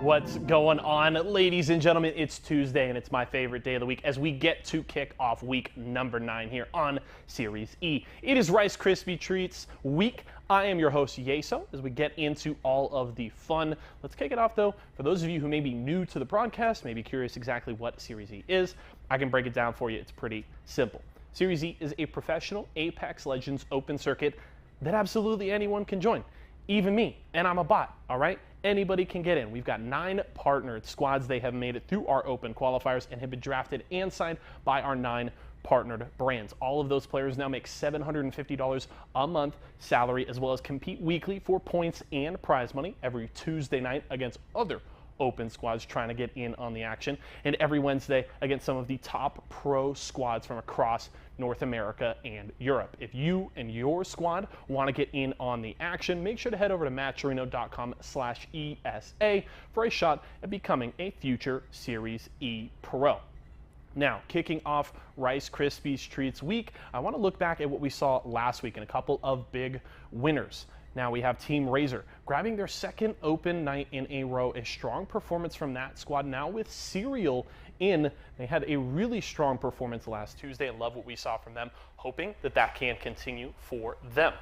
What's going on, ladies and gentlemen? It's Tuesday, and it's my favorite day of the week as we get to kick off week number 9 here on Series E. It is Rice Krispie Treats week. I am your host, Yeso, as we get into all of the fun. Let's kick it off, though. For those of you who may be new to the broadcast, may be curious exactly what Series E is, I can break it down for you. It's pretty simple. Series E is a professional Apex Legends open circuit that absolutely anyone can join. Even me, and I'm a bot, all right? Anybody can get in. We've got 9 partnered squads. They have made it through our open qualifiers and have been drafted and signed by our 9 partnered brands. All of those players now make $750 a month salary, as well as compete weekly for points and prize money every Tuesday night against other open squads trying to get in on the action, and every Wednesday against some of the top pro squads from across North America and Europe. If you and your squad want to get in on the action, make sure to head over to matcherino.com/ESA for a shot at becoming a future Series E Pro. Now, kicking off Rice Krispies Treats week, I want to look back at what we saw last week and a couple of big winners. Now we have Team Razor grabbing their second open night in a row. A strong performance from that squad. Now with Serial in, they had a really strong performance last Tuesday and love what we saw from them, hoping that that can continue for them.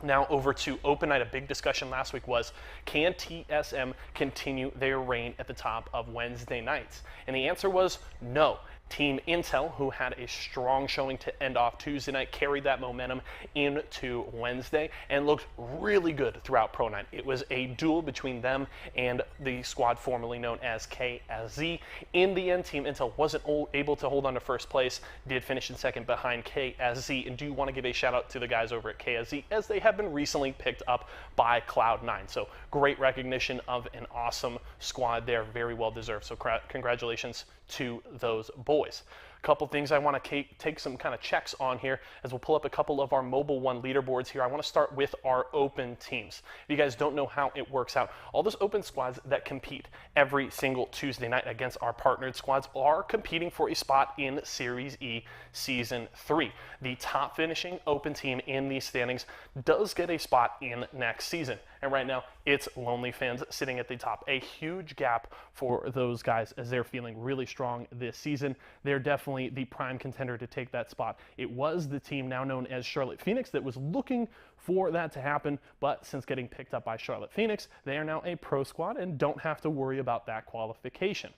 Now over to open night. A big discussion last week was, can TSM continue their reign at the top of Wednesday nights? And the answer was no. Team Intel, who had a strong showing to end off Tuesday night, carried that momentum into Wednesday and looked really good throughout Pro Night. It was a duel between them and the squad formerly known as KSZ. In the end, Team Intel wasn't able to hold on to first place, did finish in second behind KSZ, and do want to give a shout out to the guys over at KSZ as they have been recently picked up by Cloud9. So great recognition of an awesome squad there, very well deserved. So congratulations to those boys. A couple things I want to take some kind of checks on here as we'll pull up a couple of our Mobile One leaderboards here. I want to start with our open teams. If you guys don't know how it works out, all those open squads that compete every single Tuesday night against our partnered squads are competing for a spot in Series E Season 3. The top finishing open team in these standings does get a spot in next season. And right now, it's Lonely Fans sitting at the top. A huge gap for those guys as they're feeling really strong this season. They're definitely the prime contender to take that spot. It was the team now known as Charlotte Phoenix that was looking for that to happen, but since getting picked up by Charlotte Phoenix, they are now a pro squad and don't have to worry about that qualification.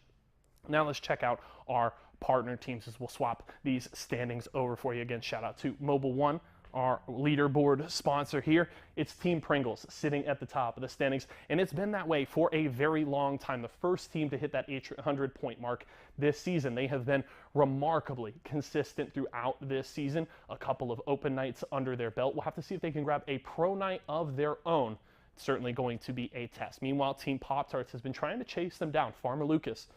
Now let's check out our partner teams as we'll swap these standings over for you. Again, shout out to Mobile One, our leaderboard sponsor here. It's Team Pringles sitting at the top of the standings, and it's been that way for a very long time. The first team to hit that 800-point mark this season. They have been remarkably consistent throughout this season. A couple of open nights under their belt. We'll have to see if they can grab a pro night of their own. It's certainly going to be a test. Meanwhile, Team Pop-Tarts has been trying to chase them down. Farmer Lucas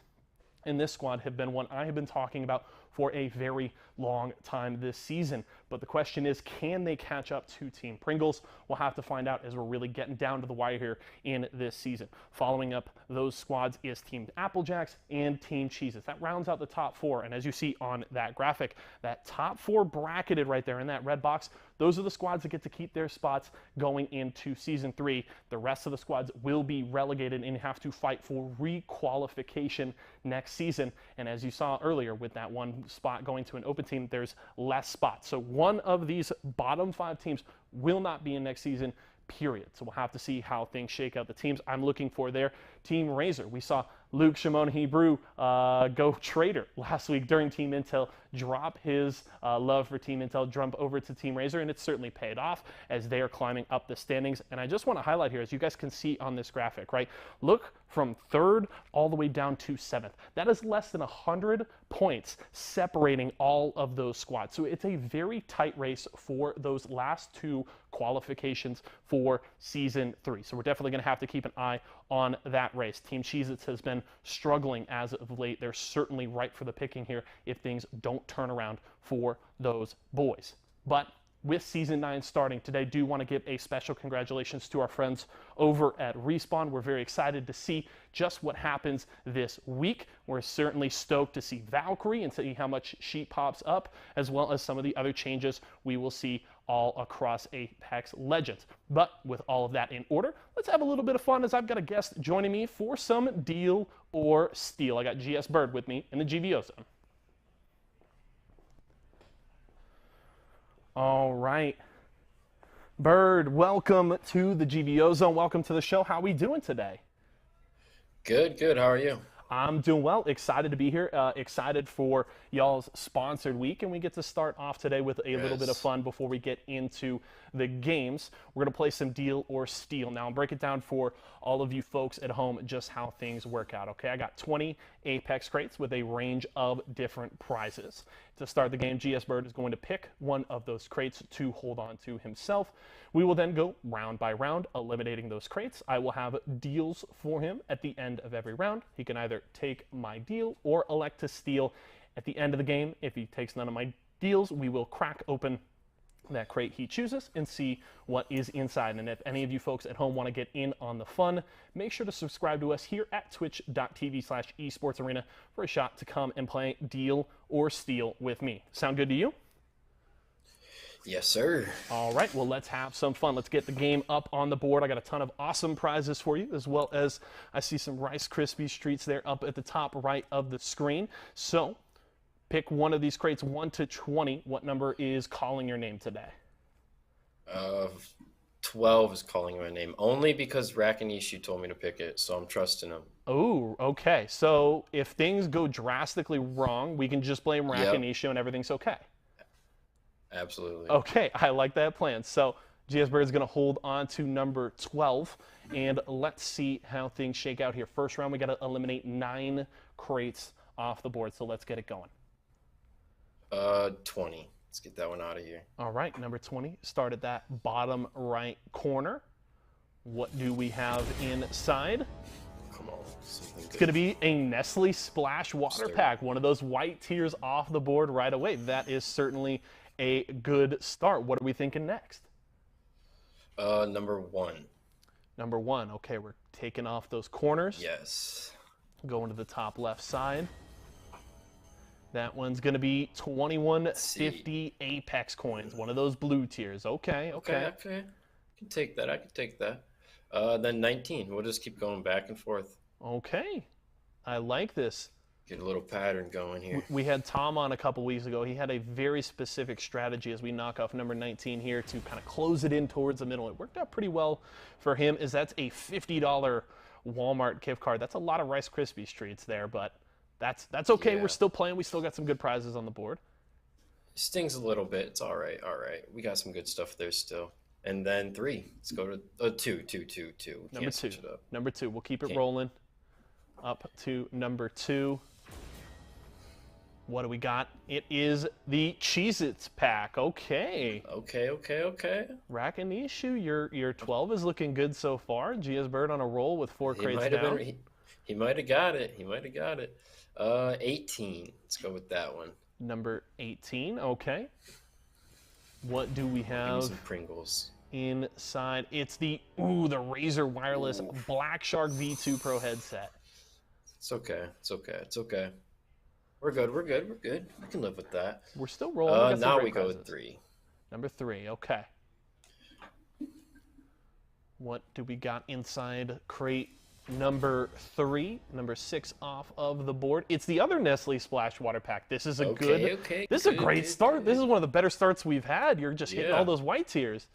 and this squad have been one I have been talking about for a very long time this season. But the question is, can they catch up to Team Pringles? We'll have to find out as we're really getting down to the wire here in this season. Following up those squads is Team Apple Jacks and Team Cheez-Its. That rounds out the top 4. And as you see on that graphic, that top 4 bracketed right there in that red box, those are the squads that get to keep their spots going into Season 3. The rest of the squads will be relegated and have to fight for requalification next season. And as you saw earlier with that one spot going to an open team, there's less spots. So one of these bottom 5 teams will not be in next season, period. So we'll have to see how things shake out. The teams I'm looking for there, Team Razor. We saw Luke Shimon Hebrew go trader last week during Team Intel, drop his love for Team Intel, jump over to Team Razor, and it's certainly paid off as they are climbing up the standings. And I just want to highlight here, as you guys can see on this graphic, right? Look from 3rd all the way down to 7th. That is less than 100 points separating all of those squads. So it's a very tight race for those last 2 qualifications for Season 3. So we're definitely going to have to keep an eye on that race. Team Cheez-Its has been struggling as of late. They're certainly ripe for the picking here if things don't turn around for those boys. But with Season 9 starting today, do want to give a special congratulations to our friends over at Respawn. We're very excited to see just what happens this week. We're certainly stoked to see Valkyrie and see how much she pops up, as well as some of the other changes we will see all across Apex Legends. But with all of that in order, let's have a little bit of fun as I've got a guest joining me for some Deal or Steal. I got GS Bird with me in the GVO zone. All right. Bird, welcome to the GVO zone. Welcome to the show. How are we doing today? Good, good. How are you? I'm doing well. Excited to be here. Excited for y'all's sponsored week. And we get to start off today with a little bit of fun before we get into the games. We're going to play some Deal or Steal. Now, I'll break it down for all of you folks at home just how things work out. Okay, I got 20 Apex crates with a range of different prizes. To start the game, GS Bird is going to pick one of those crates to hold on to himself. We will then go round by round, eliminating those crates. I will have deals for him at the end of every round. He can either take my deal or elect to steal. At the end of the game, if he takes none of my deals, we will crack open that crate he chooses and see what is inside. And if any of you folks at home want to get in on the fun, make sure to subscribe to us here at twitch.tv/esportsarena for a shot to come and play Deal or Steal with me. Sound good to you? Yes, sir. All right, well, let's have some fun. Let's get the game up on the board. I got a ton of awesome prizes for you, as well as I see some Rice Krispies treats there up at the top right of the screen. So pick one of these crates, 1 to 20. What number is calling your name today? 12 is calling my name, only because Rakanishu told me to pick it, so I'm trusting him. Oh, okay. So if things go drastically wrong, we can just blame Rakanishu and everything's okay. Absolutely. Okay, I like that plan. So GS Bird is going to hold on to number 12, and let's see how things shake out here. First round, we got to eliminate 9 crates off the board, so let's get it going. 20. Let's get that one out of here. All right, number 20. Start at that bottom right corner. What do we have inside? Come on, something good. It's going to be a Nestle Splash Water Pack, one of those white tiers off the board right away. That is certainly a good start. What are we thinking next? Number 1. Number 1. Okay, we're taking off those corners. Yes. Going to the top left side. That one's going to be 2150 Apex coins, one of those blue tiers. Okay. I can take that. I can take that. Then 19. We'll just keep going back and forth. Okay. I like this. Get a little pattern going here. We had Tom on a couple weeks ago. He had a very specific strategy as we knock off number 19 here to kind of close it in towards the middle. It worked out pretty well for him, as that's a $50 Walmart gift card. That's a lot of Rice Krispies treats there, but that's okay. Yeah. We're still playing. We still got some good prizes on the board. Stings a little bit. It's all right. We got some good stuff there still. And then 3. Let's go to 2. Number 2. Number 2. We'll keep it rolling. Up to number 2. What do we got? It is the Cheez-Its pack. Okay. Rakanishu, your 12 is looking good so far. GS Bird on a roll with 4 crates down. He might have got it. 18. Let's go with that one. Number 18. Okay. What do we Give me have some Pringles. inside? It's the Razer Wireless Black Shark V2 Pro headset. It's okay. It's okay. It's okay. We're good. We're good. We're good. We can live with that. We're still rolling. We got some Now great we go prizes. with 3. Number 3. Okay. What do we got inside crate number 3? Number 6 off of the board. It's the other Nestle Splash Water Pack. This is a This is a great start. This is one of the better starts we've had. You're just hitting all those white tiers.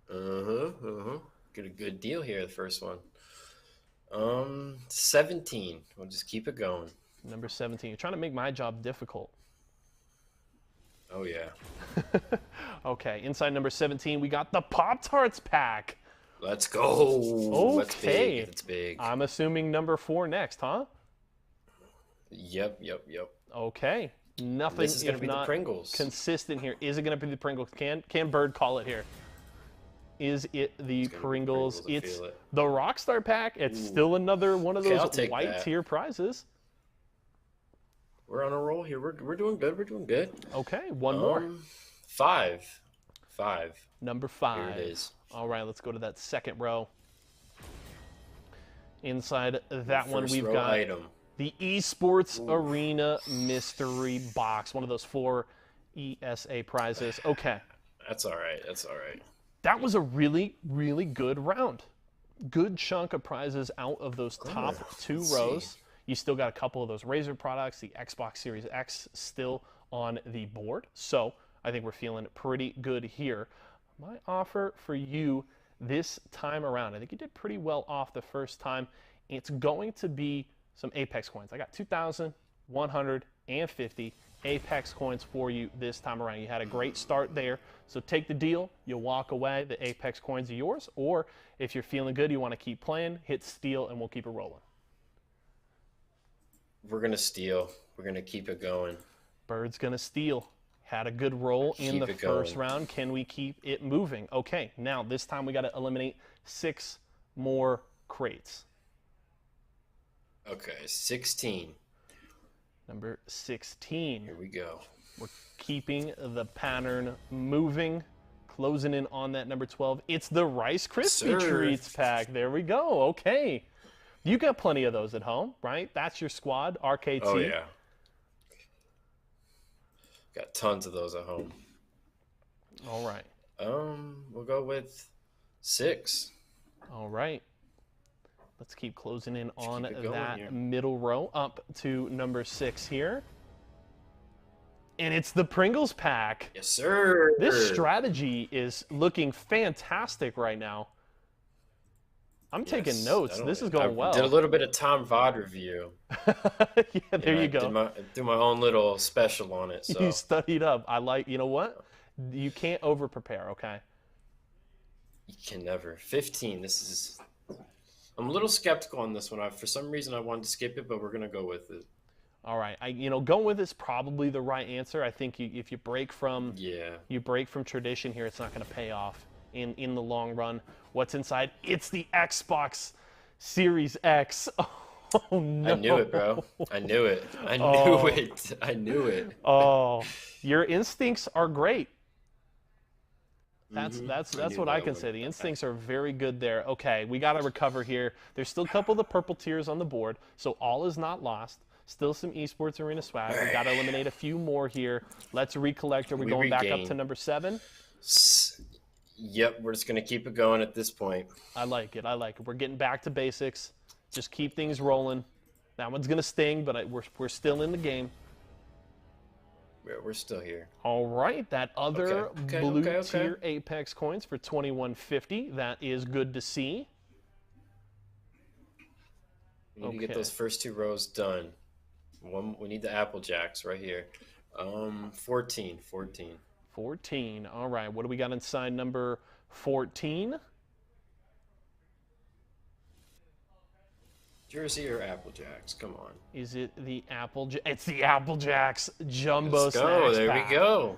Get a good deal here, the first one. 17. We'll just keep it going. Number 17. You're trying to make my job difficult. Oh, yeah. Okay, inside number 17, we got the Pop-Tarts pack. Let's go. Okay. That's big. I'm assuming number 4 next, huh? Yep. Okay. Nothing This is going if to be the not Pringles. consistent here. Is it going to be the Pringles? Can Bird call it here? Is it the Pringles? It's the Rockstar pack. It's still another one of those white tier prizes. We're on a roll here. We're doing good. We're doing good. Okay, one more. 5. Number 5. Here it is. All right, let's go to that second row. Inside that one, we've got the Esports Arena Mystery Box, one of those 4 ESA prizes. Okay. That's all right. That's all right. That was a really, really good round. Good chunk of prizes out of those top 2 rows. You still got a couple of those Razer products, the Xbox Series X still on the board. So I think we're feeling pretty good here. My offer for you this time around, I think you did pretty well off the first time. It's going to be some Apex coins. I got 2,150 Apex coins for you this time around. You had a great start there. So take the deal, you walk away, the Apex coins are yours. Or if you're feeling good, you want to keep playing, hit steal and we'll keep it rolling. We're going to steal. We're going to keep it going. Bird's going to steal. Had a good roll in the first round. Can we keep it moving? Okay, now this time we got to eliminate 6 more crates. Okay, 16. Number 16. Here we go. We're keeping the pattern moving. Closing in on that number 12. It's the Rice Krispie Treats pack. There we go. Okay. You got plenty of those at home, right? That's your squad, RKT. Oh, yeah. Got tons of those at home. All right. We'll go with 6. All right. Let's keep closing in on that middle row up to number 6 here. And it's the Pringles pack. Yes, sir. This strategy is looking fantastic right now. I'm taking notes. This is going well. Did a little bit of Tom VOD review. Yeah, there you go. Do my own little special on it. So. You studied up. I like, you know what? You can't over prepare, okay? You can never. 15. I'm a little skeptical on this one. For some reason, I wanted to skip it, but we're going to go with it. All right. Going with it's probably the right answer. I think if you break from tradition here, it's not going to pay off in the long run. What's inside? It's the Xbox Series X. Oh, no. I knew it, bro. I knew it. I knew it. I knew it. Oh, your instincts are great. That's what I can say. The instincts are very good there. Okay, we got to recover here. There's still a couple of the purple tiers on the board, so all is not lost. Still some Esports Arena swag. We got to eliminate a few more here. Let's recollect. Are we going back up to number 7? Yep, we're just going to keep it going at this point. I like it. We're getting back to basics. Just keep things rolling. That one's going to sting, but we're still in the game. We're still here. All right, that other blue tier Apex coins for 2150. That is good to see. We need to get those first 2 rows done. We need the Apple Jacks right here. 14. 14. All right, what do we got inside number 14? Jersey or Apple Jacks? Come on. Is it the It's the Apple Jacks Jumbo Let's go. Snacks There pack. we go.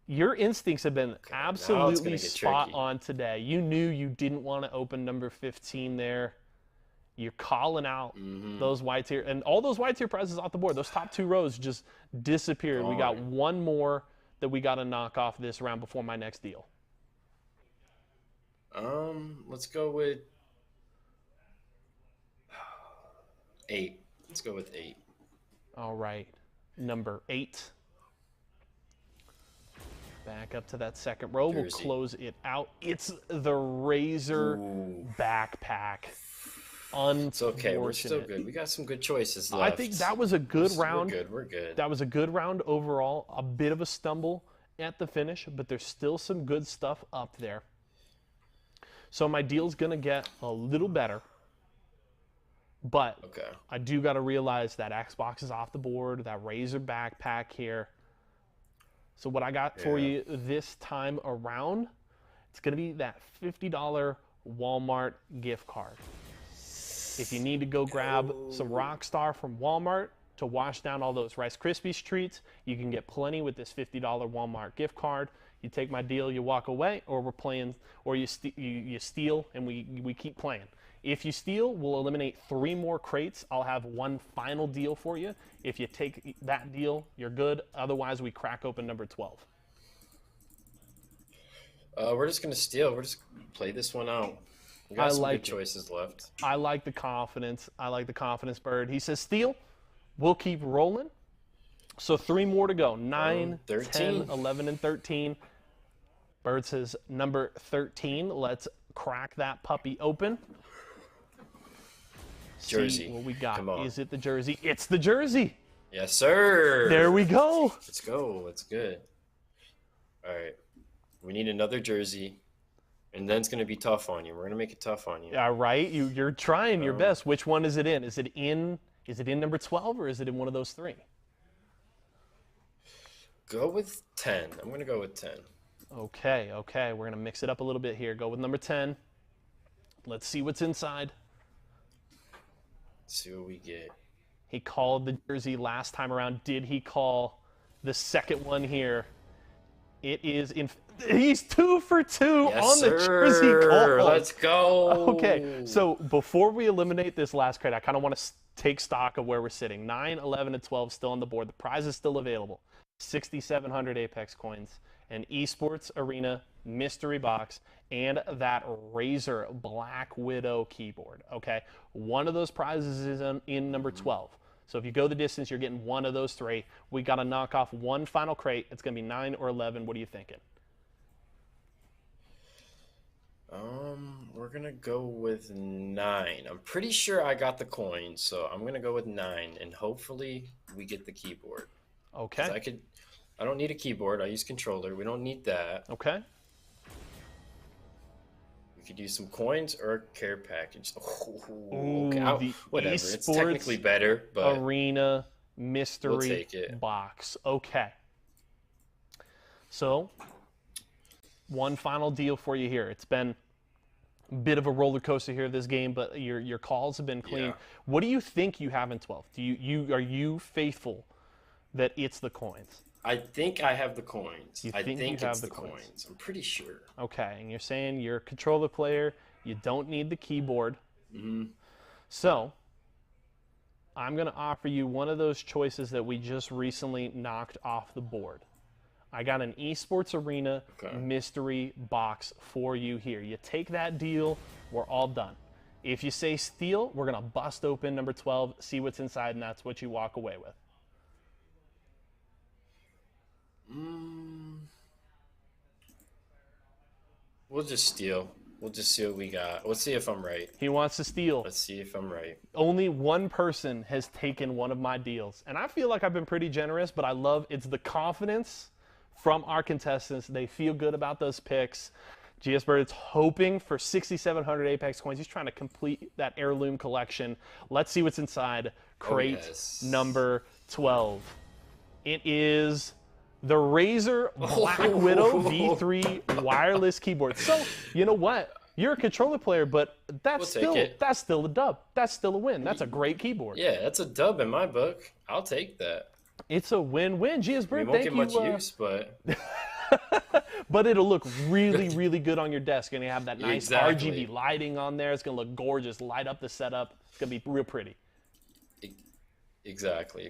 Your instincts have been absolutely spot on today. You knew you didn't want to open number 15 there. You're calling out Mm-hmm. those white tier, and all those white tier prizes off the board. Those top 2 rows just disappeared. We got one more that we got to knock off this round before my next deal. Let's go with 8. Let's go with 8. All right, number 8. Back up to that second row. We'll close it out. It's the Razor backpack. It's okay. We're still good. We got some good choices left. I think that was a good round. We're good. That was a good round overall. A bit of a stumble at the finish, but there's still some good stuff up there. So my deal's going to get a little better. But I do got to realize that Xbox is off the board, that Razor backpack here. So what I got for you this time around, it's going to be that $50 Walmart gift card. If you need to go grab some Rockstar from Walmart to wash down all those Rice Krispies treats, you can get plenty with this $50 Walmart gift card. You take my deal, you walk away, or we're playing, or you steal, and we keep playing. If you steal, we'll eliminate 3 more crates. I'll have one final deal for you. If you take that deal, you're good. Otherwise, we crack open number 12. We're just going to steal. We're just going to play this one out. We got some good choices left. I like the confidence. I like the confidence, Bird. He says steal. We'll keep rolling. So 3 more to go. 9, 10, 11, and 13. Bird says number 13. Let's crack that puppy open. Jersey. See what we got. Come on. Is it the jersey? It's the jersey. Yes, sir. There we go. Let's go. That's good. All right. We need another jersey, and then it's going to be tough on you. We're going to make it tough on you. Yeah, right. You're trying your best. Which one is it in? Is it in number 12 or is it in one of those 3? Go with 10. I'm going to go with 10. Okay. We're going to mix it up a little bit here. Go with number 10. Let's see what's inside. Let's see what we get. He called the jersey last time around. Did he call the second one here? It is in. He's 2 for 2 on the jersey call. Let's go. Okay, so before we eliminate this last crate, I kind of want to take stock of where we're sitting. 9, 11, and 12 still on the board. The prize is still available. 6,700 Apex coins, an Esports Arena mystery box, and that Razer Black Widow keyboard. Okay, one of those prizes is in number 12. So if you go the distance, you're getting one of those 3. We got to knock off one final crate. It's going to be 9 or 11. What are you thinking? We're going to go with 9. I'm pretty sure I got the coins, so I'm going to go with 9, and hopefully we get the keyboard. Okay. I don't need a keyboard. I use controller. We don't need that. Okay. We could use some coins or a care package. Ooh, okay. Whatever. Esports it's technically better, but Arena mystery we'll take it. box. Okay. So, one final deal for you here. It's been a bit of a roller coaster here this game, but your calls have been clean. Yeah. What do you think you have in 12? Are you faithful that it's the coins? I think I have the coins. I think it's the coins. I'm pretty sure. Okay, and you're saying you're a controller player. You don't need the keyboard. Mm-hmm. So, I'm going to offer you one of those choices that we just recently knocked off the board. I got an Esports Arena mystery box for you here. You take that deal, we're all done. If you say steal, we're going to bust open number 12, see what's inside, and that's what you walk away with. We'll just steal. We'll just see what we got. Let's see if I'm right. He wants to steal. Let's see if I'm right. Only one person has taken one of my deals. And I feel like I've been pretty generous, but it's the confidence from our contestants. They feel good about those picks. GS Bird is hoping for 6,700 Apex coins. He's trying to complete that heirloom collection. Let's see what's inside crate number 12. It is the Razer Black Widow V3 wireless keyboard. So, you know what? You're a controller player, but that's still a dub. That's still a win. That's a great keyboard. Yeah, that's a dub in my book. I'll take that. It's a win-win. GS Bird, we won't get much use, but but it'll look really, really good on your desk. And you have that nice Exactly. RGB lighting on there. It's going to look gorgeous. Light up the setup. It's going to be real pretty. Exactly.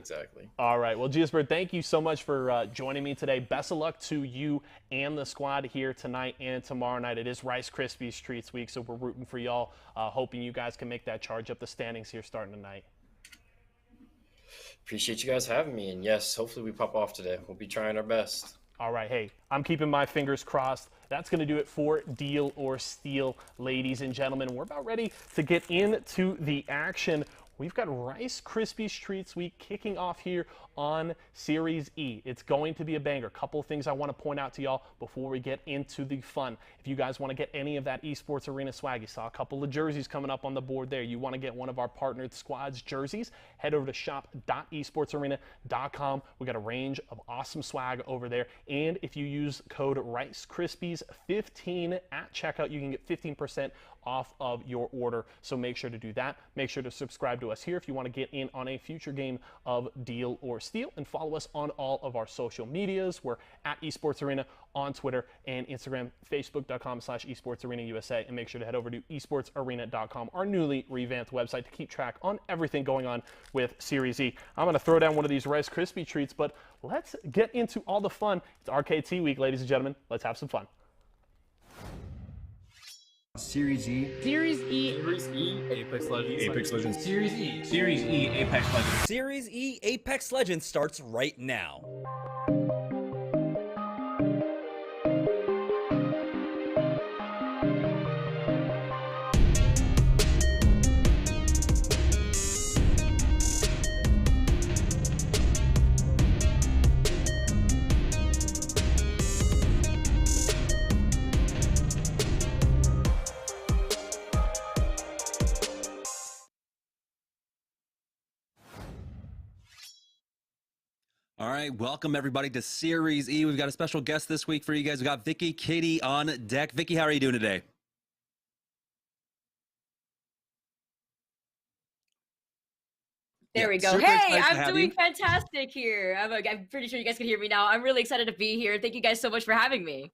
All right. Well, Giasbert, thank you so much for joining me today. Best of luck to you and the squad here tonight and tomorrow night. It is Rice Krispies Treats Week, so we're rooting for y'all, hoping you guys can make that charge up the standings here starting tonight. Appreciate you guys having me. And yes, hopefully we pop off today. We'll be trying our best. All right, hey, I'm keeping my fingers crossed. That's going to do it for Deal or Steal, ladies and gentlemen. We're about ready to get into the action. We've got Rice Krispies Treats Week kicking off here on Series E. It's going to be a banger. A couple of things I want to point out to y'all before we get into the fun. If you guys want to get any of that Esports Arena swag, you saw a couple of jerseys coming up on the board there. You want to get one of our partnered squads jerseys, head over to shop.esportsarena.com. We got a range of awesome swag over there. And if you use code RICEKrispies15 at checkout, you can get 15% off of your order. So make sure to do that. Make sure to subscribe to us here if you want to get in on a future game of Deal or Steal, and follow us on all of our social medias. We're at Esports Arena on Twitter and Instagram, facebook.com/esportsarenausa, and make sure to head over to esportsarena.com, our newly revamped website, to keep track on everything going on with Series E. I'm going to throw down one of these Rice Krispie treats, but let's get into all the fun. It's RKT Week, ladies and gentlemen. Let's have some fun. Series E. Series E. Series E. Apex Legends. Apex Legends. Series E. Series E. Apex Legends. Series E Apex Legends starts right now. All right, welcome everybody to Series E. We've got a special guest this week for you guys. We've got Vicky Katie on deck. Vicky, how are you doing today? There we go. super Hey, excited to I'm have doing you. fantastic here. I'm pretty sure you guys can hear me now. I'm really excited to be here. Thank you guys so much for having me.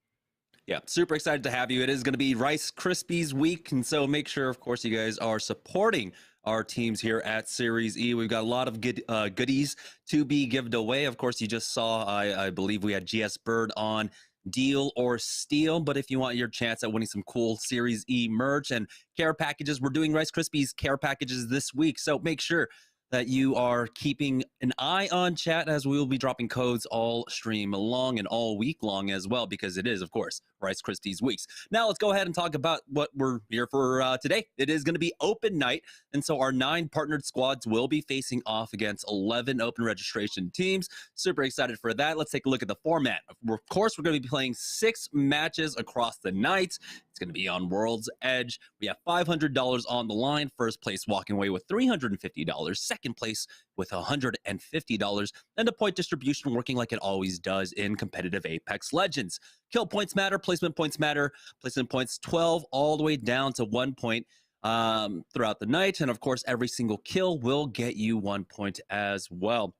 Yeah, super excited to have you. It is going to be Rice Krispies Week, and so make sure, of course, you guys are supporting our teams here at Series E. We've got a lot of good goodies to be given away. Of course, you just saw, I believe we had GS Bird on Deal or Steal, but if you want your chance at winning some cool Series E merch and care packages, we're doing Rice Krispies care packages this week, so make sure that you are keeping an eye on chat, as we will be dropping codes all stream long and all week long as well, because it is, of course, Rice Krispies Weeks. Now let's go ahead and talk about what we're here for today. It is going to be open night, and so our 9 partnered squads will be facing off against 11 open registration teams. Super excited for that. Let's take a look at the format. Of course, we're going to be playing 6 matches across the night. It's going to be on World's Edge. We have $500 on the line. First place walking away with $350. Second place with $150. And the point distribution working like it always does in competitive Apex Legends. Kill points matter. Placement points matter. Placement points 12 all the way down to 1 point throughout the night. And of course, every single kill will get you 1 point as well.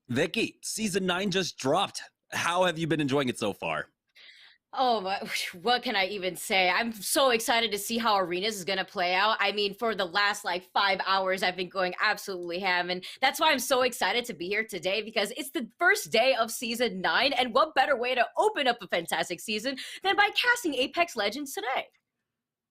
Vicky, Season 9 just dropped. How have you been enjoying it so far? Oh, what can I even say? I'm so excited to see how Arenas is going to play out. I mean, for the last 5 hours, I've been going absolutely ham. And that's why I'm so excited to be here today, because it's the first day of Season 9. And what better way to open up a fantastic season than by casting Apex Legends today?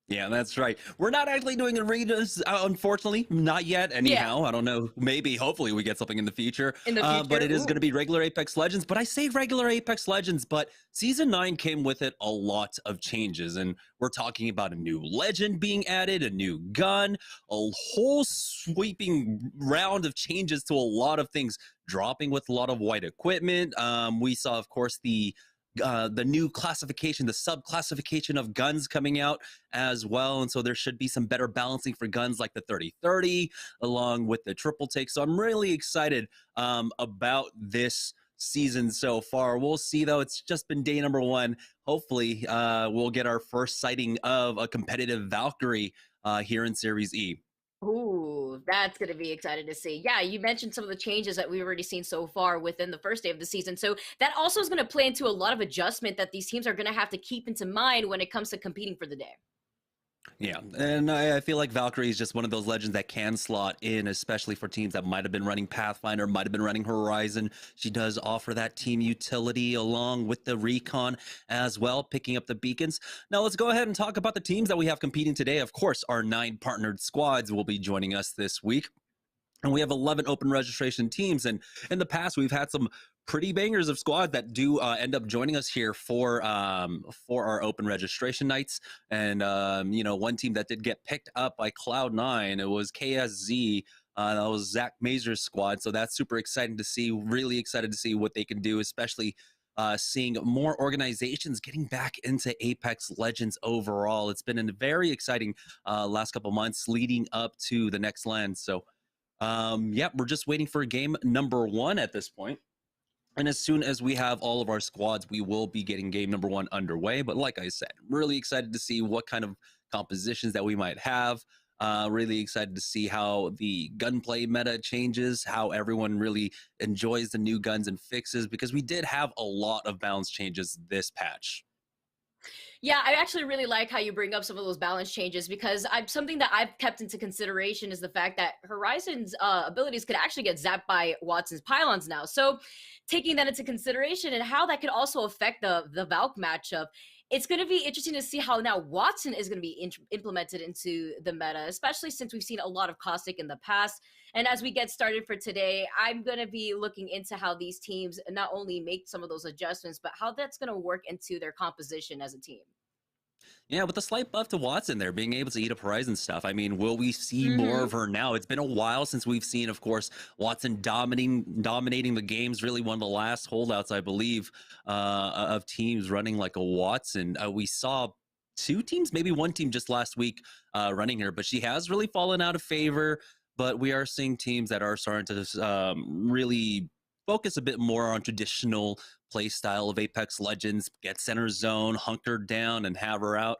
Yeah, that's right. We're not actually doing arenas, unfortunately, not yet. Anyhow, yeah. I don't know. Maybe, hopefully, we get something in the future. But it is going to be regular Apex Legends. But I say regular Apex Legends, but Season 9 came with it a lot of changes. And we're talking about a new legend being added, a new gun, a whole sweeping round of changes to a lot of things, dropping with a lot of white equipment. We saw, of course, the new classification, the sub-classification of guns coming out as well. And so there should be some better balancing for guns like the 30-30 along with the triple take. So I'm really excited about this season so far. We'll see, though. It's just been day number 1. Hopefully we'll get our first sighting of a competitive Valkyrie here in Series E. Ooh, that's going to be exciting to see. Yeah, you mentioned some of the changes that we've already seen so far within the first day of the season. So that also is going to play into a lot of adjustment that these teams are going to have to keep into mind when it comes to competing for the day. Yeah, and I feel like Valkyrie is just one of those legends that can slot in, especially for teams that might have been running Pathfinder, might have been running Horizon. She does offer that team utility along with the recon as well, picking up the beacons. Now let's go ahead and talk about the teams that we have competing today. Of course, our 9 partnered squads will be joining us this week. And we have 11 open registration teams. And in the past, we've had some pretty bangers of squad that do end up joining us here for our open registration nights. And, one team that did get picked up by Cloud9, it was KSZ. That was Zach Mazur's squad. So that's super exciting to see, really excited to see what they can do, especially seeing more organizations getting back into Apex Legends overall. It's been a very exciting last couple months leading up to the next LAN. So we're just waiting for game number 1 at this point. And as soon as we have all of our squads, we will be getting game number 1 underway. But like I said, really excited to see what kind of compositions that we might have. Really excited to see how the gunplay meta changes, how everyone really enjoys the new guns and fixes, because we did have a lot of balance changes this patch. Yeah, I actually really like how you bring up some of those balance changes, because something that I've kept into consideration is the fact that Horizon's abilities could actually get zapped by Watson's pylons now. So taking that into consideration and how that could also affect the Valk matchup, it's going to be interesting to see how now Watson is going to be implemented into the meta, especially since we've seen a lot of Caustic in the past. And as we get started for today, I'm going to be looking into how these teams not only make some of those adjustments, but how that's going to work into their composition as a team. Yeah, with a slight buff to Watson there, being able to eat up Horizon stuff. I mean, will we see more of her now? It's been a while since we've seen, of course, Watson dominating the games. Really one of the last holdouts, I believe, of teams running like a Watson. We saw 2 teams, maybe 1 team just last week running her, but she has really fallen out of favor. But we are seeing teams that are starting to really focus a bit more on traditional play style of Apex Legends, get center zone, hunker down, and have her out.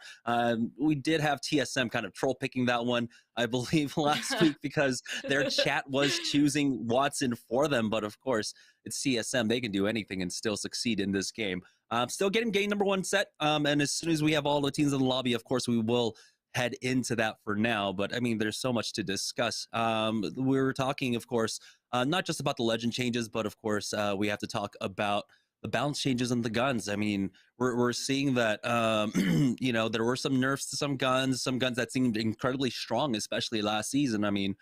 We did have TSM kind of troll picking that one, I believe, last week, because their chat was choosing Watson for them. But of course, it's TSM. They can do anything and still succeed in this game. Still getting game number 1 set. And as soon as we have all the teams in the lobby, of course, we will head into that for now. But I mean, there's so much to discuss. We're talking, of course, not just about the legend changes, but of course, we have to talk about the balance changes in the guns. I mean, we're seeing that, there were some nerfs to some guns that seemed incredibly strong, especially last season. I mean,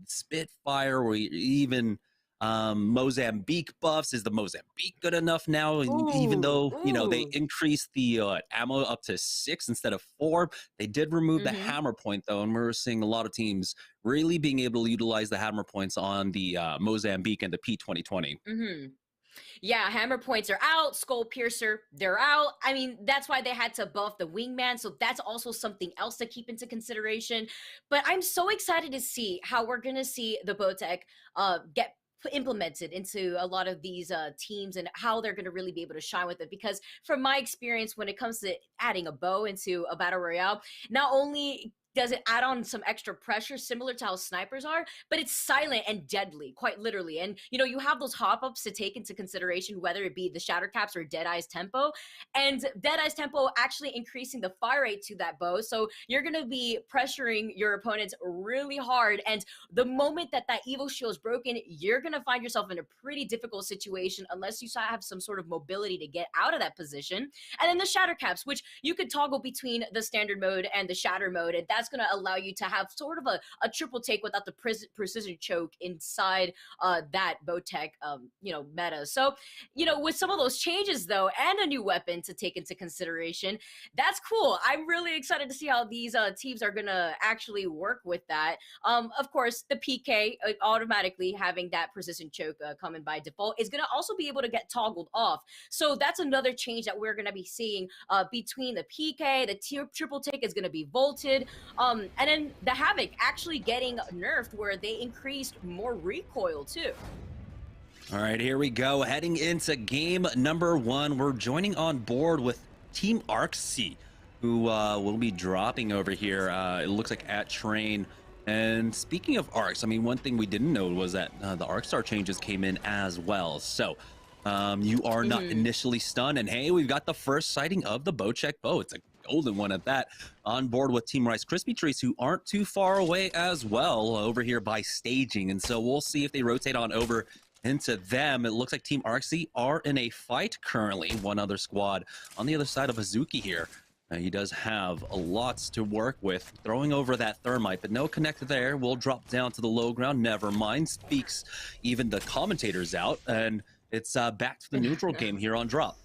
Spitfire, or even Mozambique buffs. Is the Mozambique good enough now? Even though, they increased the ammo up to 6 instead of 4, they did remove the hammer point, though, and we're seeing a lot of teams really being able to utilize the hammer points on the Mozambique and the P2020. Yeah, hammer points are out, skull piercer, they're out. I mean, that's why they had to buff the wingman, so that's also something else to keep into consideration. But I'm so excited to see how we're going to see the Bowtech get implemented into a lot of these teams, and how they're going to really be able to shine with it. Because from my experience, when it comes to adding a bow into a battle royale, not only does it add on some extra pressure similar to how snipers are, but it's silent and deadly, quite literally. And you have those hop-ups to take into consideration, whether it be the shatter caps or Deadeye's tempo, and Deadeye's tempo actually increasing the fire rate to that bow. So you're going to be pressuring your opponents really hard, and the moment that Evo shield is broken, you're going to find yourself in a pretty difficult situation unless you have some sort of mobility to get out of that position. And then the shatter caps, which you could toggle between the standard mode and the shatter mode, and that's going to allow you to have sort of a triple take without the precision choke inside that Bowtech meta. So with some of those changes though, and a new weapon to take into consideration, that's cool. I'm really excited to see how these teams are going to actually work with that. Of course, the PK automatically having that precision choke coming by default is going to also be able to get toggled off. So that's another change that we're going to be seeing between the PK. The triple take is going to be vaulted. And then the Havoc actually getting nerfed, where they increased more recoil too. All right, here we go. Heading into game number 1, we're joining on board with Team Arxy, who will be dropping over here. It looks like at train And speaking of arcs, I mean, one thing we didn't know was that the arc star changes came in as well. So you are not initially stunned. And hey, we've got the first sighting of the Bocek bow. It's a golden one at that. On board with Team Rice Krispie Treats, who aren't too far away as well over here by staging. And so we'll see if they rotate on over into them. It looks like Team Arxie are in a fight currently. One other squad on the other side of Hazuki here. He does have a lot to work with, throwing over that thermite, but no connect there. Will drop down to the low ground. Never mind. Speaks even the commentators out, and it's back to the neutral game here on drop.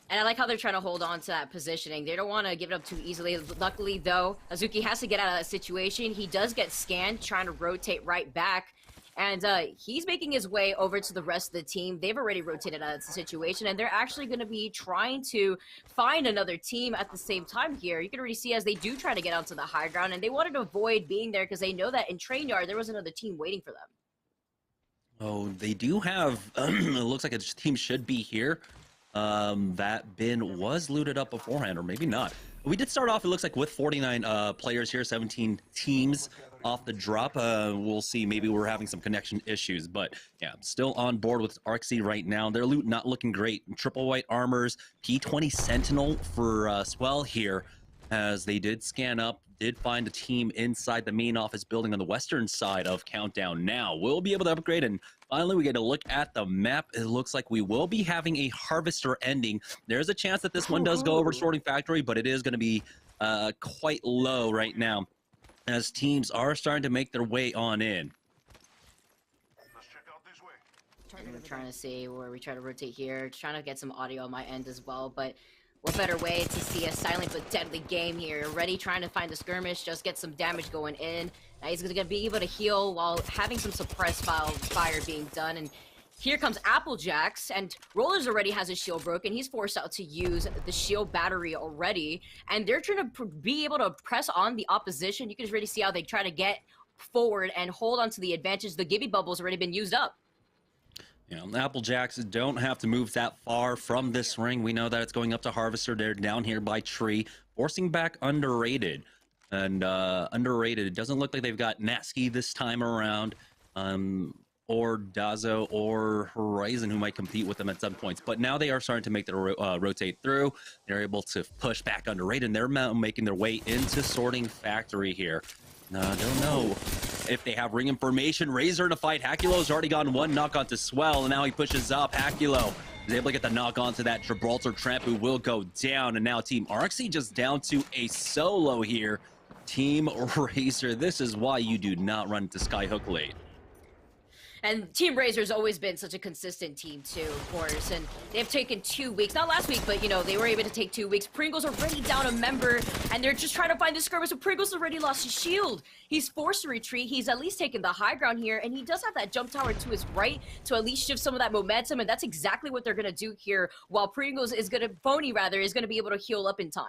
And I like how they're trying to hold on to that positioning. They don't want to give it up too easily. Luckily, though, Hazuki has to get out of that situation. He does get scanned, trying to rotate right back. And he's making his way over to the rest of the team. They've already rotated out of the situation, and they're actually going to be trying to find another team at the same time here. You can already see as they do try to get onto the high ground, and they wanted to avoid being there because they know that in Train Yard, there was another team waiting for them. Oh, they do have, it looks like a team should be here. That bin was looted up beforehand, or maybe not. We did start off, it looks like, with 49 players here, 17 teams off the drop. We'll see, maybe we're having some connection issues, but yeah, still on board with Arxie right now. Their loot not looking great. Triple white armors, P20 Sentinel for Swell here, as they did scan up, did find a team inside the main office building on the western side of Countdown now. We'll be able to upgrade, and finally we get a look at the map. It looks like we will be having a Harvester ending. There's a chance that this one does go over Sorting Factory, but it is going to be quite low right now, as teams are starting to make their way on in. We're trying to see where we try to rotate here, trying to get some audio on my end as well, but what better way to see a silent but deadly game here? Already trying to find the skirmish, just get some damage going in. Now he's going to be able to heal while having some suppressed fire being done. And here comes Applejacks, and Rollers already has his shield broken. He's forced out to use the shield battery already, and they're trying to be able to press on the opposition. You can already see how they try to get forward and hold on to the advantage. The Gibby Bubble's already been used up. You know, Applejacks don't have to move that far from this ring. We know that it's going up to Harvester. They're down here by Tree, forcing back Underrated. And Underrated, it doesn't look like they've got Natsuki this time around, or Dazo or Horizon, who might compete with them at some points. But now they are starting to make their rotate through. They're able to push back Underrated, and they're making their way into Sorting Factory here. I don't know if they have ring information. Razor to fight. Hakulo's already gotten one knock onto Swell, and now he pushes up. Hakulo is able to get the knock onto that Gibraltar Tramp, who will go down. And now Team Arxie just down to a solo here. Team Razor, this is why you do not run to Skyhook late. And Team Razor's always been such a consistent team too, of course. And they've taken 2 weeks, not last week, but you know, they were able to take 2 weeks. Pringle's already down a member, and they're just trying to find the skirmish, but Pringle's already lost his shield. He's forced to retreat. He's at least taken the high ground here, and he does have that jump tower to his right to at least shift some of that momentum, and that's exactly what they're gonna do here, while Pringle's is gonna, Phony rather, is gonna be able to heal up in time.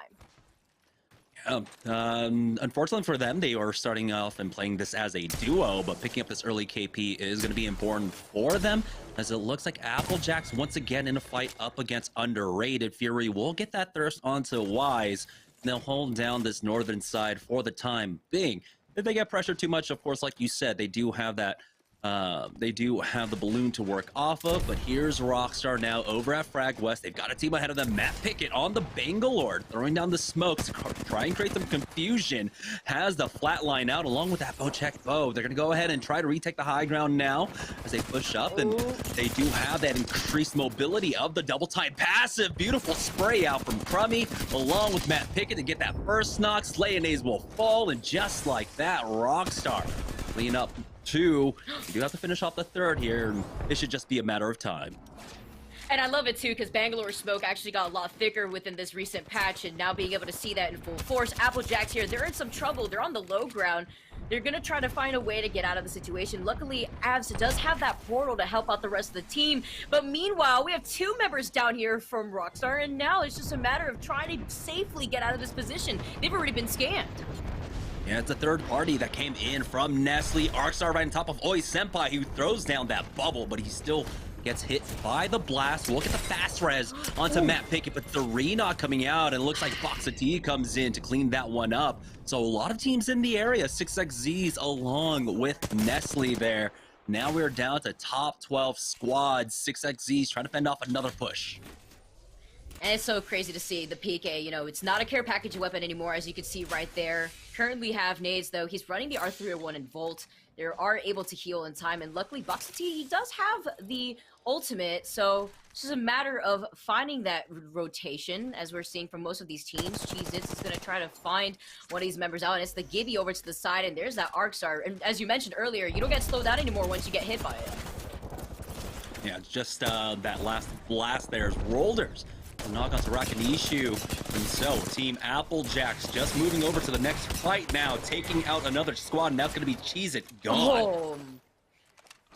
Unfortunately for them, they are starting off and playing this as a duo, but picking up this early KP is going to be important for them, as it looks like Applejacks once again in a fight up against Underrated. Fury will get that thirst onto Wise, and they'll hold down this northern side for the time being. If they get pressured too much, of course, like you said, they do have that they do have the balloon to work off of, but here's Rockstar now over at Frag West. They've got a team ahead of them. Matt Pickett on the Bangalore, throwing down the smokes to try and create some confusion. Has the flat line out along with that Bocek bow. They're going to go ahead and try to retake the high ground now as they push up, and they do have that increased mobility of the double time passive. Beautiful spray out from Crummy along with Matt Pickett to get that first knock. Slayanays will fall, and just like that, Rockstar clean up 2. You do have to finish off the 3rd here, and it should just be a matter of time. And I love it too, because Bangalore smoke actually got a lot thicker within this recent patch, and now being able to see that in full force. Applejacks here, they're in some trouble. They're on the low ground. They're going to try to find a way to get out of the situation. Luckily, Avs does have that portal to help out the rest of the team. But meanwhile, we have 2 members down here from Rockstar, and now it's just a matter of trying to safely get out of this position. They've already been scanned. Yeah, it's a third party that came in from Nestle. Arcstar right on top of Oi Senpai, who throws down that bubble, but he's still gets hit by the blast. We'll look at the fast res onto Matt Pickett, but the Rena coming out, and it looks like Boxati comes in to clean that one up. So a lot of teams in the area, 6xZs along with Nestle there. Now we're down to top 12 squads, 6xZs trying to fend off another push. And it's so crazy to see the PK, you know, it's not a care package weapon anymore, as you can see right there. Currently have nades, though. He's running the R301 in Volt. They are able to heal in time, and luckily Boxati, he does have the ultimate, so it's just a matter of finding that rotation, as we're seeing from most of these teams. Cheez-Its is going to try to find one of these members out, and it's the Gibby over to the side, and there's that Arc Star. And as you mentioned earlier, you don't get slowed down anymore once you get hit by it. Yeah, just that last blast there is Rolders. Knock on to Rakanishu. And so, Team Applejacks just moving over to the next fight now, taking out another squad. Now it's going to be Cheez-It gone. Oh,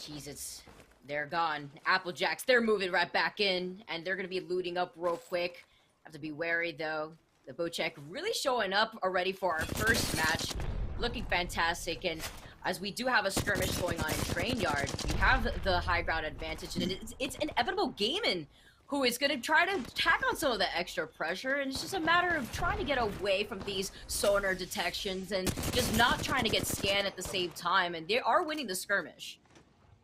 Cheez-Its, they're gone. Applejacks, they're moving right back in, and they're going to be looting up real quick. Have to be wary, though. The Bocek really showing up already for our first match. Looking fantastic, and as we do have a skirmish going on in Train Yard, we have the high ground advantage, and it's inevitable gaming who is going to try to tack on some of the extra pressure, and it's just a matter of trying to get away from these sonar detections and just not trying to get scanned at the same time, and they are winning the skirmish.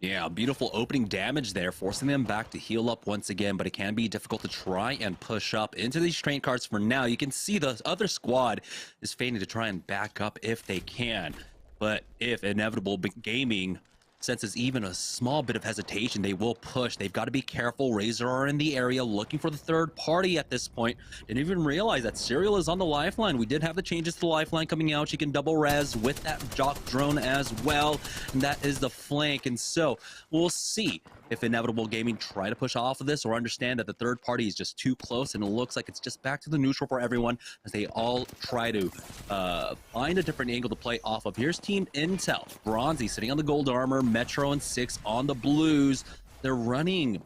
Yeah, beautiful opening damage there, forcing them back to heal up once again, but it can be difficult to try and push up into these train carts for now. You can see the other squad is failing to try and back up if they can, but if Inevitable Gaming senses even a small bit of hesitation, they will push. They've got to be careful. Razor are in the area looking for the third party at this point. Didn't even realize that Serial is on the lifeline. We did have the changes to the lifeline coming out. She can double res with that Jock drone as well. And that is the flank. And so we'll see if Inevitable Gaming try to push off of this or understand that the third party is just too close, and it looks like it's just back to the neutral for everyone as they all try to find a different angle to play off of. Here's Team Intel. Bronzy sitting on the gold armor, Metro and 6 on the blues. They're running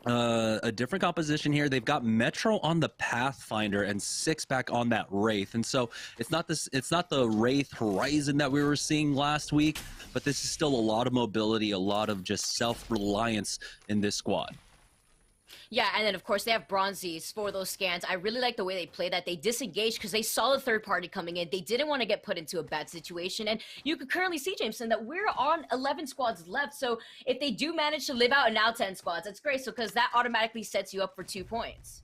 a different composition here. They've got Metro on the Pathfinder and 6 back on that Wraith, and so it's not the Wraith Horizon that we were seeing last week, but this is still a lot of mobility, a lot of just self-reliance in this squad. Yeah, and then of course they have Bronzies for those scans. I really like the way they play that. They disengaged because they saw the third party coming in. They didn't want to get put into a bad situation. And you could currently see, Jameson, that we're on 11 squads left. So if they do manage to live out and now 10 squads, that's great. So because that automatically sets you up for 2 points.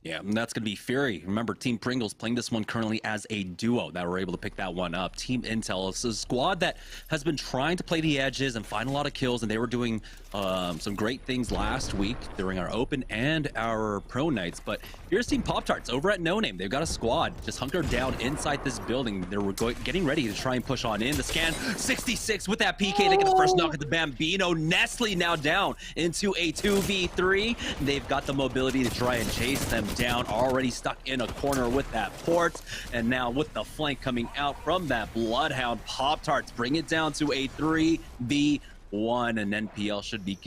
Yeah, and that's going to be Fury. Remember, Team Pringles playing this one currently as a duo that were able to pick that one up. Team Intel is a squad that has been trying to play the edges and find a lot of kills, and they were doing some great things last week during our Open and our Pro Nights. But here's Team Pop-Tarts over at No Name. They've got a squad just hunkered down inside this building. They're getting ready to try and push on in. The scan, 66 with that PK. They get the first knock at the Bambino. Nestle now down into a 2v3. They've got the mobility to try and chase them down, already stuck in a corner with that port, and now with the flank coming out from that Bloodhound, Pop-Tarts bring it down to a 3v1, and NPL should be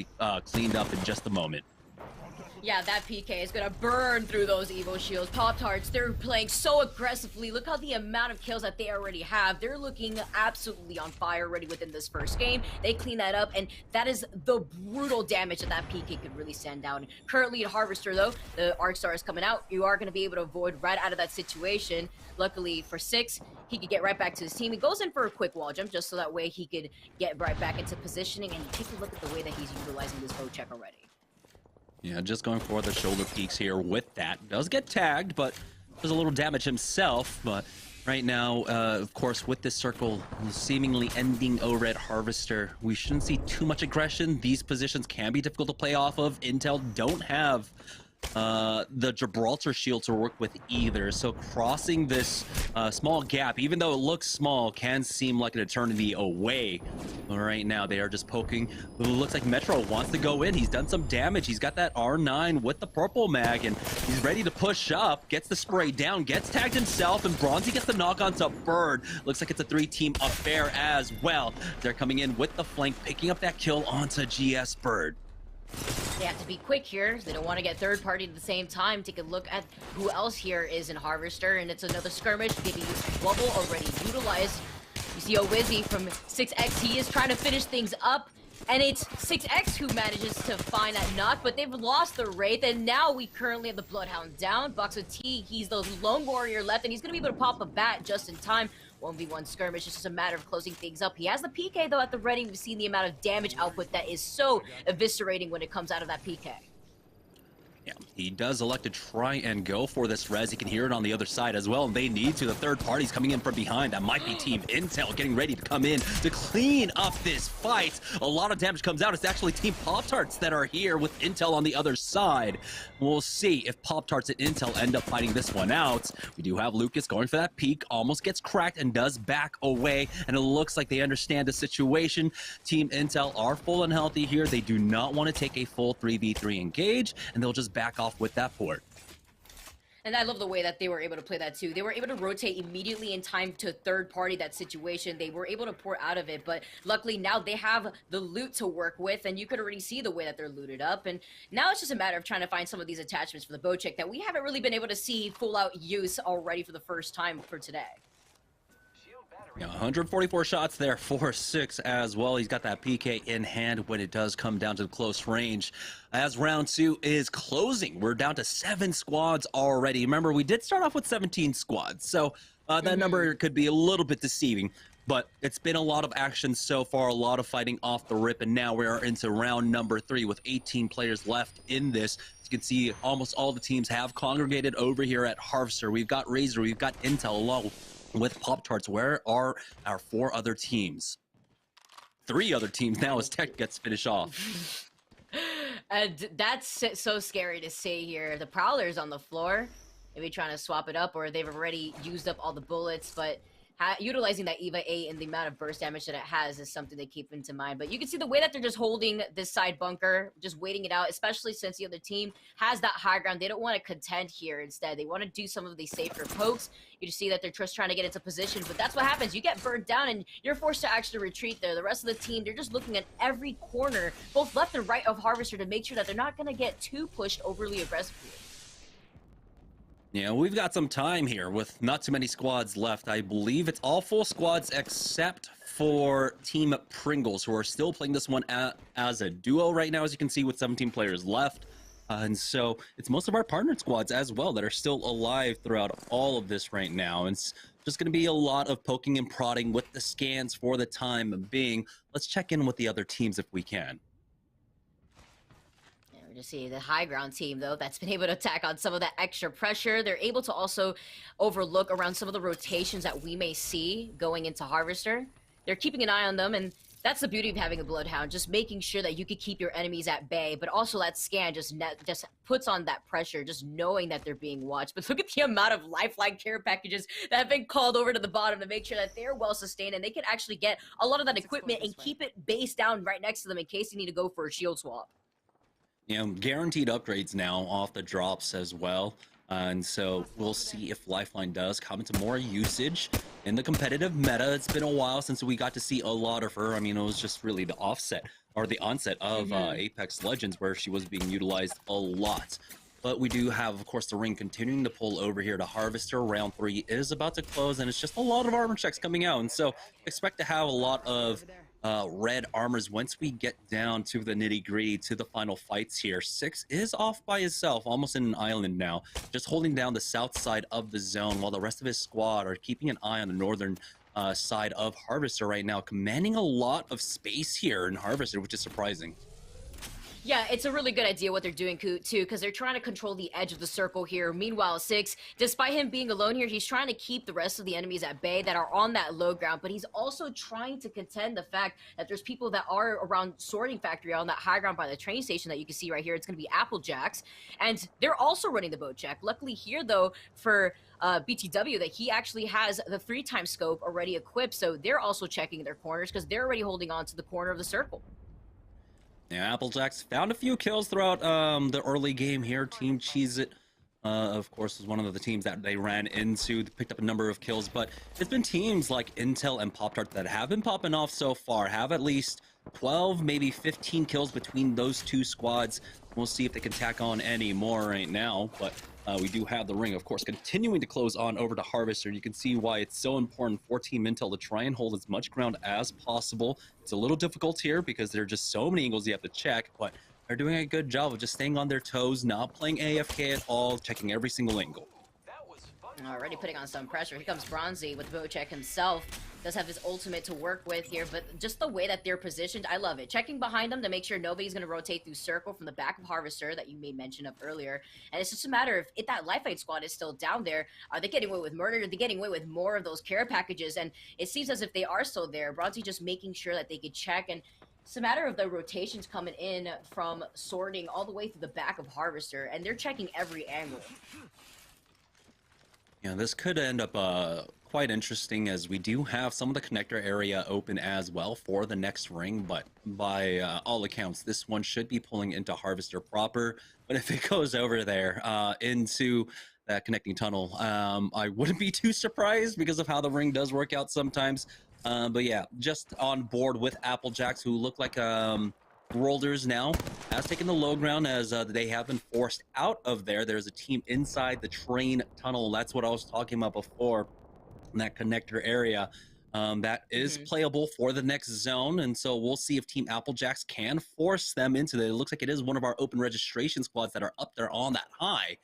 cleaned up in just a moment. Yeah, that PK is going to burn through those Evo shields. Pop-Tarts, they're playing so aggressively. Look how the amount of kills that they already have. They're looking absolutely on fire already within this first game. They clean that up, and that is the brutal damage that PK could really send down. Currently at Harvester, though, the Arc Star is coming out. You are going to be able to avoid right out of that situation. Luckily for 6, he could get right back to his team. He goes in for a quick wall jump just so that way he could get right back into positioning, and take a look at the way that he's utilizing this bow check already. Yeah, just going for the shoulder peaks here with that. Does get tagged, but does a little damage himself. But right now, of course, with this circle seemingly ending over at Harvester, we shouldn't see too much aggression. These positions can be difficult to play off of. Intel don't have the Gibraltar shield to work with either, so crossing this small gap, even though it looks small, can seem like an eternity away. But right now they are just poking. It looks like Metro wants to go in. He's done some damage. He's got that R9 with the purple mag, and he's ready to push up. Gets the spray down, gets tagged himself, and Bronzy gets the knock onto Bird. Looks like it's a 3-team affair as well. They're coming in with the flank, picking up that kill onto GS Bird. They have to be quick here. They don't want to get third party at the same time. Take a look at who else here is in Harvester, and it's another skirmish. Maybe Wubble already utilized. You see Owizzy from 6X. He is trying to finish things up. And it's 6X who manages to find that knock, but they've lost the Wraith, and now we currently have the Bloodhound down. Boxo T, he's the lone warrior left, and he's going to be able to pop a bat just in time. 1v1 skirmish, it's just a matter of closing things up. He has the PK, though, at the ready. We've seen the amount of damage output that is so eviscerating when it comes out of that PK. Yeah, he does elect to try and go for this res. You can hear it on the other side as well, and they need to. The third party's coming in from behind. That might be Team Intel getting ready to come in to clean up this fight. A lot of damage comes out. It's actually Team Pop-Tarts that are here with Intel on the other side. We'll see if Pop-Tarts and Intel end up fighting this one out. We do have Lucas going for that peek, almost gets cracked and does back away, and it looks like they understand the situation. Team Intel are full and healthy here. They do not want to take a full 3v3 engage, and they'll just back off with that port. And I love the way that they were able to play that too. They were able to rotate immediately in time to third party that situation. They were able to pour out of it, but luckily now they have the loot to work with, and you could already see the way that they're looted up. And now it's just a matter of trying to find some of these attachments for the bow check that we haven't really been able to see full out use already for the first time for today. Yeah, 144 shots there for 6 as well. He's got that PK in hand when it does come down to the close range. As round 2 is closing, we're down to 7 squads already. Remember, we did start off with 17 squads, so that number could be a little bit deceiving. But it's been a lot of action so far, a lot of fighting off the rip, and now we are into round number 3 with 18 players left in this. As you can see, almost all the teams have congregated over here at Harvester. We've got Razor, we've got Intel along with Pop-Tarts. Where are our 4 other teams? 3 other teams now as Tech gets finished off. And that's so scary to see here. The Prowler's on the floor, maybe trying to swap it up, or they've already used up all the bullets, but utilizing that EVA 8 and the amount of burst damage that it has is something to keep into mind. But you can see the way that they're just holding this side bunker, just waiting it out, especially since the other team has that high ground. They don't want to contend here. Instead, they want to do some of these safer pokes. You just see that they're just trying to get into position, but that's what happens. You get burned down and you're forced to actually retreat there. The rest of the team, they're just looking at every corner, both left and right of Harvester, to make sure that they're not going to get too pushed overly aggressively. Yeah, we've got some time here with not too many squads left. I believe it's all full squads except for Team Pringles, who are still playing this one as a duo right now, as you can see, with 17 players left. And so it's most of our partnered squads as well that are still alive throughout all of this right now. And it's just going to be a lot of poking and prodding with the scans for the time being. Let's check in with the other teams if we can. We just see the high ground team, though, that's been able to attack on some of that extra pressure. They're able to also overlook around some of the rotations that we may see going into Harvester. They're keeping an eye on them, and that's the beauty of having a Bloodhound, just making sure that you can keep your enemies at bay, but also that scan just puts on that pressure, just knowing that they're being watched. But look at the amount of lifeline care packages that have been called over to the bottom to make sure that they're well sustained and they can actually get a lot of that equipment and keep it base down right next to them in case they need to go for a shield swap. You know, guaranteed upgrades now off the drops as well. And so we'll see if Lifeline does come into more usage in the competitive meta. It's been a while since we got to see a lot of her. I mean, it was just really the onset of Apex Legends where she was being utilized a lot. But we do have, of course, the ring continuing to pull over here to Harvester. Round 3 is about to close, and it's just a lot of armor checks coming out. And so expect to have a lot of red armors once we get down to the nitty-gritty, to the final fights here. 6 is off by himself, almost in an island now, just holding down the south side of the zone, while the rest of his squad are keeping an eye on the northern side of Harvester right now, commanding a lot of space here in Harvester, which is surprising. Yeah, it's a really good idea what they're doing, too, because they're trying to control the edge of the circle here. Meanwhile, 6, despite him being alone here, he's trying to keep the rest of the enemies at bay that are on that low ground, but he's also trying to contend the fact that there's people that are around Sorting Factory on that high ground by the train station that you can see right here. It's going to be Applejacks, and they're also running the boat check. Luckily here, though, for BTW, that he actually has the 3-time scope already equipped, so they're also checking their corners because they're already holding on to the corner of the circle. Yeah, Applejacks found a few kills throughout the early game here. Team Cheez-It, of course, was one of the teams that they ran into, picked up a number of kills, but it's been teams like Intel and Pop-Tart that have been popping off so far, have at least 12, maybe 15 kills between those two squads. We'll see if they can tack on any more right now, but we do have the ring, of course, continuing to close on over to Harvester. You can see why it's so important for Team Intel to try and hold as much ground as possible. It's a little difficult here because there are just so many angles you have to check, but they're doing a good job of just staying on their toes, not playing AFK at all, checking every single angle. Already putting on some pressure. Here comes Bronzy with Bocek himself. Does have his ultimate to work with here, but just the way that they're positioned, I love it. Checking behind them to make sure nobody's going to rotate through circle from the back of Harvester that you made mention of earlier. And it's just a matter of if that Lifeline squad is still down there, are they getting away with murder? Are they getting away with more of those care packages? And it seems as if they are still there. Bronzy just making sure that they could check, and it's a matter of the rotations coming in from sorting all the way through the back of Harvester, and they're checking every angle. Yeah, this could end up quite interesting as we do have some of the connector area open as well for the next ring, but by all accounts, this one should be pulling into Harvester proper. But if it goes over there into that connecting tunnel, I wouldn't be too surprised because of how the ring does work out sometimes. But yeah, just on board with Applejacks, who look like Rolders now has taken the low ground as they have been forced out of there. There's a team inside the train tunnel. That's what I was talking about before in that connector area. That is playable for the next zone. And so we'll see if Team Applejacks can force them into it. It looks like it is one of our open registration squads that are up there on that high,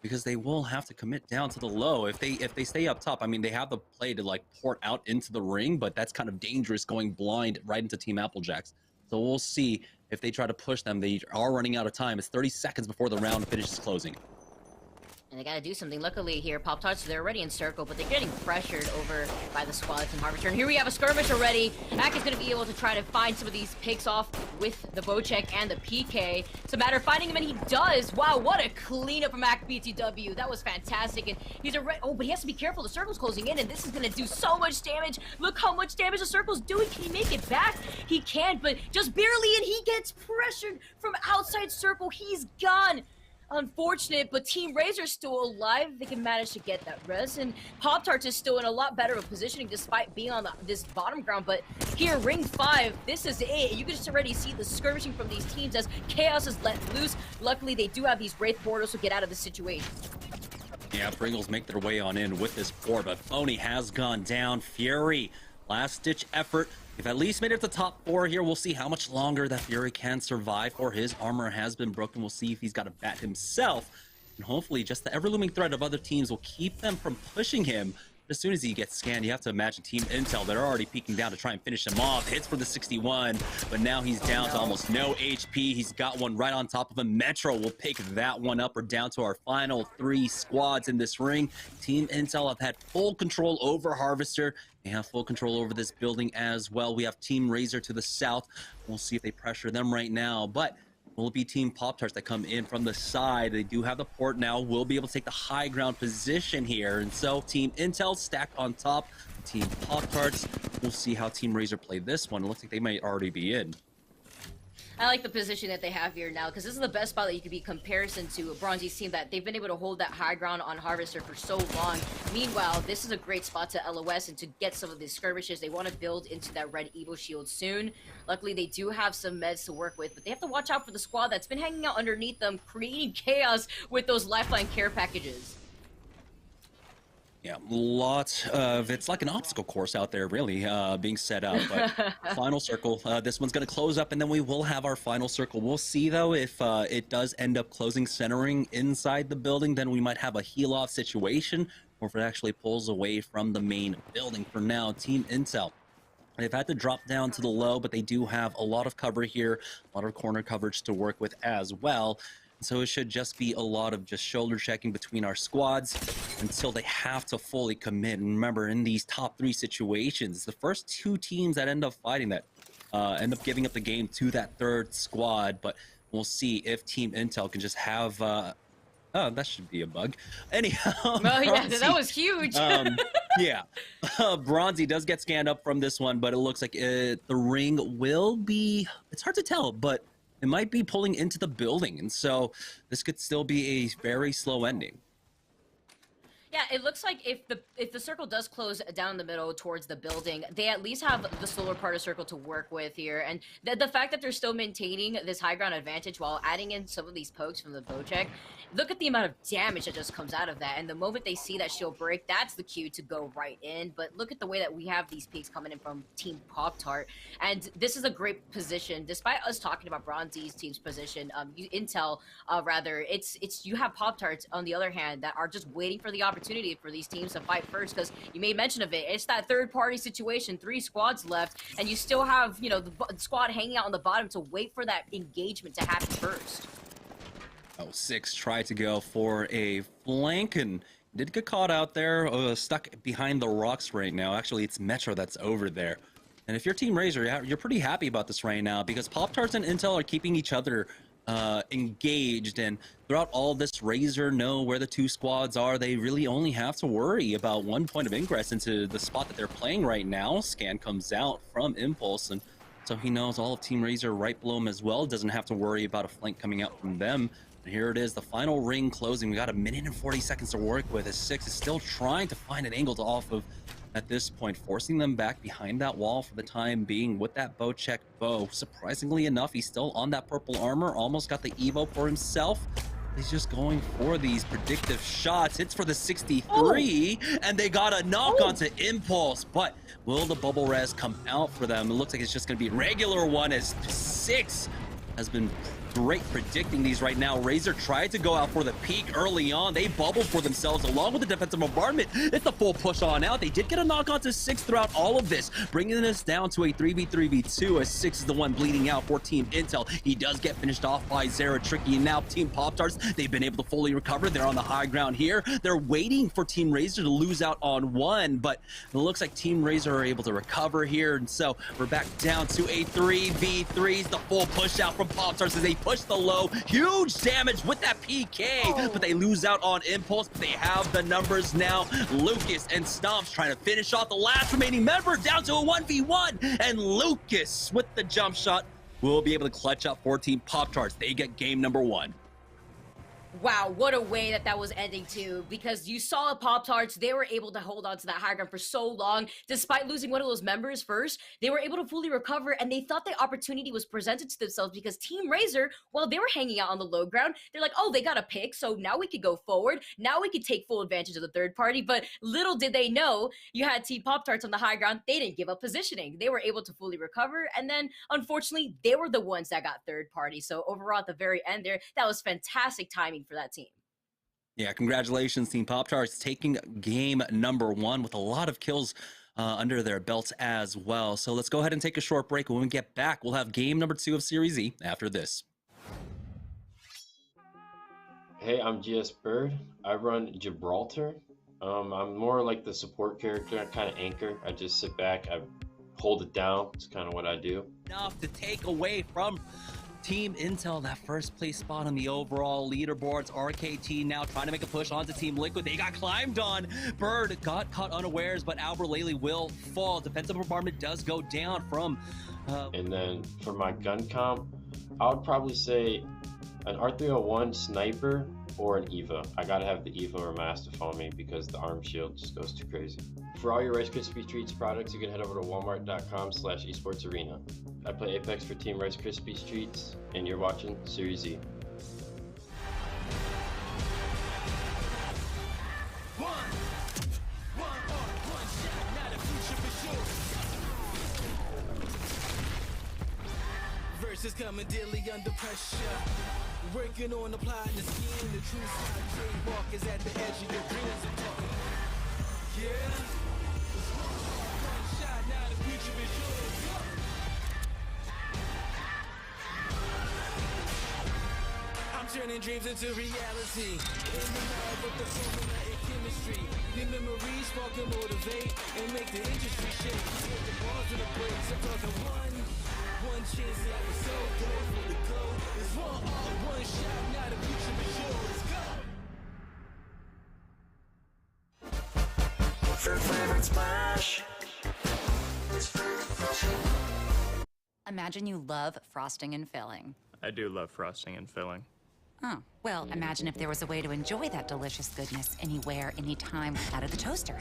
because they will have to commit down to the low. If they stay up top, I mean, they have the play to like port out into the ring, but that's kind of dangerous going blind right into Team Applejacks. So we'll see if they try to push them. They are running out of time. It's 30 seconds before the round finishes closing. And they got to do something. Luckily here, Pop-Tarts, they're already in circle, but they're getting pressured over by the squads in Harvester. And here we have a skirmish already. Mac is going to be able to try to find some of these picks off with the Bocek and the PK. It's a matter of finding him, and he does. Wow, what a cleanup from Mac BTW. That was fantastic. And he's oh, but he has to be careful. The circle's closing in, and this is going to do so much damage. Look how much damage the circle's doing. Can he make it back? He can't, but just barely, and he gets pressured from outside circle. He's gone. Unfortunate, but Team Razor's still alive. They can manage to get that res, and Pop-Tarts is still in a lot better of positioning despite being on this bottom ground. But here, Ring 5, this is it. You can just already see the skirmishing from these teams as Chaos is let loose. Luckily, they do have these Wraith portals to get out of the situation. Yeah, Pringles make their way on in with this port, but Phony has gone down. Fury, last-ditch effort. If at least made it to the top 4 here, we'll see how much longer that Fury can survive, for his armor has been broken. We'll see if he's got a bat himself. And hopefully just the ever-looming threat of other teams will keep them from pushing him. As soon as he gets scanned, you have to imagine Team Intel, they're already peeking down to try and finish him off. Hits for the 61, but now he's down to almost no HP. He's got one right on top of him. Metro will pick that one up. We're down to our final 3 squads in this ring. Team Intel have had full control over Harvester. They have full control over this building as well. We have Team Razor to the south. We'll see if they pressure them right now, but will it be Team Pop-Tarts that come in from the side? They do have the port now. We'll be able to take the high ground position here. And so Team Intel stacked on top. Team Pop-Tarts, we'll see how Team Razor play this one. It looks like they might already be in. I like the position that they have here now, because this is the best spot that you could be comparison to Bronzy's team, that they've been able to hold that high ground on Harvester for so long. Meanwhile, this is a great spot to LOS and to get some of these skirmishes. They want to build into that red Evo shield soon. Luckily, they do have some meds to work with, but they have to watch out for the squad that's been hanging out underneath them, creating chaos with those lifeline care packages. Yeah, lots of, it's like an obstacle course out there, really, being set up. But final circle, this one's going to close up, and then we will have our final circle. We'll see, though, if it does end up closing centering inside the building, then we might have a heal-off situation, or if it actually pulls away from the main building. For now, Team Intel, they've had to drop down to the low, but they do have a lot of cover here, a lot of corner coverage to work with as well. So it should just be a lot of just shoulder checking between our squads until they have to fully commit. And remember, in these top 3 situations, the first 2 teams that end up fighting that end up giving up the game to that 3rd squad. But we'll see if Team Intel can just have... oh, that should be a bug. Anyhow, Oh, yeah, that was huge. Yeah, Bronzy does get scanned up from this one, but it looks like the ring will be... It's hard to tell, but it might be pulling into the building, and so this could still be a very slow ending. Yeah, it looks like if the circle does close down the middle towards the building, they at least have the solar part of circle to work with here. And the fact that they're still maintaining this high ground advantage while adding in some of these pokes from the Bocek, look at the amount of damage that just comes out of that. And the moment they see that shield break, that's the cue to go right in. But look at the way that we have these peaks coming in from Team Pop-Tart. And this is a great position, despite us talking about Bronzy's team's position. Intel, rather, it's you have Pop-Tarts on the other hand that are just waiting for the opportunity for these teams to fight first, because you made mention of it. It's that third-party situation, 3 squads left, and you still have, you know, the squad hanging out on the bottom to wait for that engagement to happen first. Oh, 6 tried to go for a flank and did get caught out there, stuck behind the rocks right now. Actually, it's Metro that's over there. And if you're Team Razor, you're pretty happy about this right now because Pop-Tarts and Intel are keeping each other engaged, and throughout all this, Razor know where the 2 squads are. They really only have to worry about 1 point of ingress into the spot that they're playing right now. Scan comes out from Impulse, and so he knows all of Team Razor right below him as well. Doesn't have to worry about a flank coming out from them. And here it is, the final ring closing. We got 1 minute and 40 seconds to work with as 6 is still trying to find an angle to off of at this point, forcing them back behind that wall for the time being with that Bocek bow. Surprisingly enough, he's still on that purple armor, almost got the Evo for himself. He's just going for these predictive shots. Hits for the 63, and they got a knock onto Impulse, but will the bubble res come out for them? It looks like it's just going to be a regular one as 6 has been great predicting these right now. Razor tried to go out for the peak early on. They bubbled for themselves along with the defensive bombardment. It's the full push on out. They did get a knock onto 6 throughout all of this, bringing this down to a 3v3v2 as 6 is the one bleeding out for Team Intel. He does get finished off by Zera Tricky, and now Team Pop-Tarts, they've been able to fully recover. They're on the high ground here. They're waiting for Team Razor to lose out on 1, but it looks like Team Razor are able to recover here, and so we're back down to a 3v3. The full push out from Pop-Tarts as they push the low. Huge damage with that PK, but they lose out on Impulse. But they have the numbers now. Lucas and Stomps trying to finish off the last remaining member down to a 1v1. And Lucas with the jump shot will be able to clutch up for Team Pop-Tarts. They get game number 1. Wow, what a way that was ending too, because you saw Pop-Tarts, they were able to hold on to that high ground for so long. Despite losing one of those members first, they were able to fully recover, and they thought the opportunity was presented to themselves because Team Razor, while they were hanging out on the low ground, they're like, oh, they got a pick, so now we could go forward. Now we could take full advantage of the third party, but little did they know you had Team Pop-Tarts on the high ground. They didn't give up positioning. They were able to fully recover, and then, unfortunately, they were the ones that got third party. So overall, at the very end there, that was fantastic timing for that team. Yeah, congratulations, Team Pop-Tarts, taking game number 1 with a lot of kills under their belts as well. So let's go ahead and take a short break. When we get back, we'll have game number 2 of Series E after this. Hey, I'm GS Bird. I run Gibraltar. I'm more like the support character, kind of anchor. I just sit back, I hold it down. It's kind of what I do. Enough to take away from Team Intel that first place spot on the overall leaderboards. RKT now trying to make a push onto Team Liquid. They got climbed on. Bird got caught unawares, but Albert Laley will fall. Defensive bombardment does go down from... And then for my gun comp, I would probably say an R301 sniper or an EVA. I gotta have the EVA or Mastiff on me because the arm shield just goes too crazy. For all your Rice Krispies Treats products, you can head over to walmart.com/esportsarena. I play Apex for Team Rice Krispies Treats, and you're watching Series E. Verses coming daily under pressure. Working on applying the scheme. The true side trademark is at the edge of your dreams. I'm talking. Yeah. One shot, now the future is yours. I'm turning dreams into reality. In the lab with the formula and chemistry. Your memories spark and motivate and make the industry shake. Put the bars in the breaks. I'm talking one chance at the soul. Go for the goal. It's one shot. Now the future is yours. Go. For favorite splash. Imagine you love frosting and filling. I do love frosting and filling. Oh, well, imagine if there was a way to enjoy that delicious goodness anywhere, anytime, out of the toaster,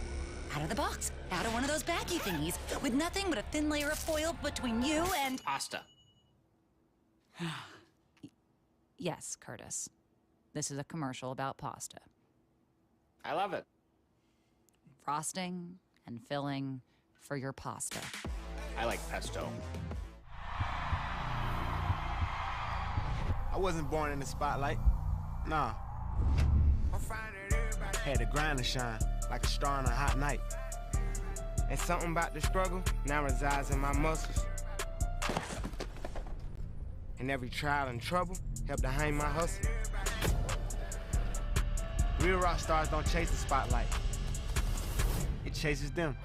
out of the box, out of one of those baggy thingies, with nothing but a thin layer of foil between you and... Pasta. Yes, Curtis. This is a commercial about pasta. I love it. Frosting and filling for your pasta. I like pesto. I wasn't born in the spotlight. Nah. Had to grind and shine like a star on a hot night. And something about the struggle now resides in my muscles. And every trial and trouble helped to hang my hustle. Real rock stars don't chase the spotlight. It chases them.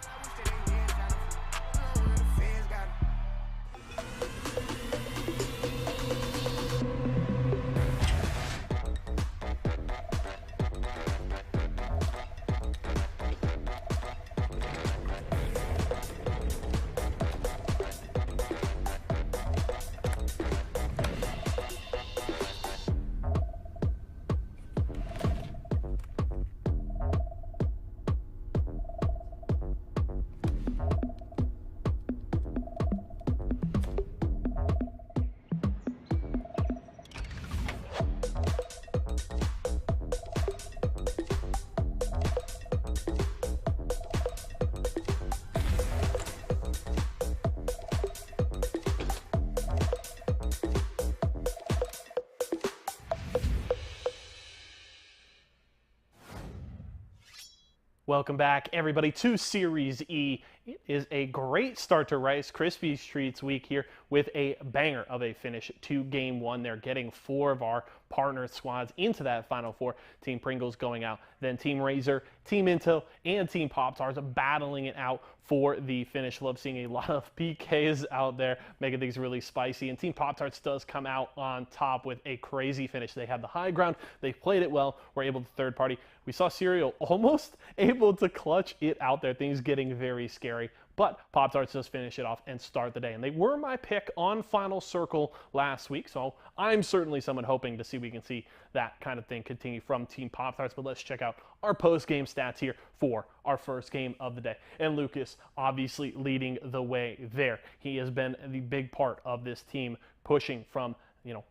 Welcome back, everybody, to Series E. It is a great start to Rice Krispies Treats week here with a banger of a finish to Game 1. They're getting 4 of our partner squads into that Final Four. Team Pringles going out, then Team Razor, Team Intel, and Team Pop-Tarts battling it out for the finish. Love seeing a lot of PKs out there, making things really spicy. And Team Pop-Tarts does come out on top with a crazy finish. They had the high ground. They played it well. Were able to third party. We saw Cereal almost able to clutch it out there. Things getting very scary. But Pop-Tarts does finish it off and start the day. And they were my pick on Final Circle last week. So I'm certainly someone hoping to see we can see that kind of thing continue from Team Pop-Tarts. But let's check out our post-game stats here for our first game of the day. And Lucas obviously leading the way there. He has been the big part of this team pushing from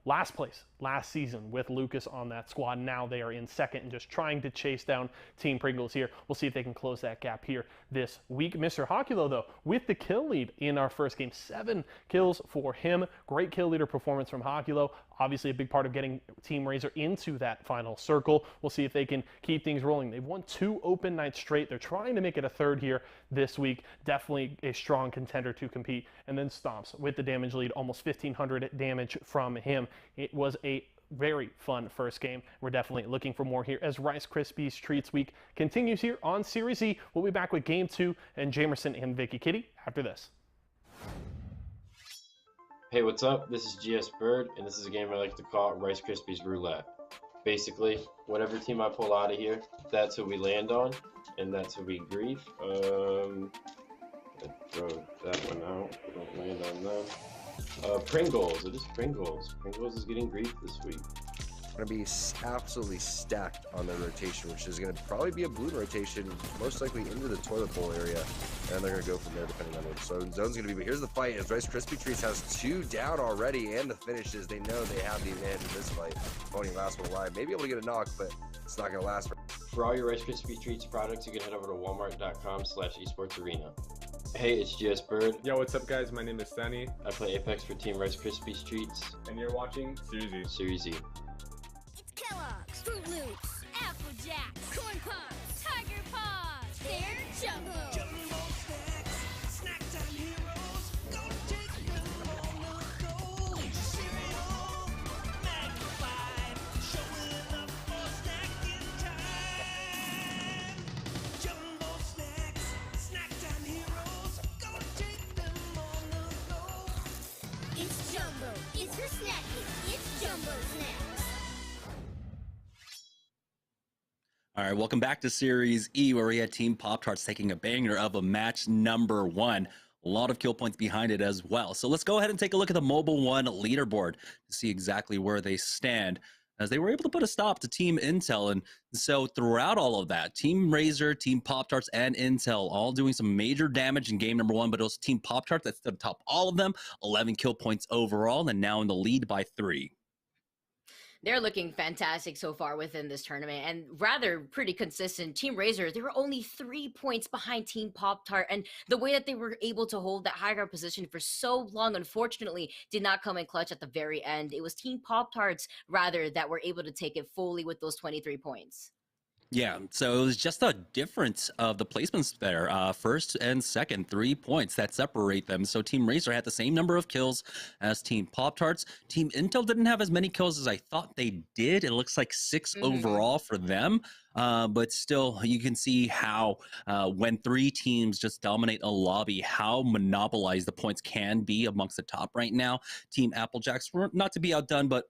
last place last season with Lucas on that squad. Now they are in second and just trying to chase down Team Pringles here. We'll see if they can close that gap here this week. Mr. Hoculo, though, with the kill lead in our first game. 7 kills for him. Great kill leader performance from Hoculo. Obviously a big part of getting Team Razor into that Final Circle. We'll see if they can keep things rolling. They've won 2 open nights straight. They're trying to make it a third here this week. Definitely a strong contender to compete. And then Stomps with the damage lead, almost 1,500 damage from him. It was a very fun first game. We're definitely looking for more here as Rice Krispies Treats Week continues here on Series E. We'll be back with Game 2 and Jamerson and Vicky Kitty after this. Hey, what's up? This is GS Bird, and this is a game I like to call Rice Krispies Roulette. Basically, whatever team I pull out of here, that's who we land on, and that's who we grief. Throw that one out. We don't land on them. Pringles. It is Pringles. Pringles is getting grief this week. Going to be absolutely stacked on their rotation, which is going to probably be a balloon rotation, most likely into the toilet bowl area, and they're going to go from there depending on what the zone's going to be. But here's the fight as Rice Krispie Treats has 2 down already, and the finishes. They know they have the advantage in this fight. Pony last one alive, maybe able to get a knock, but it's not going to last. For all your Rice Krispie Treats products, you can head over to walmart.com/esportsarena. Hey, it's GS Bird. Yo, what's up, guys? My name is Sunny. I play Apex for Team Rice Krispies Treats. And you're watching Series E. Series E. It's Kellogg's, Fruit Loops, Apple Jacks, Corn Pops, Tiger Paws. They're Jumbo. Jumbo snacks, snack time heroes. Go take them on the go. Cereal, magnified, showing up for snacking time. Jumbo snacks, snack time heroes. Go take them on the go. It's Jumbo. It's for snacking. It's Jumbo Snacks. All right, welcome back to Series E, where we had Team Pop-Tarts taking a banger of a match number 1. A lot of kill points behind it as well. So let's go ahead and take a look at the Mobile 1 leaderboard to see exactly where they stand. as they were able to put a stop to Team Intel. And so throughout all of that, Team Razor, Team Pop-Tarts, and Intel all doing some major damage in game number 1, but also Team Pop-Tarts that's at the top all of them, 11 kill points overall, and now in the lead by 3. They're looking fantastic so far within this tournament and rather pretty consistent. Team Razor, they were only 3 points behind Team Pop-Tart, and the way that they were able to hold that high ground position for so long, unfortunately, did not come in clutch at the very end. It was Team Pop-Tarts, rather, that were able to take it fully with those 23 points. Yeah, so it was just a difference of the placements there. First and second, 3 points that separate them. So Team Razor had the same number of kills as Team Pop-Tarts. Team Intel didn't have as many kills as I thought they did. It looks like 6 overall for them. But still, you can see how when 3 teams just dominate a lobby, how monopolized the points can be amongst the top right now. Team Applejacks were not to be outdone, but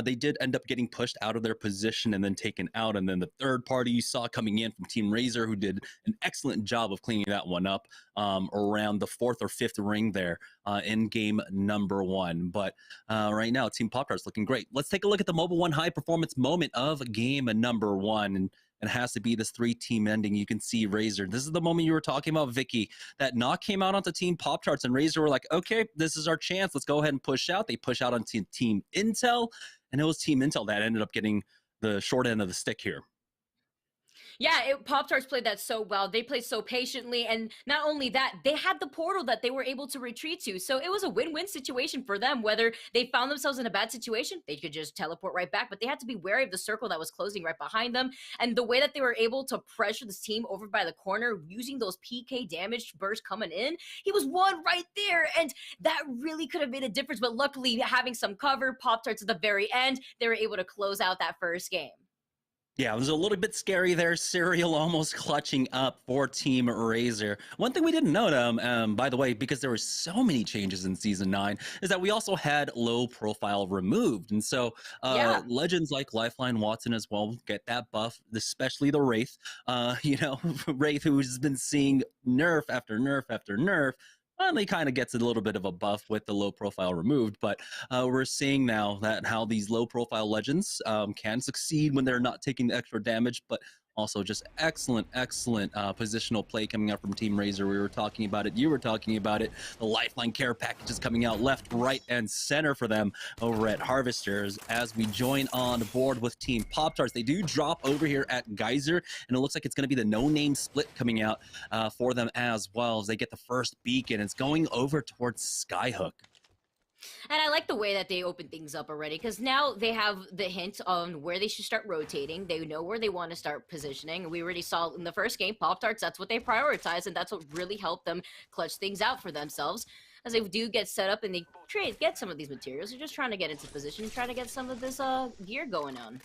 they did end up getting pushed out of their position and then taken out. And then the third party you saw coming in from Team Razor, who did an excellent job of cleaning that one up around the 4th or 5th ring there in game number 1. But right now, Team Pop-Tarts looking great. Let's take a look at the Mobile 1 high performance moment of game number 1. And it has to be this 3-team ending. You can see Razor. This is the moment you were talking about, Vicky. That knock came out onto Team Pop-Tarts, and Razor were like, okay, this is our chance. Let's go ahead and push out. They push out onto Team Intel, and it was Team Intel that ended up getting the short end of the stick here. Yeah, Pop-Tarts played that so well. They played so patiently, and not only that, they had the portal that they were able to retreat to. So it was a win-win situation for them. Whether they found themselves in a bad situation, they could just teleport right back, but they had to be wary of the circle that was closing right behind them. And the way that they were able to pressure this team over by the corner using those PK damage bursts coming in, he was one right there, and that really could have made a difference. But luckily, having some cover, Pop-Tarts at the very end, they were able to close out that first game. Yeah, it was a little bit scary there. Serial almost clutching up for Team Razor. One thing we didn't note, by the way, because there were so many changes in Season 9, is that we also had low profile removed. And so legends like Lifeline Watson as well get that buff, especially the Wraith. Wraith, who's been seeing nerf after nerf after nerf, finally kind of gets a little bit of a buff with the low profile removed. But we're seeing now that how these low profile legends can succeed when they're not taking the extra damage, but also just excellent positional play coming out from Team Razor. We were talking about it, you were talking about it, the Lifeline care packages coming out left, right, and center for them over at Harvesters. As we join on board with Team Pop-Tarts, they do drop over here at Geyser, and it looks like it's going to be the no-name split coming out for them as well, as they get the first beacon. It's going over towards Skyhook. And I like the way that they open things up already, because now they have the hint on where they should start rotating. They know where they want to start positioning. We already saw in the first game, Pop-Tarts, that's what they prioritize, and that's what really helped them clutch things out for themselves. As they do get set up and they get some of these materials, they're just trying to get into position, trying to get some of this gear going on.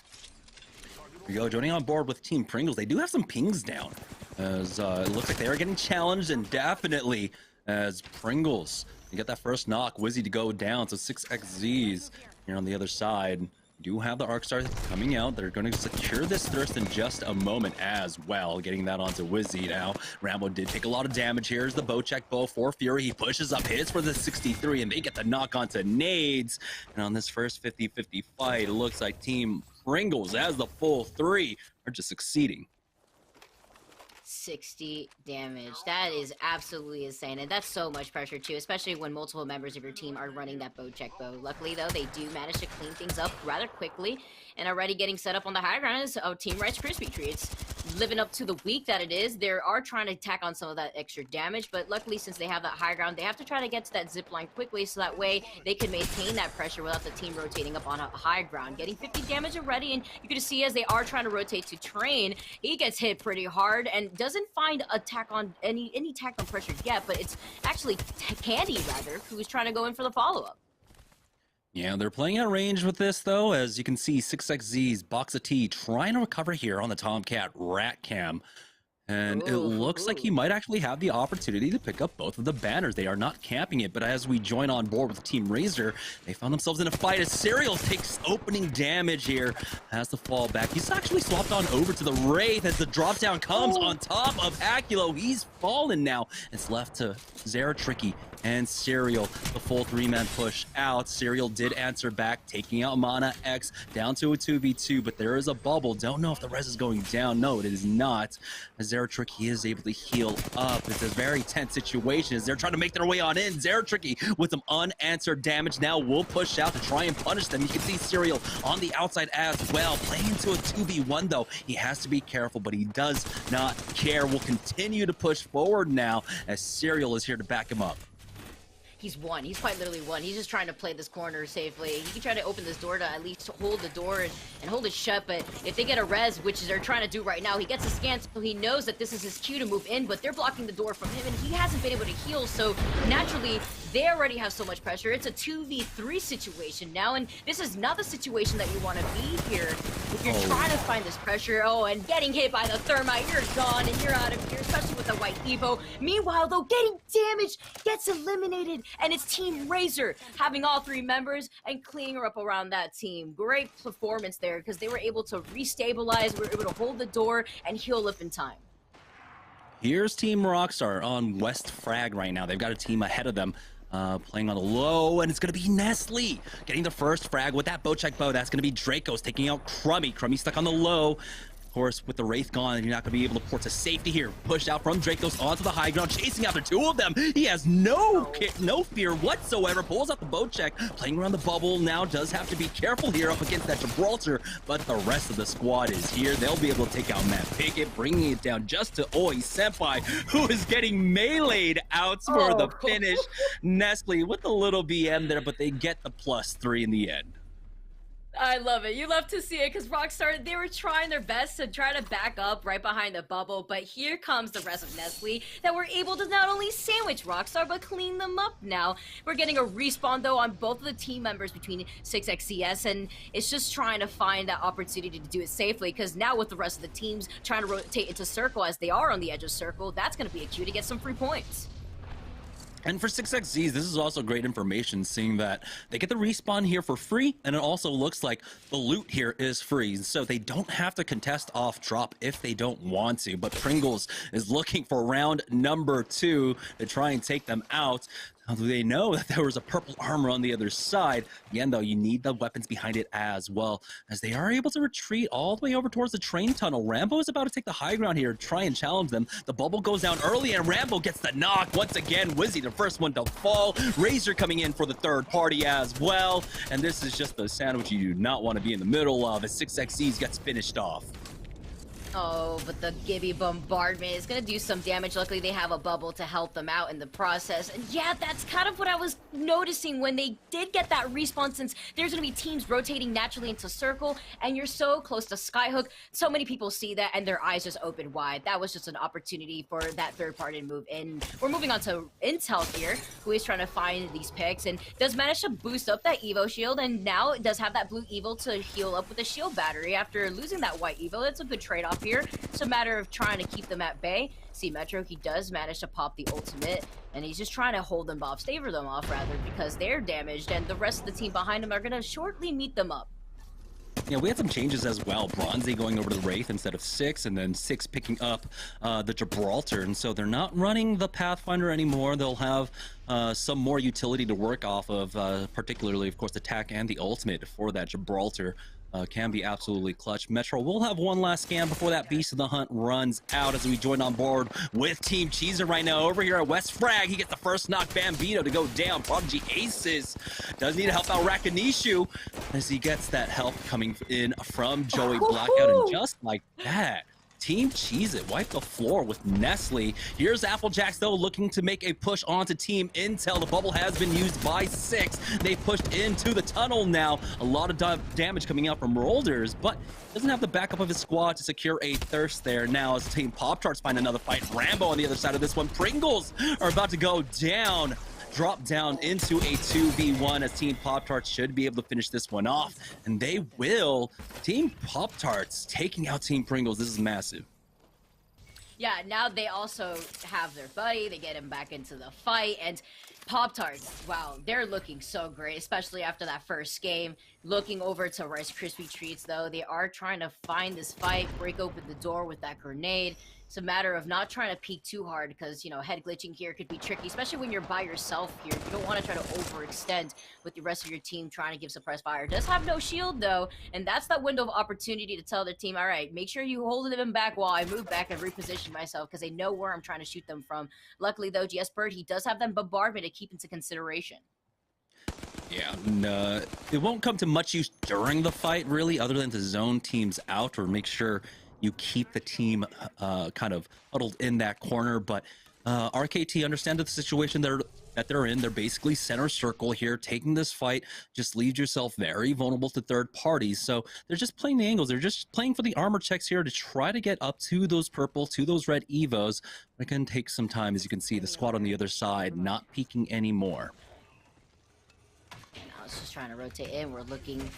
Here we go, joining on board with Team Pringles. They do have some pings down, as it looks like they are getting challenged, and definitely as Pringles, you get that first knock, Wizzy to go down, so 6xZs here on the other side. Do have the Arc Star coming out. They're going to secure this thirst in just a moment as well, getting that onto Wizzy now. Rambo did take a lot of damage. Here's the Bocheck bow for Fury. He pushes up, hits for the 63, and they get the knock onto Nades. And on this first 50-50 fight, it looks like Team Pringles, as the full 3, are just succeeding. 60 damage. That is absolutely insane, and that's so much pressure too, especially when multiple members of your team are running that Bocheck bow. Luckily though, they do manage to clean things up rather quickly, and already getting set up on the high ground is Team Rice Krispy Treats. Living up to the week that it is, they are trying to tack on some of that extra damage, but luckily since they have that high ground, they have to try to get to that zip line quickly, so that way they can maintain that pressure without the team rotating up on a high ground. Getting 50 damage already, and you can see as they are trying to rotate to Train, he gets hit pretty hard and doesn't find any tack on pressure yet, but it's actually Candy rather who's trying to go in for the follow-up. Yeah, they're playing at range with this, though. As you can see, 6xZ's Box of Tea trying to recover here on the Tomcat Rat Cam. And it looks like he might actually have the opportunity to pick up both of the banners. They are not camping it, but as we join on board with Team Razor, they found themselves in a fight as Serial takes opening damage here, has to fall back. He's actually swapped on over to the Wraith as the drop down comes on top of Hakulo. He's fallen now. It's left to Zeratricky and Serial. The full 3-man push out. Serial did answer back, taking out Mana X down to a 2v2, but there is a bubble. Don't know if the res is going down. No, it is not. As Zeratricky is able to heal up. It's a very tense situation as they're trying to make their way on in. Zeratricky with some unanswered damage now will push out to try and punish them. You can see Serial on the outside as well, playing into a 2v1 though. He has to be careful, but he does not care. Will continue to push forward now as Serial is here to back him up. He's won. He's quite literally won. He's just trying to play this corner safely. He can try to open this door to at least hold the door and hold it shut, but if they get a res, which they're trying to do right now, he gets a scan, so he knows that this is his cue to move in, but they're blocking the door from him, and he hasn't been able to heal, so naturally, they already have so much pressure. It's a 2v3 situation now, and this is not the situation that you want to be here. If you're trying to find this pressure, and getting hit by the thermite, you're gone, and you're out of here, especially with the white Evo. Meanwhile, though, getting damaged, gets eliminated, and it's Team Razor having all 3 members and cleaning her up around that team. Great performance there because they were able to restabilize, were able to hold the door and heal up in time. Here's Team Rockstar on West Frag right now. They've got a team ahead of them. Playing on the low, and it's going to be Nestle getting the first frag with that bow check bow. That's going to be Draco's taking out Crummy. Crummy stuck on the low. Of course, with the Wraith gone, you're not going to be able to port to safety here. Pushed out from Draco's onto the high ground, chasing after 2 of them. He has no fear whatsoever. Pulls out the bow check, playing around the bubble. Now does have to be careful here up against that Gibraltar, but the rest of the squad is here. They'll be able to take out Matt Pickett, bringing it down just to Oi Senpai, who is getting meleeed out for the finish. Nestle with a little BM there, but they get the +3 in the end. I love it. You love to see it because Rockstar, they were trying their best to try to back up right behind the bubble, but here comes the rest of Nestle that were able to not only sandwich Rockstar, but clean them up now. We're getting a respawn, though, on both of the team members between 6xCS, and it's just trying to find that opportunity to do it safely because now with the rest of the teams trying to rotate into circle as they are on the edge of circle, that's going to be a cue to get some free points. And for 6xZs, this is also great information, seeing that they get the respawn here for free, and it also looks like the loot here is free, so they don't have to contest off drop if they don't want to. But Pringles is looking for round number 2 to try and take them out. Now, they know that there was a purple armor on the other side. Again, though, you need the weapons behind it as well, as they are able to retreat all the way over towards the train tunnel. Rambo is about to take the high ground here, try and challenge them. The bubble goes down early, and Rambo gets the knock. Once again, Wizzy, the first one to fall. Razor coming in for the third party as well. And this is just the sandwich you do not want to be in the middle of as 6xZs gets finished off. Oh, but the Gibby bombardment is going to do some damage. Luckily, they have a bubble to help them out in the process. And yeah, that's kind of what I was noticing when they did get that respawn, since there's going to be teams rotating naturally into circle, and you're so close to Skyhook. So many people see that, and their eyes just open wide. That was just an opportunity for that third party to move in. We're moving on to Intel here, who is trying to find these picks, and does manage to boost up that Evo shield, and now it does have that blue Evo to heal up with a shield battery after losing that white Evo. That's a good trade-off here. It's a matter of trying to keep them at bay. See, Metro, he does manage to pop the ultimate, and he's just trying to hold them off, staver them off rather, because they're damaged, and the rest of the team behind him are going to shortly meet them up. Yeah, we had some changes as well. Bronzy going over to the Wraith instead of 6, and then 6 picking up the Gibraltar, and so they're not running the Pathfinder anymore. They'll have some more utility to work off of, particularly, of course, the attack and the ultimate for that Gibraltar. Can be absolutely clutch. Metro will have one last scan before that Beast of the Hunt runs out as we join on board with Team Cheezer right now. Over here at West Frag, he gets the first knock. Bambino to go down. Prodigy Aces does need to help out Rakanishu as he gets that help coming in from Joey Blackout, and just like that, Team Cheez-It wipe the floor with Nestle. Here's Applejacks, though, looking to make a push onto Team Intel. The bubble has been used by 6. They pushed into the tunnel now. A lot of damage coming out from Rolders, but doesn't have the backup of his squad to secure a thirst there. Now as Team Pop-Tarts find another fight. Rambo on the other side of this one. Pringles are about to go down. Drop down into a 2v1 as Team Pop-Tarts should be able to finish this one off, and they will. Team Pop-Tarts taking out Team Pringles. This is massive. Yeah, now they also have their buddy. They get him back into the fight. And Pop-Tarts, wow, they're looking so great, especially after that first game. Looking over to Rice Krispie Treats, though, they are trying to find this fight, break open the door with that grenade. It's a matter of not trying to peek too hard because, you know, head glitching here could be tricky, especially when you're by yourself here. You don't want to try to overextend with the rest of your team trying to give suppressed fire. Does have no shield, though, and that's that window of opportunity to tell their team, all right, make sure you hold them back while I move back and reposition myself because they know where I'm trying to shoot them from. Luckily, though, GS Bird, he does have them bombardment to keep into consideration. Yeah, and, it won't come to much use during the fight, really, other than to zone teams out or make sure you keep the team kind of huddled in that corner. But RKT understand the situation that they're in. They're basically center circle here. Taking this fight just leaves yourself very vulnerable to third parties. So they're just playing the angles. They're just playing for the armor checks here to try to get up to those purple, to those red Evos. But it can take some time. As you can see, the squad on the other side not peeking anymore. I was just trying to rotate in. We're looking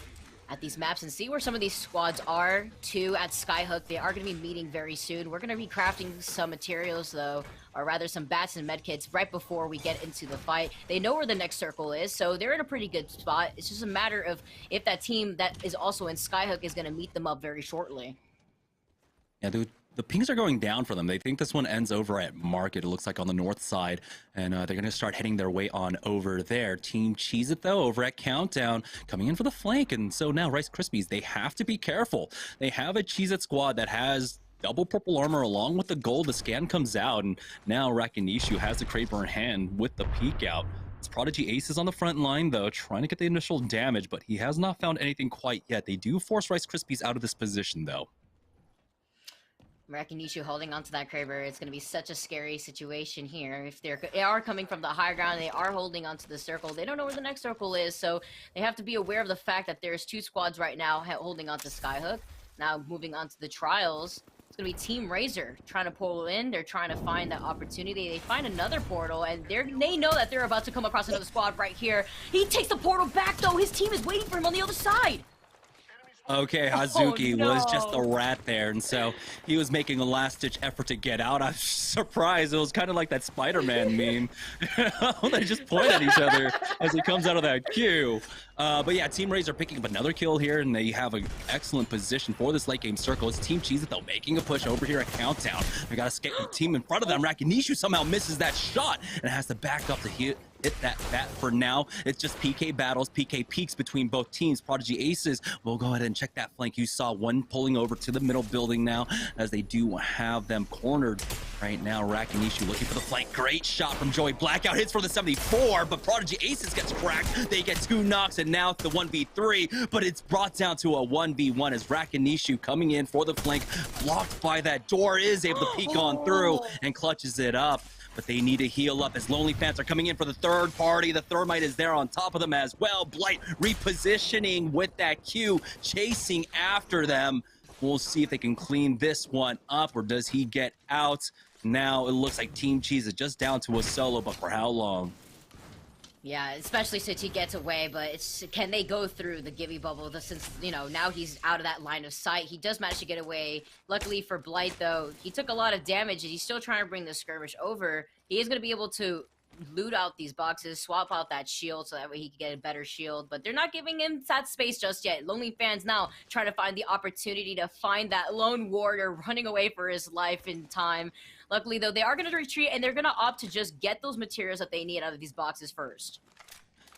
at these maps and see where some of these squads are too at Skyhook. They are going to be meeting very soon. We're going to be crafting some materials though, or rather some bats and medkits right before we get into the fight. They know where the next circle is, so they're in a pretty good spot. It's just a matter of if that team that is also in Skyhook is going to meet them up very shortly. Yeah, the pings are going down for them. They think this one ends over at Market, it looks like on the north side, and they're going to start heading their way on over there. Team Cheez It, though, over at Countdown, coming in for the flank, and so now Rice Krispies, they have to be careful. They have a Cheez It squad that has double purple armor along with the gold. The scan comes out, and now Rakinishu has the Kraber in hand with the peek out. It's Prodigy Ace is on the front line, though, trying to get the initial damage, but he has not found anything quite yet. They do force Rice Krispies out of this position, though. Rakinishu holding onto that Kraber. It's going to be such a scary situation here. If they are coming from the high ground, they are holding onto the circle. They don't know where the next circle is, so they have to be aware of the fact that there's two squads right now holding onto Skyhook. Now moving on to the trials. It's going to be Team Razor trying to pull in. They're trying to find that opportunity. They find another portal, and they know that they're about to come across another squad right here. He takes the portal back, though. His team is waiting for him on the other side. Okay, Hazuki no. was just a rat there, and so he was making a last-ditch effort to get out. I'm surprised. It was kind of like that Spider-Man meme. They just point at each other as he comes out of that queue. But yeah, Team Razor picking up another kill here, and they have an excellent position for this late-game circle. It's Team Cheez It, though, making a push over here at Countdown. They got a team in front of them. Rakinishu somehow misses that shot and has to back up to hit that bat for now. It's just PK battles, PK peaks between both teams. Prodigy Aces will go ahead and check that flank. You saw one pulling over to the middle building now as they do have them cornered right now. Rakinishu looking for the flank. Great shot from Joey. Blackout hits for the 74, but Prodigy Aces gets cracked. They get 2 knocks, and now it's the 1v3, but it's brought down to a 1v1 as Rakinishu coming in for the flank, blocked by that door, is able to peek on through and clutches it up. But they need to heal up as Lonely Fans are coming in for the third party. The Thermite is there on top of them as well. Blight repositioning with that Q, chasing after them. We'll see if they can clean this one up, or does he get out? Now it looks like Team Cheez is just down to a solo, but for how long? Yeah, especially since he gets away, but can they go through the Gibby bubble? Since, you know, now he's out of that line of sight. He does manage to get away. Luckily for Blight, though, he took a lot of damage, and he's still trying to bring the skirmish over. He is going to be able to loot out these boxes, swap out that shield so that way he can get a better shield, but they're not giving him that space just yet. Lonely Fans now trying to find the opportunity to find that lone warrior running away for his life in time. Luckily, though, they are going to retreat, and they're going to opt to just get those materials that they need out of these boxes first.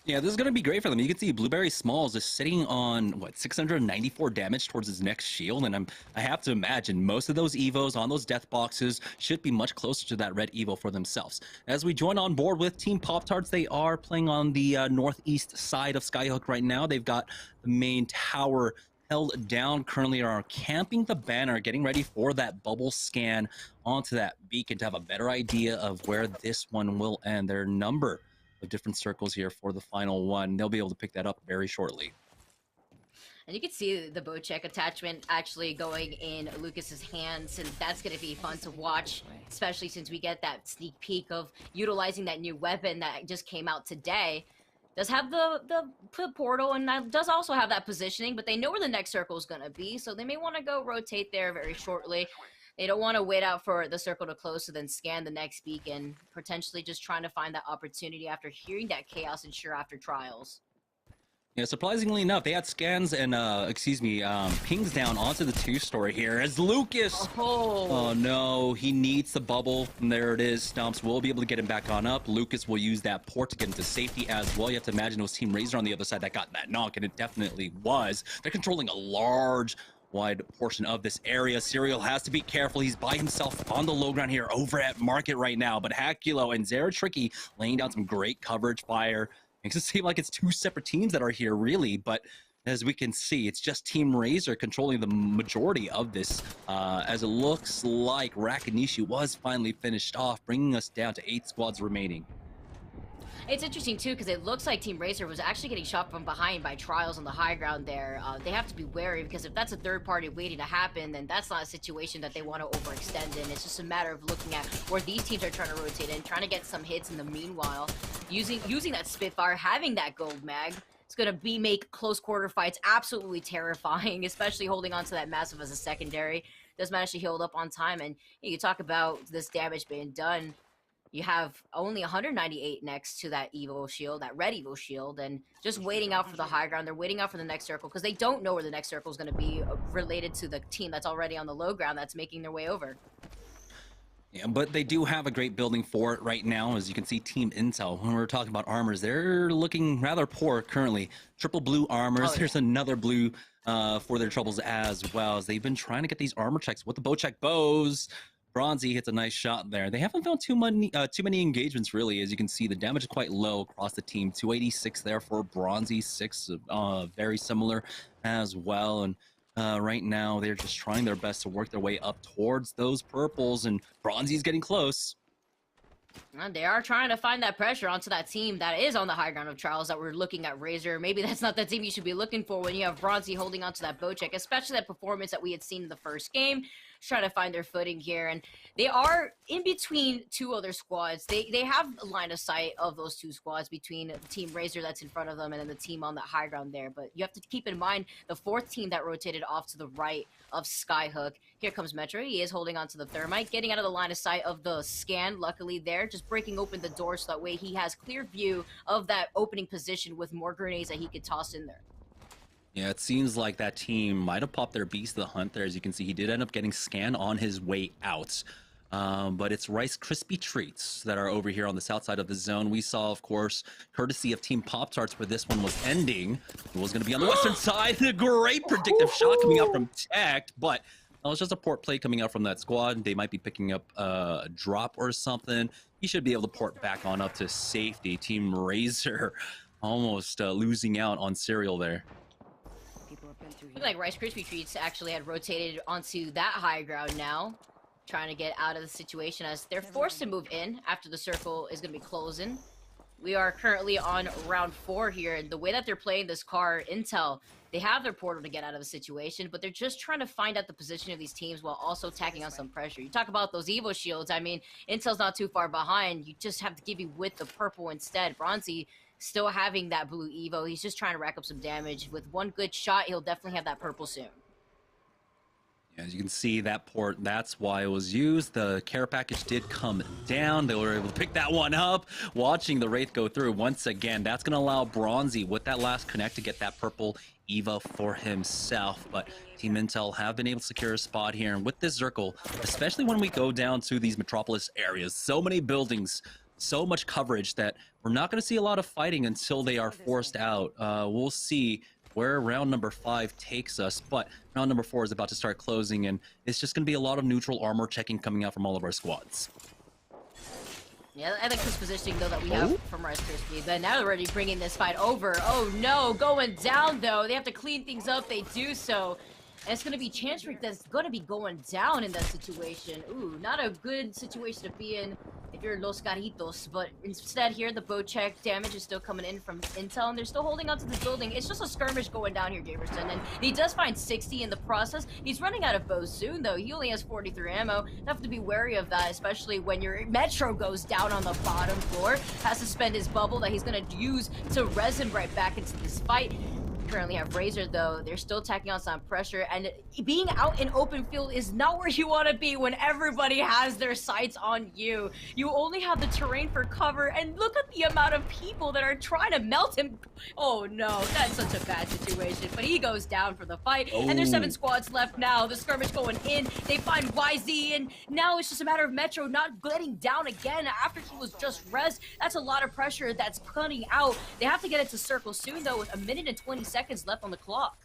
Yeah, this is going to be great for them. You can see Blueberry Smalls is sitting on, what, 694 damage towards his next shield, and I have to imagine most of those Evos on those death boxes should be much closer to that red Evo for themselves. As we join on board with Team Pop-Tarts, they are playing on the northeast side of Skyhook right now. They've got the main tower held down, currently are camping the banner, getting ready for that bubble scan onto that beacon to have a better idea of where this one will end. Their number of different circles here for the final one. They'll be able to pick that up very shortly. And you can see the bow check attachment actually going in Lucas's hands, and that's going to be fun to watch, especially since we get that sneak peek of utilizing that new weapon that just came out today. Does have the portal, and that does also have that positioning, but they know where the next circle is going to be, so they may want to go rotate there very shortly. They don't want to wait out for the circle to close to then scan the next beacon, potentially just trying to find that opportunity after hearing that chaos and sure after trials. Yeah, surprisingly enough, they had scans and, pings down onto the 2-story here as Lucas. Oh, no, he needs the bubble. And there it is. Stomps will be able to get him back on up. Lucas will use that port to get into safety as well. You have to imagine it was Team Razor on the other side that got that knock, and it definitely was. They're controlling a large wide portion of this area. Serial has to be careful. He's by himself on the low ground here over at Market right now. But Hakulo and Zeratricky laying down some great coverage fire. Makes it seem like it's two separate teams that are here, really, but as we can see, it's just Team Razor controlling the majority of this, as it looks like Rakanishi was finally finished off, bringing us down to 8 squads remaining. It's interesting, too, because it looks like Team Razor was actually getting shot from behind by Trials on the high ground there. They have to be wary, because if that's a third party waiting to happen, then that's not a situation that they want to overextend in. It's just a matter of looking at where these teams are trying to rotate in, trying to get some hits in the meanwhile. Using that Spitfire, having that gold mag, it's going to make close quarter fights absolutely terrifying, especially holding on to that massive as a secondary. Does manage to heal up on time, and you talk about this damage being done. You have only 198 next to that Evo shield, that red Evo shield, and just waiting out for the high ground. They're waiting out for the next circle because they don't know where the next circle is going to be related to the team that's already on the low ground that's making their way over. Yeah, but they do have a great building for it right now. As you can see, Team Intel, when we're talking about armors, they're looking rather poor currently. Triple blue armors. Oh, yeah. There's another blue for their troubles as well, as they've been trying to get these armor checks with the bow check bows. Bronzy hits a nice shot there. They haven't found too many engagements, really. As you can see, the damage is quite low across the team. 286 there for Bronzy, 6 very similar as well. And right now, they're just trying their best to work their way up towards those purples, and Bronzy's getting close. And they are trying to find that pressure onto that team that is on the high ground of Trials that we're looking at Razor. Maybe that's not the team you should be looking for when you have Bronzy holding onto that bow check, especially that performance that we had seen in the first game. Trying to find their footing here, and they are in between 2 other squads. They have a line of sight of those 2 squads between Team Razor that's in front of them and then the team on the high ground there. But you have to keep in mind the 4th team that rotated off to the right of Skyhook. Here comes Metro. He is holding on to the Thermite, getting out of the line of sight of the scan. Luckily there, just breaking open the door so that way he has clear view of that opening position with more grenades that he could toss in there. Yeah, it seems like that team might have popped their Beast of the Hunt there. As you can see, he did end up getting scanned on his way out. But it's Rice Krispie Treats that are over here on the south side of the zone. We saw, of course, courtesy of Team Pop-Tarts, where this one was ending. It was going to be on the western side. A great predictive shot coming out from Tech, but it's just a port play coming out from that squad. They might be picking up a drop or something. He should be able to port back on up to safety. Team Razor almost losing out on Serial there. Looks like Rice Krispie Treats actually had rotated onto that high ground now, trying to get out of the situation as they're forced to move in after the circle is going to be closing. We are currently on round 4 here, and the way that they're playing this car, Intel, they have their portal to get out of the situation, but they're just trying to find out the position of these teams while also tacking on some pressure. You talk about those Evo shields. I mean, Intel's not too far behind. You just have to give you with the purple instead. Bronzy still having that blue Evo. He's just trying to rack up some damage. With one good shot, he'll definitely have that purple soon. As you can see, that port, that's why it was used. The care package did come down. They were able to pick that one up. Watching the Wraith go through once again, that's going to allow Bronzy with that last connect to get that purple Eva for himself. But Team Intel have been able to secure a spot here. And with this Zircle, especially when we go down to these metropolis areas, so many buildings, so much coverage that we're not going to see a lot of fighting until they are forced out. We'll see where round number 5 takes us, but round number 4 is about to start closing, and it's just going to be a lot of neutral armor checking coming out from all of our squads. Yeah, I like this positioning, though, that we have from Rice Krispie. But now they're already bringing this fight over. Oh, no, going down, though. They have to clean things up. They do so. And it's going to be Chance Freak that's going to be going down in that situation. Ooh, not a good situation to be in if you're Los Garitos. But instead here, the bow check damage is still coming in from Intel, and they're still holding onto the building. It's just a skirmish going down here, Jamerson. And he does find 60 in the process. He's running out of bows soon, though. He only has 43 ammo. You have to be wary of that, especially when your Metro goes down on the bottom floor. Has to spend his bubble that he's going to use to res him right back into this fight. currently have Razor, though. They're still tacking on some pressure, and being out in open field is not where you want to be when everybody has their sights on you. You only have the terrain for cover, and look at the amount of people that are trying to melt him. Oh no, that's such a bad situation, but he goes down for the fight, and there's 7 squads left now. The skirmish going in, they find YZ, and now it's just a matter of Metro not getting down again after he was just res. That's a lot of pressure that's cutting out. They have to get it to circle soon, though, with 1 minute and 20 seconds left on the clock.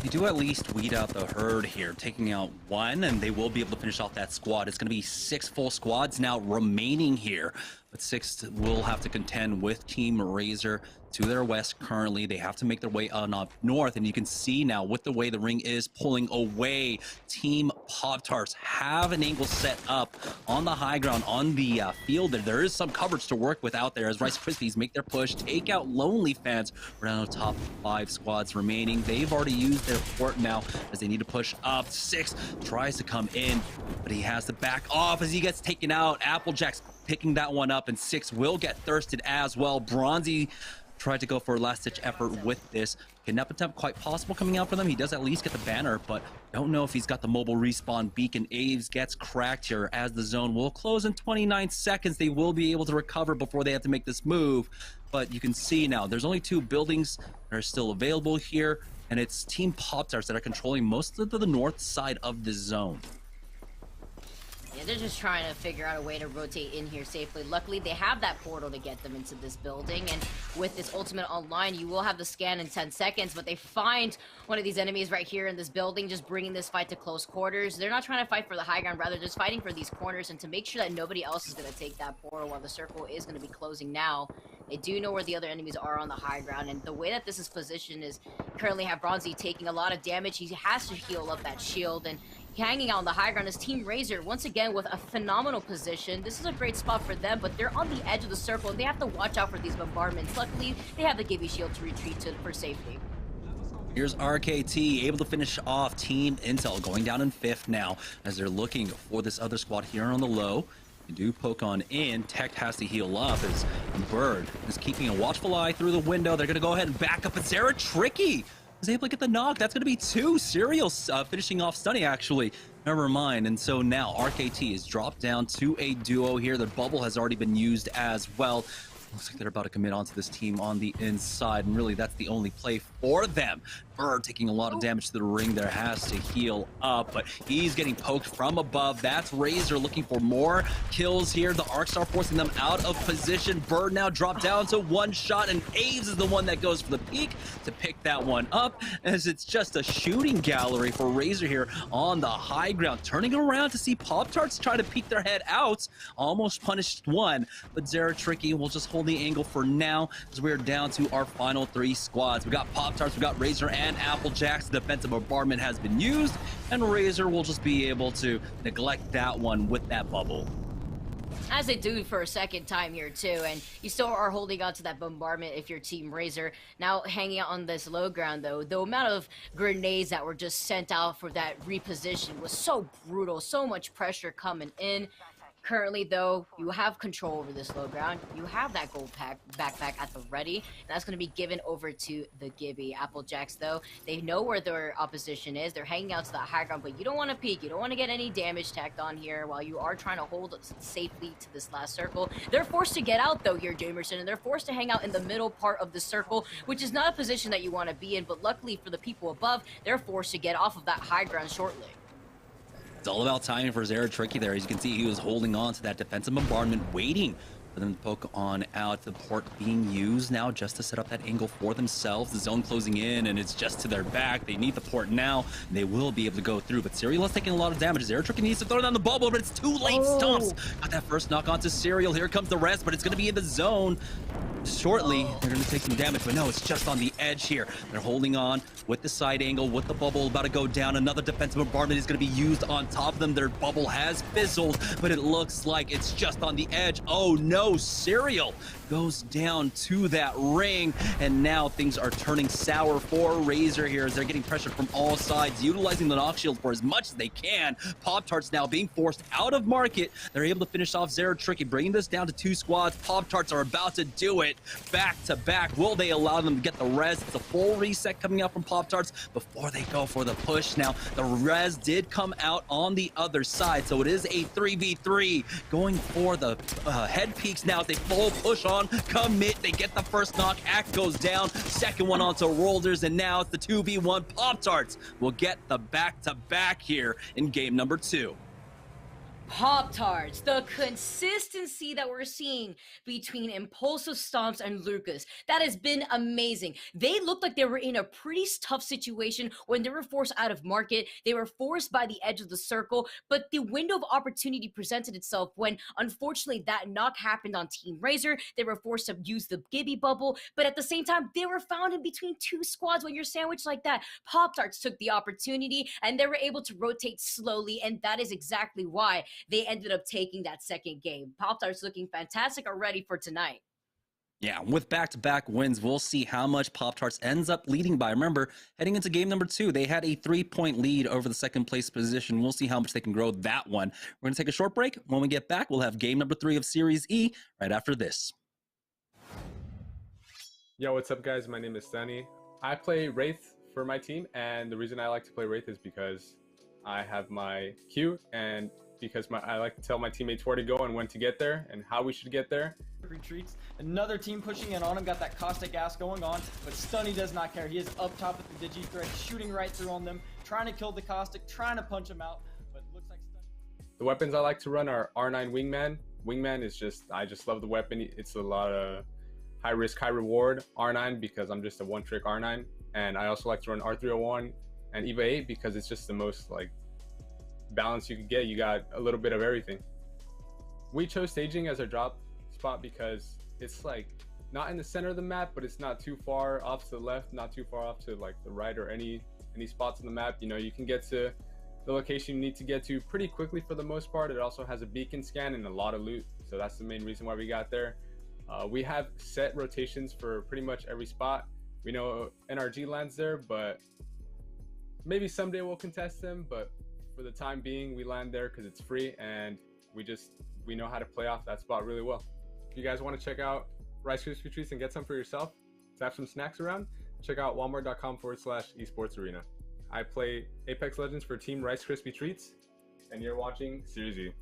You do at least weed out the herd here, taking out 1, and they will be able to finish off that squad. It's going to be 6 full squads now remaining here, but 6 will have to contend with Team Razor to their west currently. They have to make their way on up north, and you can see now with the way the ring is pulling away, Team Pop-Tarts have an angle set up on the high ground on the field. There is some coverage to work with out there as Rice Krispies make their push, take out Lonely Fans. We're down to the top 5 squads remaining. They've already used their port now as they need to push up. 6 tries to come in, but he has to back off as he gets taken out. Applejack's picking that one up, and 6 will get thirsted as well. Bronzy tried to go for a last-ditch effort with this. Kidnap attempt quite possible coming out for them. He does at least get the banner, but don't know if he's got the mobile respawn beacon. Aves gets cracked here as the zone will close in 29 seconds. They will be able to recover before they have to make this move, but you can see now there's only 2 buildings that are still available here, and it's Team Pop-Tarts that are controlling most of the north side of the zone. Yeah, they're just trying to figure out a way to rotate in here safely. Luckily, they have that portal to get them into this building, and with this ultimate online, you will have the scan in 10 seconds, but they find one of these enemies right here in this building, just bringing this fight to close quarters. They're not trying to fight for the high ground, rather just fighting for these corners and to make sure that nobody else is going to take that portal while the circle is going to be closing now. They do know where the other enemies are on the high ground, and the way that this is positioned is currently have Bronzy taking a lot of damage. He has to heal up that shield, and hanging out on the high ground is Team Razor, once again with a phenomenal position. This is a great spot for them, but they're on the edge of the circle, and they have to watch out for these bombardments. Luckily, they have the Gibby shield to retreat to for safety. Here's RKT able to finish off Team Intel, going down in 5th now as they're looking for this other squad here on the low. They do poke on in. Tech has to heal up as Bird is keeping a watchful eye through the window. They're going to go ahead and back up, and Sarah Tricky is able to get the knock. That's going to be 2 Serials finishing off Stunny, actually. Never mind. And so now RKT is dropped down to a duo here. The bubble has already been used as well. Looks like they're about to commit onto this team on the inside, and really that's the only play for them. Bird taking a lot of damage to the ring there, has to heal up, but he's getting poked from above. That's Razor looking for more kills here. The Arcstar forcing them out of position. Bird now dropped down to 1 shot, and Aves is the one that goes for the peak to pick that one up, as it's just a shooting gallery for Razor here on the high ground. Turning around to see Pop-Tarts try to peek their head out. Almost punished 1, but Zara Tricky will just hold the angle for now as we're down to our final 3 squads. We got Pop-Tarts, we got Razor, and Applejack's defensive bombardment has been used, and Razor will just be able to neglect that one with that bubble. As they do for a second time here too, and you still are holding on to that bombardment if you're Team Razor. Now hanging out on this low ground though, the amount of grenades that were just sent out for that reposition was so brutal, so much pressure coming in. Currently, though, you have control over this low ground. You have that gold backpack at the ready, and that's going to be given over to the Gibby. Applejacks, though, they know where their opposition is. They're hanging out to that high ground, but you don't want to peek. You don't want to get any damage tacked on here while you are trying to hold safely to this last circle. They're forced to get out, though, here, Jamerson, and they're forced to hang out in the middle part of the circle, which is not a position that you want to be in, but luckily for the people above, they're forced to get off of that high ground shortly. It's all about timing for Zara Tricky there. As you can see, he was holding on to that defensive bombardment, waiting for them to poke on out. The port being used now just to set up that angle for themselves. The zone closing in, and it's just to their back. They need the port now. They will be able to go through, but Serial is taking a lot of damage. Zara Tricky needs to throw down the bubble, but it's too late. Stomps. Got that first knock onto Serial. Here comes the rest, but it's going to be in the zone. Shortly, they're going to take some damage, but no, it's just on the edge here. They're holding on with the side angle, with the bubble about to go down. Another defensive bombardment is going to be used on top of them. Their bubble has fizzled, but it looks like it's just on the edge. Oh no, Serial goes down to that ring, and now things are turning sour for Razor here as they're getting pressured from all sides, utilizing the knock shield for as much as they can. Pop-Tarts now being forced out of market. They're able to finish off Zara Tricky, bringing this down to 2 squads. Pop-Tarts are about to do it. it back to back. Will they allow them to get the res? It's a full reset coming out from Pop-Tarts before they go for the push. Now, the res did come out on the other side, so it is a 3v3 going for the head peaks now. They full push on, commit, they get the first knock, Act goes down, second one onto Rolders, and now it's the 2v1. Pop-Tarts will get the back-to-back here in game number 2. Pop-Tarts, the consistency that we're seeing between Impulsive Stomps and Lucas, that has been amazing. They looked like they were in a pretty tough situation when they were forced out of market. They were forced by the edge of the circle, but the window of opportunity presented itself when, unfortunately, that knock happened on Team Razor. They were forced to use the Gibby bubble, but at the same time, they were found in between two squads. When you're sandwiched like that, Pop-Tarts took the opportunity, and they were able to rotate slowly, and that is exactly why they ended up taking that second game. Pop-Tarts looking fantastic already for tonight. Yeah, with back-to-back wins, we'll see how much Pop-Tarts ends up leading by. Remember, heading into game number 2, they had a 3-point lead over the second place position. We'll see how much they can grow that one. We're going to take a short break. When we get back, we'll have game number 3 of Series E right after this. Yo, what's up, guys? My name is Sunny. I play Wraith for my team, and the reason I like to play Wraith is because I have my Q, and because I like to tell my teammates where to go and when to get there and how we should get there. Retreats. Another team pushing in on him, got that caustic gas going on, but Stunny does not care. He is up top with the Digi-Thread, shooting right through on them, trying to kill the caustic, trying to punch him out, but it looks like Stunny. The weapons I like to run are R9 Wingman. Wingman is I just love the weapon. It's a lot of high risk, high reward. R9 because I'm just a one-trick R9, and I also like to run R301 and EVA 8 because it's just the most balance you could get. You got a little bit of everything. We chose staging as our drop spot because it's not in the center of the map, but it's not too far off to the left, not too far off to the right or any spots on the map. You know, you can get to the location you need to get to pretty quickly for the most part. It also has a beacon scan and a lot of loot, so that's the main reason why we got there. We have set rotations for pretty much every spot. We know NRG lands there, but maybe someday we'll contest them, but for the time being, we land there because it's free, and we know how to play off that spot really well. If you guys want to check out Rice Krispies Treats and get some for yourself, to have some snacks around, check out walmart.com/esports arena. I play Apex Legends for Team Rice Krispies Treats, and you're watching Series E.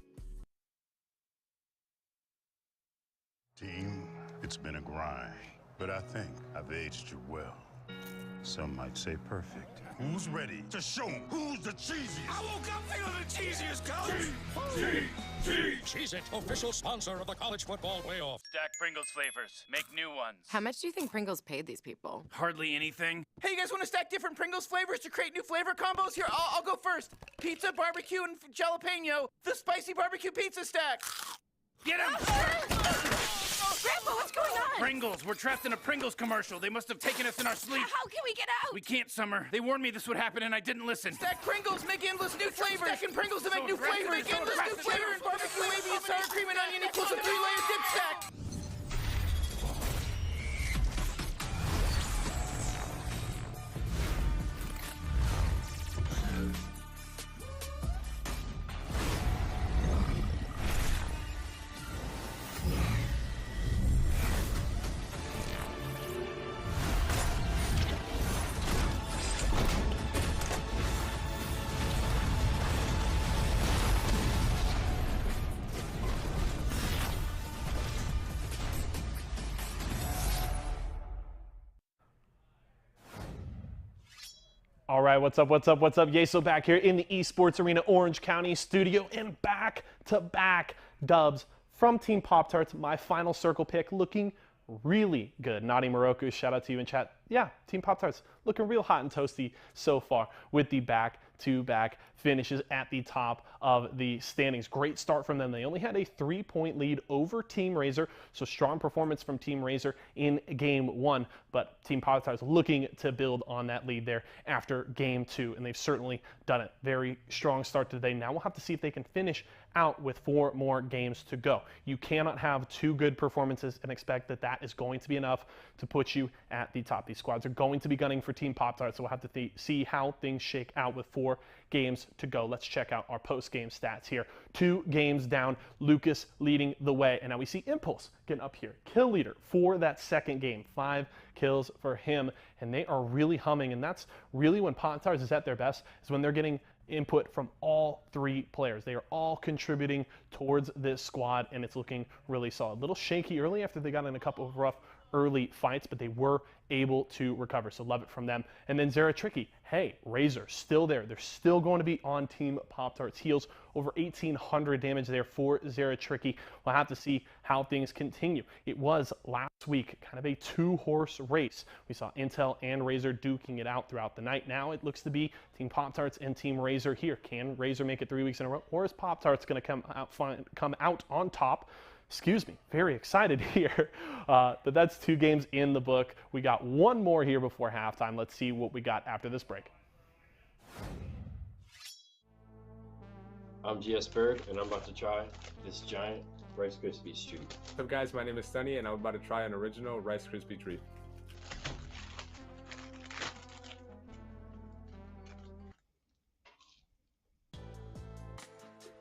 Team, it's been a grind, but I think I've aged you well. Some might say perfect. Who's ready to show 'em who's the cheesiest? I woke up feeling the cheesiest, coach. Cheez-It, official sponsor of the college football playoff. Stack Pringles flavors. Make new ones. How much do you think Pringles paid these people? Hardly anything. Hey, you guys want to stack different Pringles flavors to create new flavor combos? Here, I'll go first. Pizza, barbecue, and jalapeno. The spicy barbecue pizza stack. Get him! Grandpa, what's going on? Pringles. We're trapped in a Pringles commercial. They must have taken us in our sleep. How can we get out? We can't, Summer. They warned me this would happen and I didn't listen. Stack Pringles, make endless new flavors. Stacking Pringles to make new flavors. Make endless new flavors. Barbecue, wavy, and sour cream and onion equals a 3-layer dip stack. All right, what's up? Yeso back here in the Esports Arena Orange County studio, and back-to-back dubs from Team Pop-Tarts. My final circle pick looking really good. Naughty Moroku, shout out to you in chat. Yeah, Team Pop-Tarts looking real hot and toasty so far with the back-to-back finishes at the top of the standings. Great start from them. They only had a 3-point lead over Team Razor, so strong performance from Team Razor in game 1, but Team Pop-Tarts looking to build on that lead there after game 2, and they've certainly done it. Very strong start today. Now we'll have to see if they can finish out with 4 more games to go. You cannot have 2 good performances and expect that that is going to be enough to put you at the top. These squads are going to be gunning for Team Pop-Tarts, so we'll have to see how things shake out with 4 games to go. Let's check out our post-game stats here. 2 games down, Lucas leading the way, and now we see Impulse getting up here. Kill leader for that second game, 5 kills for him, and they are really humming, and that's really when Pop-Tarts is at their best, is when they're getting input from all 3 players. They are all contributing towards this squad, and it's looking really solid. A little shaky early after they got in a couple of rough early fights, but they were able to recover, so love it from them. And then Zara Tricky, hey, Razor still there. They're still going to be on Team Pop-Tarts' heels. Over 1,800 damage there for Zara Tricky. We'll have to see how things continue. It was last week kind of a 2-horse race. We saw Intel and Razor duking it out throughout the night. Now it looks to be Team Pop-Tarts and Team Razor here. Can Razor make it 3 weeks in a row, or is Pop-Tarts going to come out on top? Excuse me, very excited here. But that's 2 games in the book. We got 1 more here before halftime. Let's see what we got after this break. I'm GS Bird, and I'm about to try this giant Rice Krispies treat. What's up, guys? My name is Sunny, and I'm about to try an original Rice Krispie treat.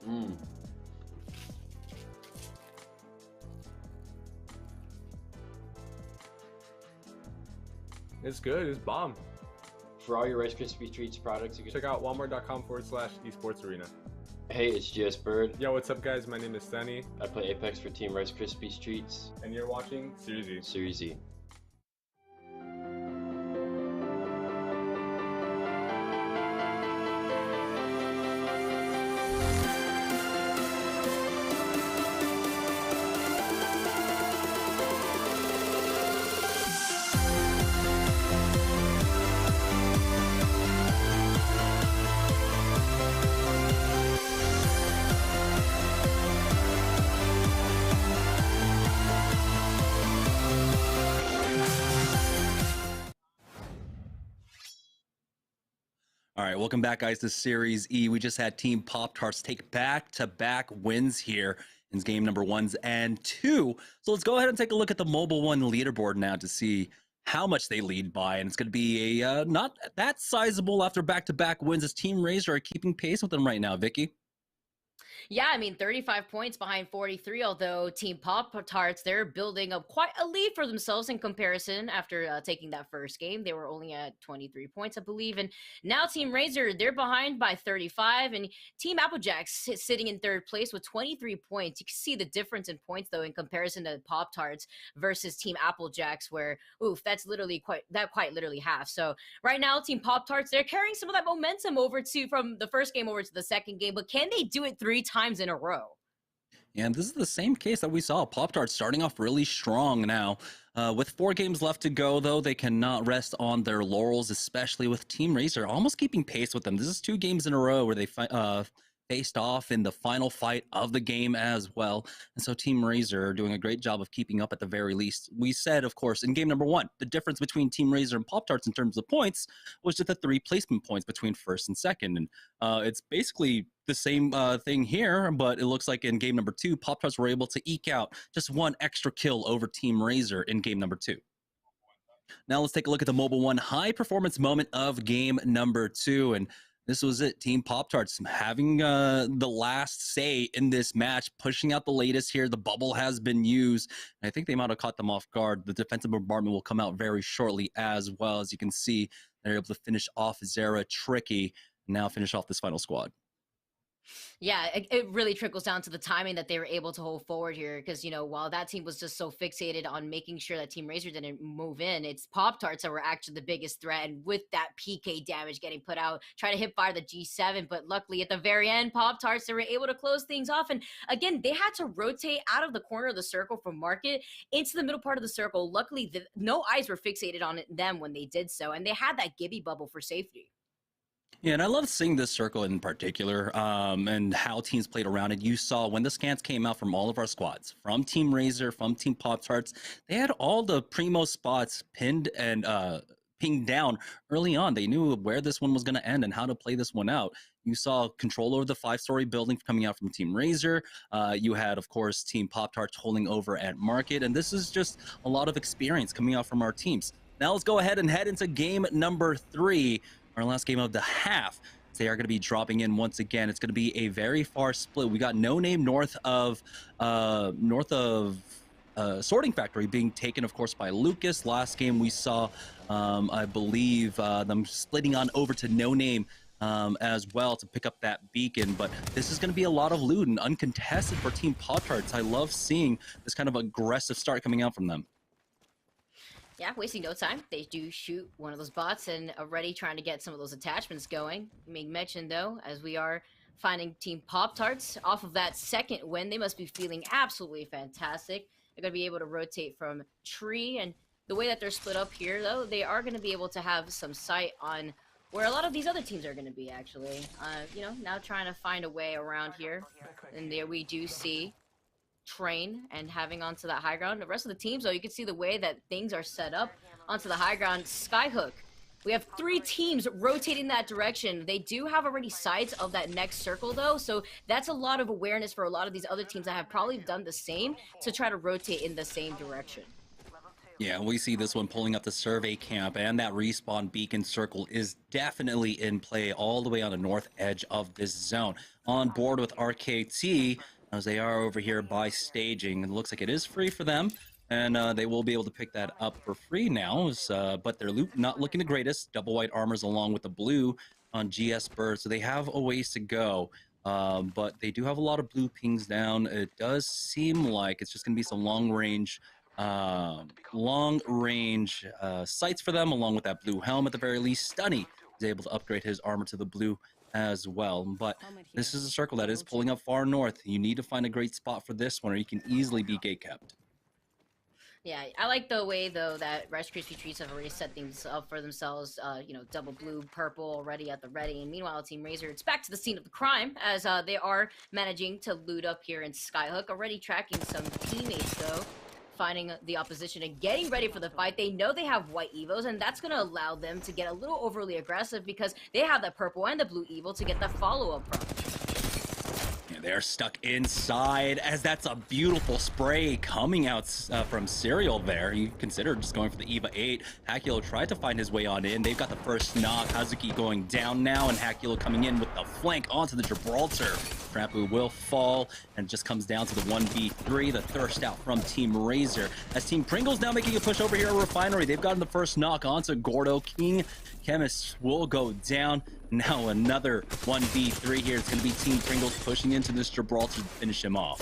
Mmm. It's good. It's bomb. For all your Rice Krispie Treats products, you can check out walmart.com/esports arena. Hey, it's GS Bird. Yo, what's up, guys? My name is Sunny. I play Apex for Team Rice Krispies Treats. And you're watching Series E. Series E. All right, welcome back, guys, to Series E. We just had Team Pop-Tarts take back-to-back wins here in game number 1 and 2. So let's go ahead and take a look at the Mobile 1 leaderboard now to see how much they lead by. And it's going to be a not that sizable after back-to-back wins as Team Razor are keeping pace with them right now. Vicky? Yeah, I mean, 35 points behind 43, although Team Pop-Tarts, they're building up quite a lead for themselves in comparison after taking that first game. They were only at 23 points, I believe. And now Team Razor, they're behind by 35. And Team Applejack's sitting in 3rd place with 23 points. You can see the difference in points, though, in comparison to Pop-Tarts versus Team Applejacks, where, oof, that's literally quite literally half. So right now, Team Pop-Tarts, they're carrying some of that momentum over from the first game over to the second game. But can they do it 3 times in a row? And this is the same case that we saw. Pop-Tarts starting off really strong now. With 4 games left to go, though, they cannot rest on their laurels, especially with Team Razor almost keeping pace with them. This is 2 games in a row where they faced off in the final fight of the game as well. And so Team Razor are doing a great job of keeping up at the very least. We said, of course, in game number 1, the difference between Team Razor and Pop-Tarts in terms of points was just the 3 placement points between first and second. And it's basically the same thing here, but it looks like in game number 2, Pop-Tarts were able to eke out just 1 extra kill over Team Razor in game number 2. Now let's take a look at the Mobile 1 high performance moment of game number 2. And this was it. Team Pop-Tarts having the last say in this match, pushing out the latest here. The bubble has been used. And I think they might have caught them off guard. The defensive bombardment will come out very shortly as well. As you can see, they're able to finish off Zara Tricky, now finish off this final squad. Yeah, it really trickles down to the timing that they were able to hold forward here because, you know, while that team was just so fixated on making sure that Team Razor didn't move in, it's Pop-Tarts that were actually the biggest threat. And with that PK damage getting put out, try to hip fire the G7. But luckily at the very end, Pop-Tarts, they were able to close things off. And again, they had to rotate out of the corner of the circle from Market into the middle part of the circle. Luckily, no eyes were fixated on them when they did so. And they had that Gibby bubble for safety. Yeah, and I love seeing this circle in particular and how teams played around it. You saw when the scans came out from all of our squads, from Team Razor, from Team Pop-Tarts, they had all the primo spots pinned and pinged down early on. They knew where this one was going to end and how to play this one out. You saw control over the 5-story building coming out from Team Razor. You had, of course, Team Pop-Tarts holding over at Market. And this is just a lot of experience coming out from our teams. Now let's go ahead and head into game number 3, our last game of the half. They are going to be dropping in once again. It's going to be a very far split. We got No Name north of Sorting Factory being taken, of course, by Lucas. Last game we saw, I believe, them splitting on over to No Name as well to pick up that beacon. But this is going to be a lot of loot and uncontested for Team Pop-Tarts. I love seeing this kind of aggressive start coming out from them. Yeah, wasting no time. They do shoot one of those bots and already trying to get some of those attachments going. You may mention, though, as we are finding Team Pop-Tarts off of that second win, they must be feeling absolutely fantastic. They're going to be able to rotate from tree, and the way that they're split up here, though, they are going to be able to have some sight on where a lot of these other teams are going to be, actually. You know, now trying to find a way around here. And there we do see Train and having onto that high ground. The rest of the teams, though, you can see the way that things are set up onto the high ground. Skyhook. We have 3 teams rotating that direction. They do have already sights of that next circle, though, so that's a lot of awareness for a lot of these other teams that have probably done the same to try to rotate in the same direction. Yeah, we see this one pulling up the survey camp, and that respawn beacon circle is definitely in play all the way on the north edge of this zone. On board with RKT, as they are over here by staging. It looks like it is free for them, and they will be able to pick that up for free now, but their loot not looking the greatest. Double white armors along with the blue on GS Bird, so they have a ways to go, but they do have a lot of blue pings down. It does seem like it's just going to be some long-range sights for them, along with that blue helm at the very least. Stunny is able to upgrade his armor to the blue as well, but this is a circle that is pulling up far north. You need to find a great spot for this one, or you can easily be gate kept. Yeah, I like the way, though, that Rice Krispie Treats have already set things up for themselves. You know, double blue, purple already at the ready. And meanwhile, Team Razor, it's back to the scene of the crime, as they are managing to loot up here in Skyhook. Already tracking some teammates, though, finding the opposition and getting ready for the fight. They know they have white evos, and that's going to allow them to get a little overly aggressive because they have the purple and the blue evo to get the follow-up from. Yeah, they're stuck inside, as that's a beautiful spray coming out from Serial there. You consider just going for the EVA 8. Hakulo tried to find his way on in. They've got the first knock. Hazuki going down now, and Hakulo coming in with the flank onto the Gibraltar. Trapu will fall, and just comes down to the 1v3, the thirst out from Team Razor. As Team Pringles now making a push over here at Refinery. They've gotten the first knock onto Gordo. King Chemist will go down. Now another 1v3 here. It's going to be Team Pringles pushing into this Gibraltar to finish him off.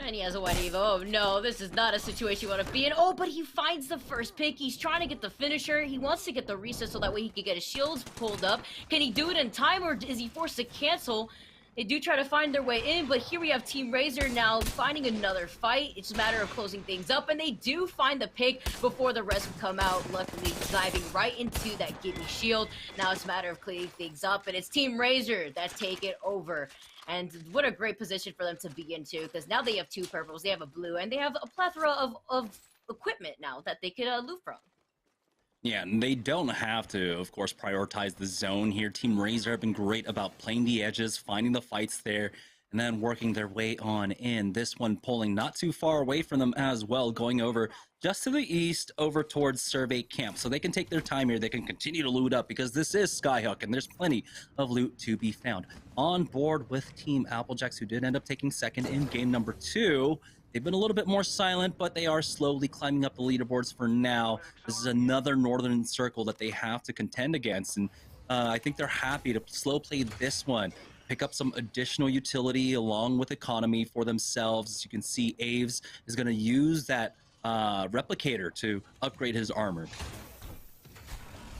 And he has a white evo. Oh no, this is not a situation you want to be in. Oh, but he finds the first pick. He's trying to get the finisher. He wants to get the reset so that way he can get his shields pulled up. Can he do it in time, or is he forced to cancel? They do try to find their way in, but here we have Team Razor now finding another fight. It's a matter of closing things up, and they do find the pick before the rest come out, luckily diving right into that Gibby shield. Now it's a matter of cleaning things up, and it's Team Razor that take it over. And what a great position for them to be into, because now they have 2 purples, they have a blue, and they have a plethora of equipment now that they could loot from. Yeah, and they don't have to, of course, prioritize the zone here. Team Razor have been great about playing the edges, finding the fights there, and then working their way on in. This one pulling not too far away from them as well, going over just to the east, over towards Survey Camp. So they can take their time here. They can continue to loot up because this is Skyhook, and there's plenty of loot to be found. On board with Team Applejacks, who did end up taking second in game number 2. They've been a little bit more silent, but they are slowly climbing up the leaderboards for now. This is another northern circle that they have to contend against, and I think they're happy to slow play this one, pick up some additional utility along with economy for themselves. As you can see, Aves is going to use that replicator to upgrade his armor.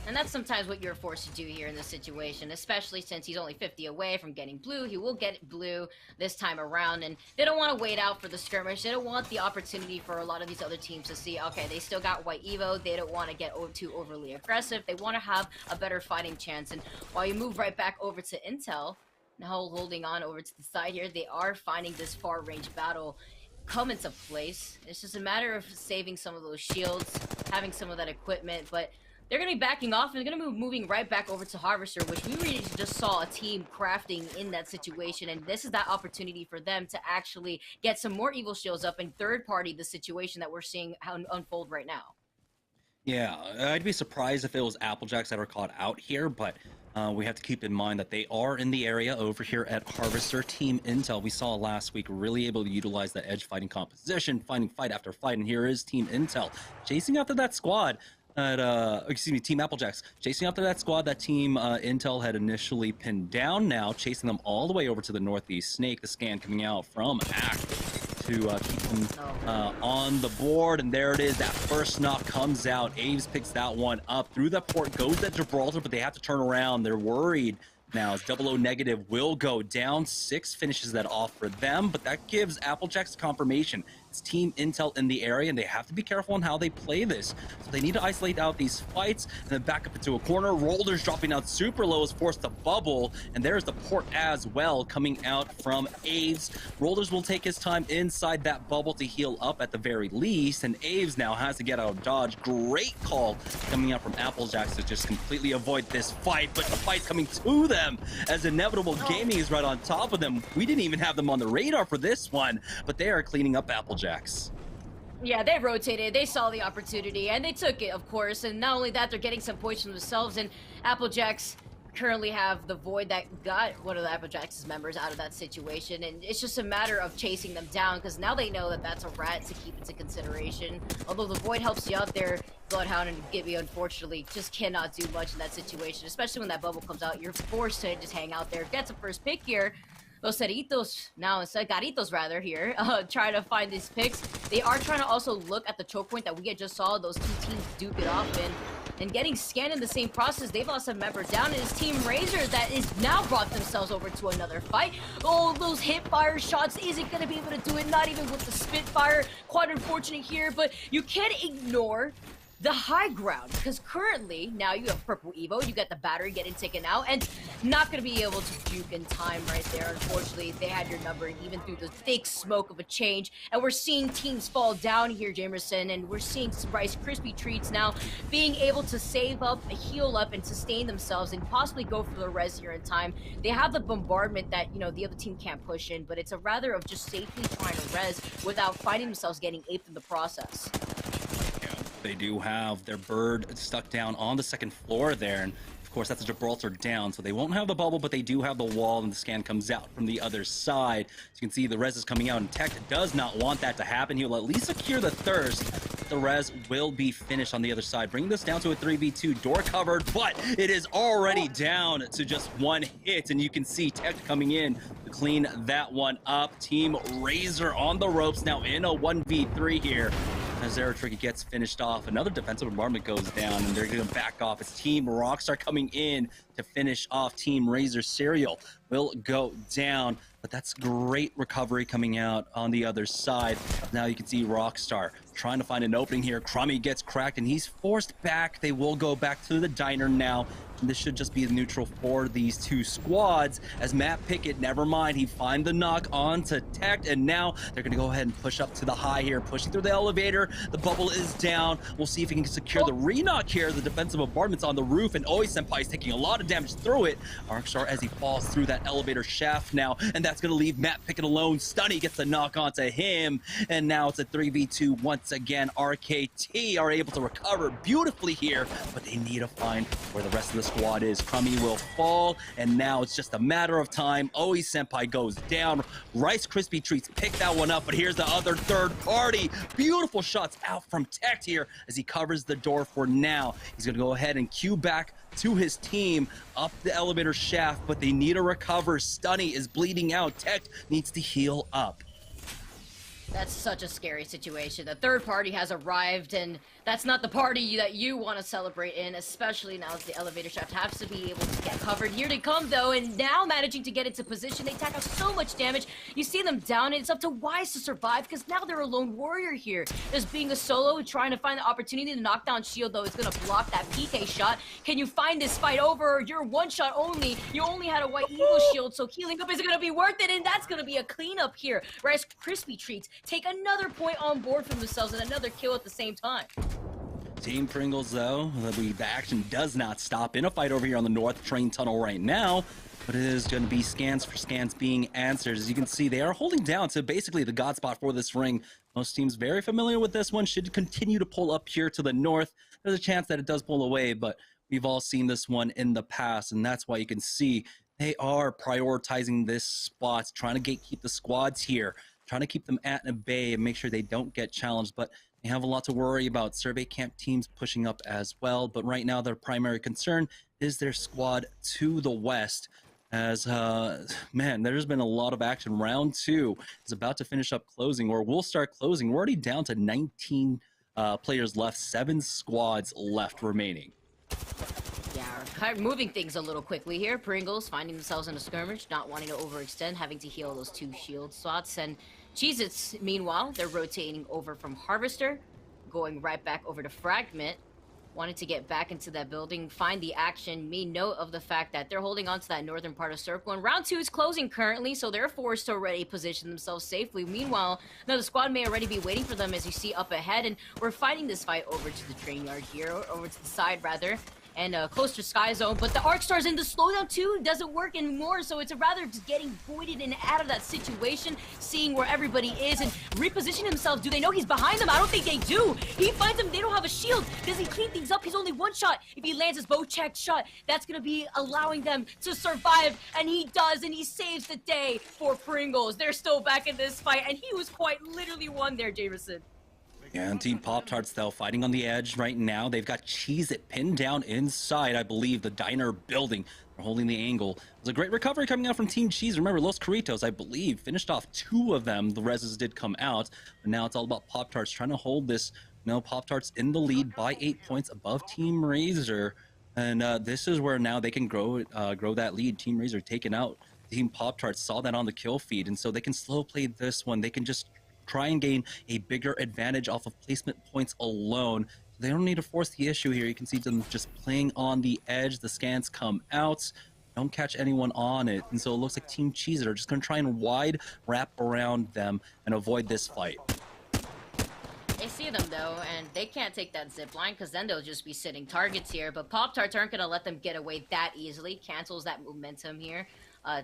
And that's sometimes what you're forced to do here in this situation, especially since he's only 50 away from getting blue. He will get blue this time around, and they don't want to wait out for the skirmish. They don't want the opportunity for a lot of these other teams to see, okay, they still got white evo. They don't want to get too overly aggressive. They want to have a better fighting chance. And while you move right back over to Intel, now holding on over to the side here, they are finding this far range battle come into place. It's just a matter of saving some of those shields, having some of that equipment, but they're going to be backing off, and they're going to be moving right back over to Harvester, which we really just saw a team crafting in that situation, and this is that opportunity for them to actually get some more Evil Shields up and third-party the situation that we're seeing unfold right now. Yeah, I'd be surprised if it was Applejacks that are caught out here, but we have to keep in mind that they are in the area over here at Harvester. Team Intel, we saw last week, really able to utilize that edge fighting composition, finding fight after fight, and here is Team Intel chasing after that squad. Team Applejacks chasing after that squad that Team Intel had initially pinned down, now chasing them all the way over to the northeast. Snake, the scan coming out from Act to keep them on the board, and there it is. That first knock comes out. Aves picks that one up. Through the port goes at Gibraltar, but they have to turn around. They're worried now as 00 negative will go down. 6 finishes that off for them, but that gives Applejacks confirmation. It's Team Intel in the area, and they have to be careful on how they play this. So they need to isolate out these fights and then back up into a corner. Rollers dropping out super low is forced to bubble, and there's the port as well coming out from Aves. Rollers will take his time inside that bubble to heal up at the very least, and Aves now has to get out of dodge. Great call coming out from Applejacks to just completely avoid this fight, but the fight's coming to them as Inevitable Gaming is right on top of them. We didn't even have them on the radar for this one, but they are cleaning up Applejacks. Yeah, they rotated, they saw the opportunity, and they took it, of course. And not only that, they're getting some points from themselves, and Applejacks currently have the Void that got one of the Applejacks' members out of that situation, and it's just a matter of chasing them down, because now they know that that's a rat to keep into consideration. Although the Void helps you out there, Bloodhound and Gibby, unfortunately, just cannot do much in that situation, especially when that bubble comes out. You're forced to just hang out there. Gets a first pick here. Los Cerritos, now instead Garitos rather here, trying to find these picks. They are trying to also look at the choke point that we had just saw those two teams duke it off in. And getting scanned in the same process, they've lost a member down, and it's Team Razor that is now brought themselves over to another fight. Oh, those hip fire shots, isn't going to be able to do it, not even with the Spitfire. Quite unfortunate here, but you can't ignore the high ground, because currently now you have Purple Evo, you got the battery getting taken out, and not going to be able to juke in time right there. Unfortunately, they had your number, and even through the thick smoke of a change, and we're seeing teams fall down here, Jamerson, and we're seeing Rice Krispie Treats now being able to save up, heal up, and sustain themselves, and possibly go for the res here in time. They have the bombardment that, you know, the other team can't push in, but it's a rather of just safely trying to res without finding themselves getting aped in the process. They do have their bird stuck down on the second floor there, and of course that's a Gibraltar down, so they won't have the bubble, but they do have the wall, and the scan comes out from the other side. As you can see, the res is coming out, and Tech does not want that to happen. He'll at least secure the thirst. The res will be finished on the other side, bringing this down to a 3v2. Door covered, but it is already down to just one hit, and you can see Tech coming in to clean that one up. Team Razor on the ropes now in a 1v3 here. As Tricky gets finished off, another defensive bombardment goes down, and they're going to back off. It's Team Rockstar coming in to finish off Team Razor. Serial will go down, but that's great recovery coming out on the other side. Now you can see Rockstar trying to find an opening here. Crummy gets cracked, and he's forced back. They will go back to the diner now. And this should just be neutral for these two squads, as Matt Pickett, never mind, he finds the knock onto Tech, and now they're going to go ahead and push up to the high here, pushing through the elevator. The bubble is down. We'll see if he can secure the re-knock here. The defensive bombardment's on the roof, and Oi Senpai is taking a lot of damage through it. Arkstar as he falls through that elevator shaft now, and that's going to leave Matt Pickett alone. Stunny gets the knock onto him, and now it's a 3v2 once again. RKT are able to recover beautifully here, but they need to find where the rest of the squad is. Crummy will fall, and now it's just a matter of time. Oi Senpai goes down. Rice Krispie Treats pick that one up, but here's the other third party. Beautiful shots out from Tech here as he covers the door for now. He's going to go ahead and cue back to his team up the elevator shaft, but they need to recover. Stunny is bleeding out. Tech needs to heal up. That's such a scary situation. The third party has arrived, and that's not the party that you want to celebrate in, especially now as the elevator shaft has to be able to get covered. Here they come, though, and now managing to get into position. They tack out so much damage. You see them down, and it's up to Wise to survive, because now they're a lone warrior here. Just being a solo, trying to find the opportunity to knock down Shield, though, is going to block that PK shot. Can you find this fight over? You're one shot only. You only had a white Eagle shield, so healing up isn't going to be worth it, and that's going to be a cleanup here. Rice Krispie Treats take another point on board for themselves and another kill at the same time. Team Pringles, though, the action does not stop in a fight over here on the north train tunnel right now, but it is going to be scans for scans being answered. As you can see, they are holding down to basically the god spot for this ring. Most teams very familiar with this one, should continue to pull up here to the north. There's a chance that it does pull away, but we've all seen this one in the past, and that's why you can see they are prioritizing this spot, trying to gatekeep the squads here, trying to keep them at bay and make sure they don't get challenged. But they have a lot to worry about. Survey camp teams pushing up as well, but right now their primary concern is their squad to the west. As man, there's been a lot of action. Round 2 is about to finish up closing, or we'll start closing. We're already down to 19 players left, 7 squads left remaining. Yeah, kind of moving things a little quickly here. Pringles finding themselves in a skirmish, not wanting to overextend, having to heal those 2 shield slots. And Cheez-Its, meanwhile, they're rotating over from Harvester, going right back over to Fragment. Wanted to get back into that building, find the action, made note of the fact that they're holding on to that northern part of Circle. And round 2 is closing currently, so they're forced to already position themselves safely. Meanwhile, the squad may already be waiting for them, as you see up ahead. And we're fighting this fight over to the train yard here, or over to the side rather. And close to Sky Zone, but the Arc Stars in the slowdown too doesn't work anymore, so it's rather just getting voided and out of that situation, seeing where everybody is and reposition himself. Do they know he's behind them? I don't think they do. He finds them, they don't have a shield. Does he clean things up? He's only 1 shot. If he lands his bow check shot, that's gonna be allowing them to survive, and he does, and he saves the day for Pringles. They're still back in this fight, and he was quite literally won there, Jameson. Yeah, and Team Pop-Tarts, though, fighting on the edge right now. They've got Cheez-It pinned down inside, I believe, the diner building. They're holding the angle. There's a great recovery coming out from Team Cheese. Remember, Los Corritos, I believe, finished off 2 of them. The reses did come out, but now it's all about Pop-Tarts trying to hold this. No, Pop-Tarts in the lead by 8 points above Team Razor. And this is where now they can grow that lead. Team Razor taken out. Team Pop-Tarts saw that on the kill feed, and so they can slow play this one. They can just try and gain a bigger advantage off of placement points alone. They don't need to force the issue here. You can see them just playing on the edge. The scans come out. Don't catch anyone on it. And so it looks like Team Cheez-It are just going to try and wide wrap around them and avoid this fight. They see them though, and they can't take that zip line because then they'll just be sitting targets here. But Pop-Tarts aren't going to let them get away that easily. Cancels that momentum here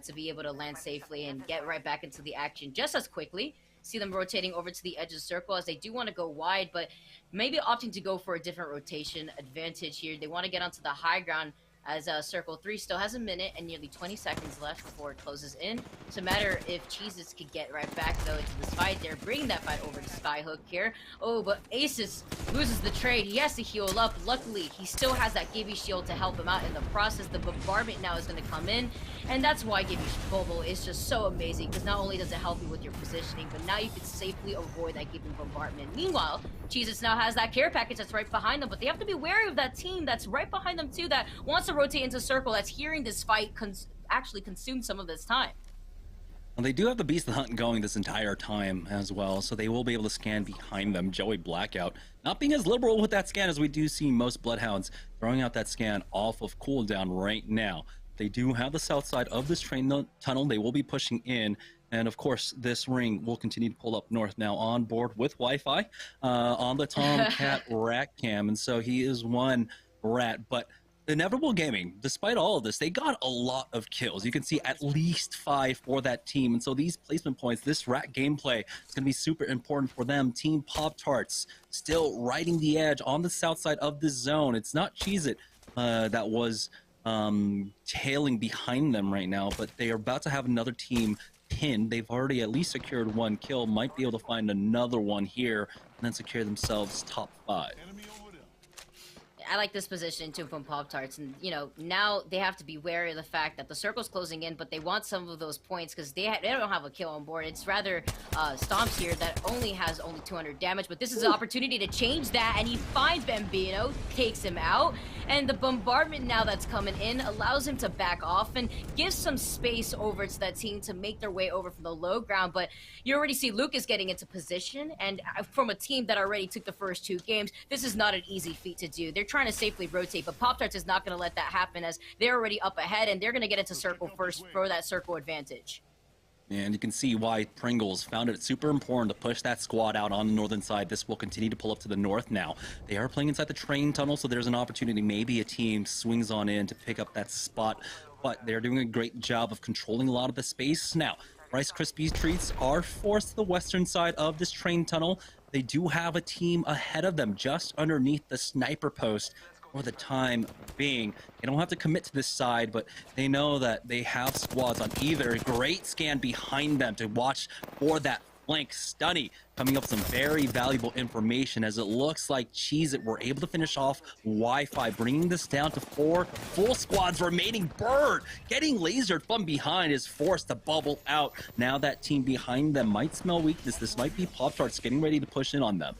to be able to land safely and get right back into the action just as quickly. See them rotating over to the edge of the circle as they do want to go wide, but maybe opting to go for a different rotation advantage here. They want to get onto the high ground as Circle 3 still has a minute and nearly 20 seconds left before it closes in. It's a matter if Cheez-Its could get right back, though, into this fight. They're bringing that fight over to Skyhook here. Oh, but Aces loses the trade. He has to heal up. Luckily, he still has that Gibby shield to help him out in the process. The bombardment now is going to come in, and that's why Gibby Bobo is just so amazing, because not only does it help you with your positioning, but now you can safely avoid that Gibby bombardment. Meanwhile, Cheez-Its now has that care package that's right behind them, but they have to be wary of that team that's right behind them, too, that wants to rotate into circle, that's hearing this fight actually consume some of this time. Well, they do have the Beast of the Hunt going this entire time as well, so they will be able to scan behind them. Joey Blackout not being as liberal with that scan as we do see most Bloodhounds, throwing out that scan off of cooldown right now. They do have the south side of this train tunnel. They will be pushing in, and of course this ring will continue to pull up north now on board with Wi-Fi on the Tomcat Rat Cam, and so he is one rat. But Inevitable Gaming, despite all of this, they got a lot of kills. You can see at least 5 for that team. And so these placement points, this rat gameplay is going to be super important for them. Team Pop-Tarts still riding the edge on the south side of the zone. It's not Cheez-It that was tailing behind them right now, but they are about to have another team pinned. They've already at least secured 1 kill, might be able to find another one here, and then secure themselves top 5. I like this position too from Pop-Tarts, and you know, now they have to be wary of the fact that the circle's closing in, but they want some of those points because they don't have a kill on board. It's rather Stomps here that has 200 damage, but this is an opportunity to change that, and he finds Bambino, takes him out, and the bombardment now that's coming in allows him to back off and gives some space over to that team to make their way over from the low ground. But you already see Lucas getting into position, and from a team that already took the first 2 games, this is not an easy feat to do. They're trying to safely rotate, but Pop-Tarts is not going to let that happen as they're already up ahead, and they're going to get into circle first for that circle advantage. And you can see why Pringles found it super important to push that squad out on the northern side. This will continue to pull up to the north now. They are playing inside the train tunnel, so there's an opportunity. Maybe a team swings on in to pick up that spot, but they're doing a great job of controlling a lot of the space. Now, Rice Krispies treats are forced to the western side of this train tunnel. They do have a team ahead of them just underneath the sniper post. For the time being, they don't have to commit to this side, but they know that they have squads on either. Great scan behind them to watch for that flank. Stunny coming up with some very valuable information as it looks like Cheez-It were able to finish off Wi-Fi, bringing this down to 4 full squads remaining. Bird getting lasered from behind is forced to bubble out. Now that team behind them might smell weakness. This might be Pop-Tarts getting ready to push in on them.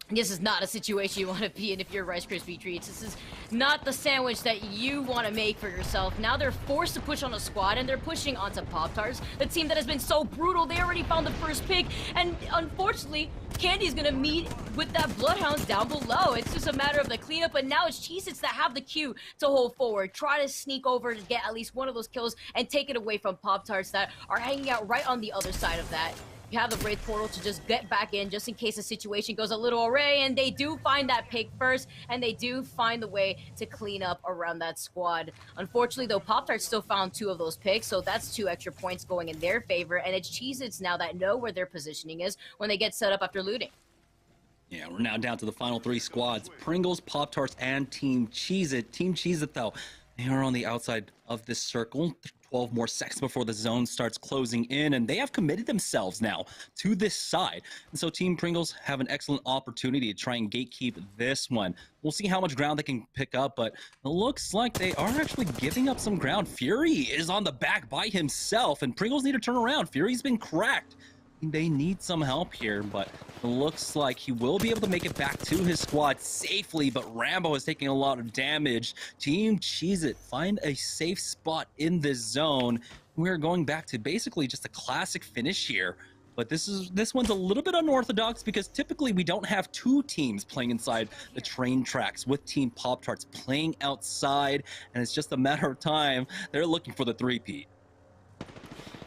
This is not a situation you want to be in if you're Rice Krispie Treats. This is not the sandwich that you want to make for yourself. Now they're forced to push on a squad, and they're pushing onto Pop-Tarts, the team that has been so brutal. They already found the first pick, and unfortunately, Candy's going to meet with that Bloodhounds down below. It's just a matter of the cleanup, but now it's Cheez-Its that have the cue to hold forward. Try to sneak over to get at least one of those kills and take it away from Pop-Tarts that are hanging out right on the other side of that. You have the Wraith portal to just get back in just in case the situation goes a little awry, and they do find that pick first, and they do find the way to clean up around that squad. Unfortunately, though, Pop-Tarts still found 2 of those picks, so that's 2 extra points going in their favor, and it's Cheez-Its now that know where their positioning is when they get set up after looting. Yeah, we're now down to the final 3 squads. Pringles, Pop-Tarts, and Team Cheez-It. Team Cheez-It, though, they are on the outside of this circle. 12 more seconds before the zone starts closing in, and they have committed themselves now to this side. And so Team Pringles have an excellent opportunity to try and gatekeep this one. We'll see how much ground they can pick up, but it looks like they are actually giving up some ground. Fury is on the back by himself, and Pringles need to turn around. Fury's been cracked. They need some help here, but it looks like he will be able to make it back to his squad safely, but Rambo is taking a lot of damage. Team Cheez-It find a safe spot in this zone. We're going back to basically just a classic finish here, but this one's a little bit unorthodox because typically we don't have 2 teams playing inside the train tracks with Team Pop-Tarts playing outside, and it's just a matter of time. They're looking for the 3-peat.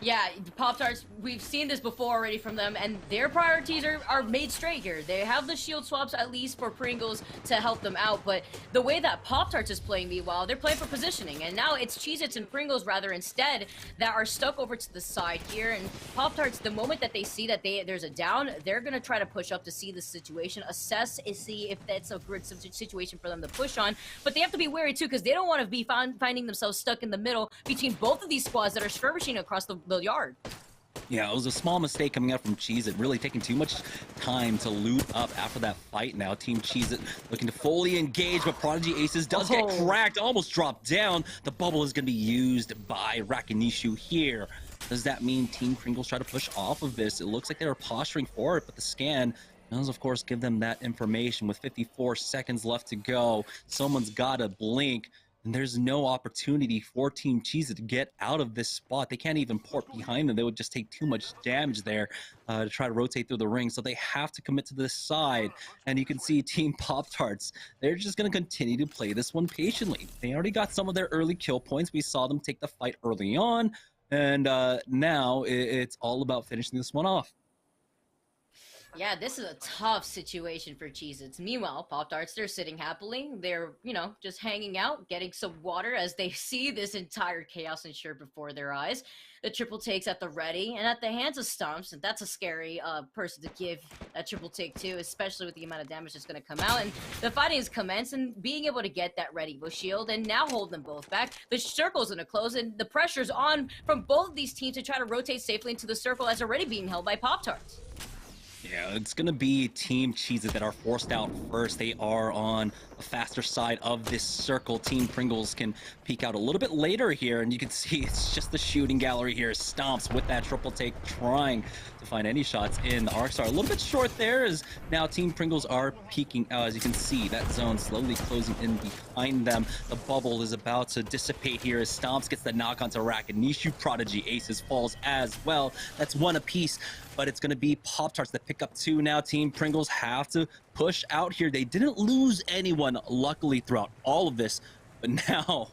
Yeah, Pop-Tarts, we've seen this before already from them, and their priorities are made straight here. They have the shield swaps, at least for Pringles, to help them out, but the way that Pop-Tarts is playing, meanwhile, they're playing for positioning, and now it's Cheez-Its and Pringles, rather, instead, that are stuck over to the side here, and Pop-Tarts, the moment that they see that there's a down, they're going to try to push up to see the situation, assess, and see if that's a good situation for them to push on, but they have to be wary, too, because they don't want to be finding themselves stuck in the middle between both of these squads that are skirmishing across the yard. Yeah, it was a small mistake coming out from Cheez-It, really taking too much time to loot up after that fight. Now Team Cheez-It looking to fully engage, but Prodigy Aces does get cracked, almost dropped down. The bubble is going to be used by Rakinishu here. Does that mean Team Pringles try to push off of this? It looks like they were posturing for it, but the scan does, of course, give them that information. With 54 seconds left to go, someone's got to blink. And there's no opportunity for Team Cheez-It to get out of this spot. They can't even port behind them. They would just take too much damage there to try to rotate through the ring. So they have to commit to this side. And you can see Team Pop-Tarts, they're just going to continue to play this one patiently. They already got some of their early kill points. We saw them take the fight early on. And now it's all about finishing this one off. Yeah, this is a tough situation for Cheez-Its. Meanwhile, Pop-Tarts, they're sitting happily. They're, just hanging out, getting some water as they see this entire chaos ensure before their eyes. The triple takes at the ready, and at the hands of Stomps, and that's a scary person to give that triple take to, especially with the amount of damage that's going to come out. And the fighting is commenced, and being able to get that ready with shield, and now hold them both back. The circle's going to close, and the pressure's on from both of these teams to try to rotate safely into the circle as already being held by Pop-Tarts. Yeah, it's going to be Team Cheez-It that are forced out first. They are on the faster side of this circle. Team Pringles can peek out a little bit later here, and you can see it's just the shooting gallery here. Stomps with that triple take, trying to find any shots in the arc star. A little bit short there, as now Team Pringles are peeking out. As you can see, that zone slowly closing in behind them. The bubble is about to dissipate here as Stomps gets the knock onto Rack, and Nishu Prodigy Aces falls as well. That's one apiece, but it's going to be Pop-Tarts that pick up 2 now. Team Pringles have to push out here. They didn't lose anyone, luckily, throughout all of this, but now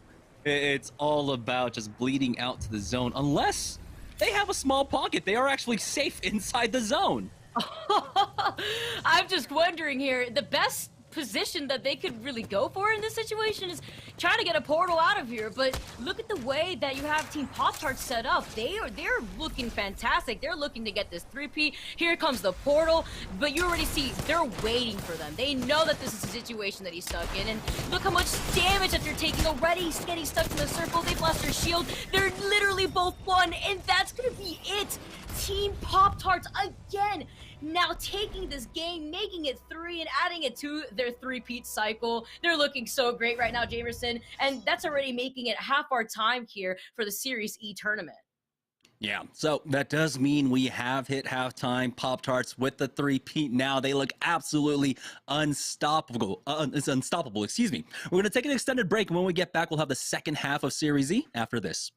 it's all about just bleeding out to the zone, unless they have a small pocket. They are actually safe inside the zone. I'm just wondering here, the best position that they could really go for in this situation is trying to get a portal out of here. But look at the way that you have Team Pop-Tarts set up. They're looking fantastic. They're looking to get this 3P. Here comes the portal, but you already see they're waiting for them. They know that this is a situation that he's stuck in, and look how much damage that they're taking already. He's getting stuck in the circle. They've lost their shield. They're literally both won, and that's gonna be it. Team Pop-Tarts again, now taking this game, making it 3 and adding it to their 3-peat cycle. They're looking so great right now, Jamerson, and that's already making it half our time here for the Series E tournament. Yeah, so that does mean we have hit halftime. Pop-Tarts with the 3-peat now. They look absolutely unstoppable. It's unstoppable, excuse me. We're going to take an extended break, and when we get back, we'll have the second half of Series E after this.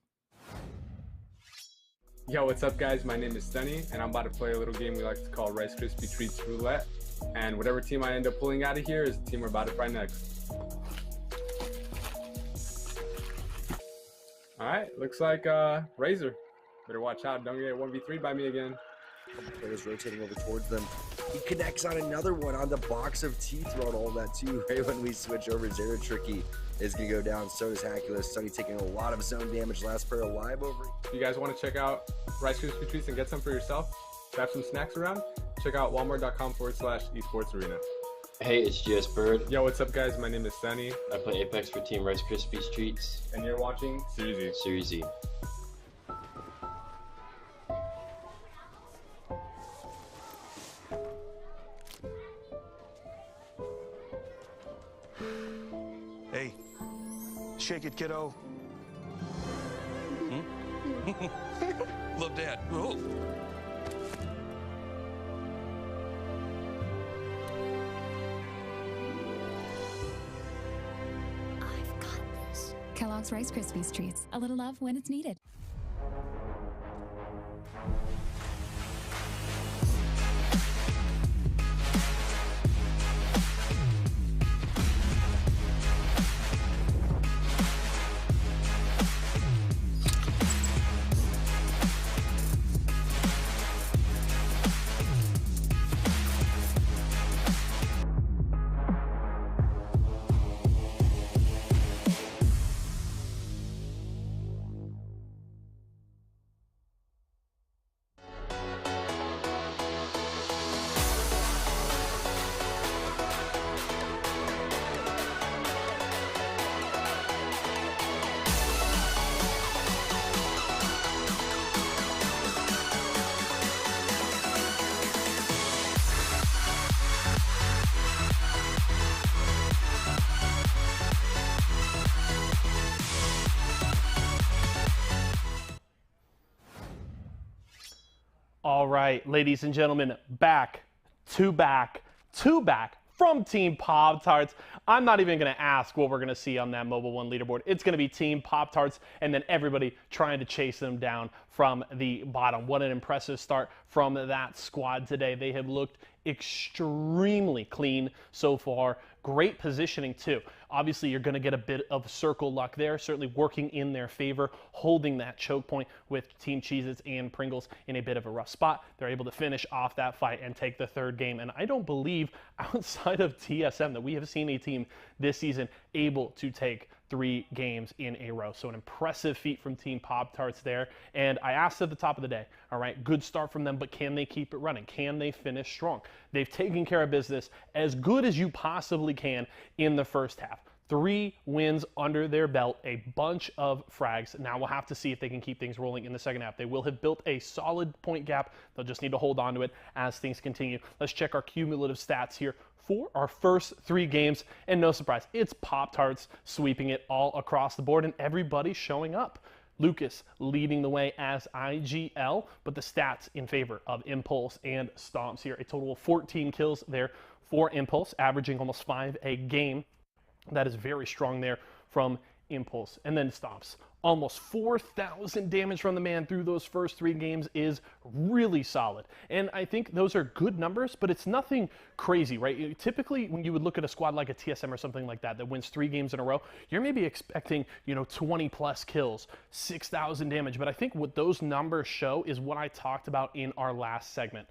Yo, what's up, guys? My name is Sunny, and I'm about to play a little game we like to call Rice Krispie Treats Roulette. And whatever team I end up pulling out of here is the team we're about to fight next. All right, looks like Razor. Better watch out, don't get 1v3 by me again. Players rotating over towards them. He connects on another one on the box of teeth throughout all that too. Right when we switch over, Zero Tricky is going to go down. So does Haculus. Sunny taking a lot of zone damage. Last player alive over. If you guys want to check out Rice Krispie Treats and get some for yourself, grab some snacks around, check out walmart.com/esports arena. Hey, it's GS Bird. Yo, what's up, guys? My name is Sunny. I play Apex for Team Rice Krispies Treats. And you're watching Series E. Series E. Hey, shake it, kiddo. Love Dad. Oh. Kellogg's Rice Krispies Treats. A little love when it's needed. All right, ladies and gentlemen, back from Team Pop-Tarts. I'm not even going to ask what we're going to see on that Mobile 1 leaderboard. It's going to be Team Pop-Tarts and then everybody trying to chase them down from the bottom. What an impressive start from that squad today. They have looked extremely clean so far. Great positioning too. Obviously, you're going to get a bit of circle luck there, certainly working in their favor, holding that choke point with Team Cheez-Its and Pringles in a bit of a rough spot. They're able to finish off that fight and take the third game. And I don't believe outside of TSM that we have seen a team this season able to take 3 games in a row. So an impressive feat from Team Pop-Tarts there. And I asked at the top of the day, all right, good start from them, but can they keep it running? Can they finish strong? They've taken care of business as good as you possibly can in the first half. 3 wins under their belt, a bunch of frags. Now we'll have to see if they can keep things rolling in the second half. They will have built a solid point gap. They'll just need to hold on to it as things continue. Let's check our cumulative stats here for our first 3 games. And no surprise, it's Pop-Tarts sweeping it all across the board and everybody showing up. Lucas leading the way as IGL, but the stats in favor of Impulse and Stomps here. A total of 14 kills there for Impulse, averaging almost 5 a game. That is very strong there from impulse, and then stops. Almost 4,000 damage from the man through those first 3 games is really solid. And I think those are good numbers, but it's nothing crazy, right? Typically, when you would look at a squad like a TSM or something like that wins 3 games in a row, you're maybe expecting, 20 plus kills, 6,000 damage. But I think what those numbers show is what I talked about in our last segment.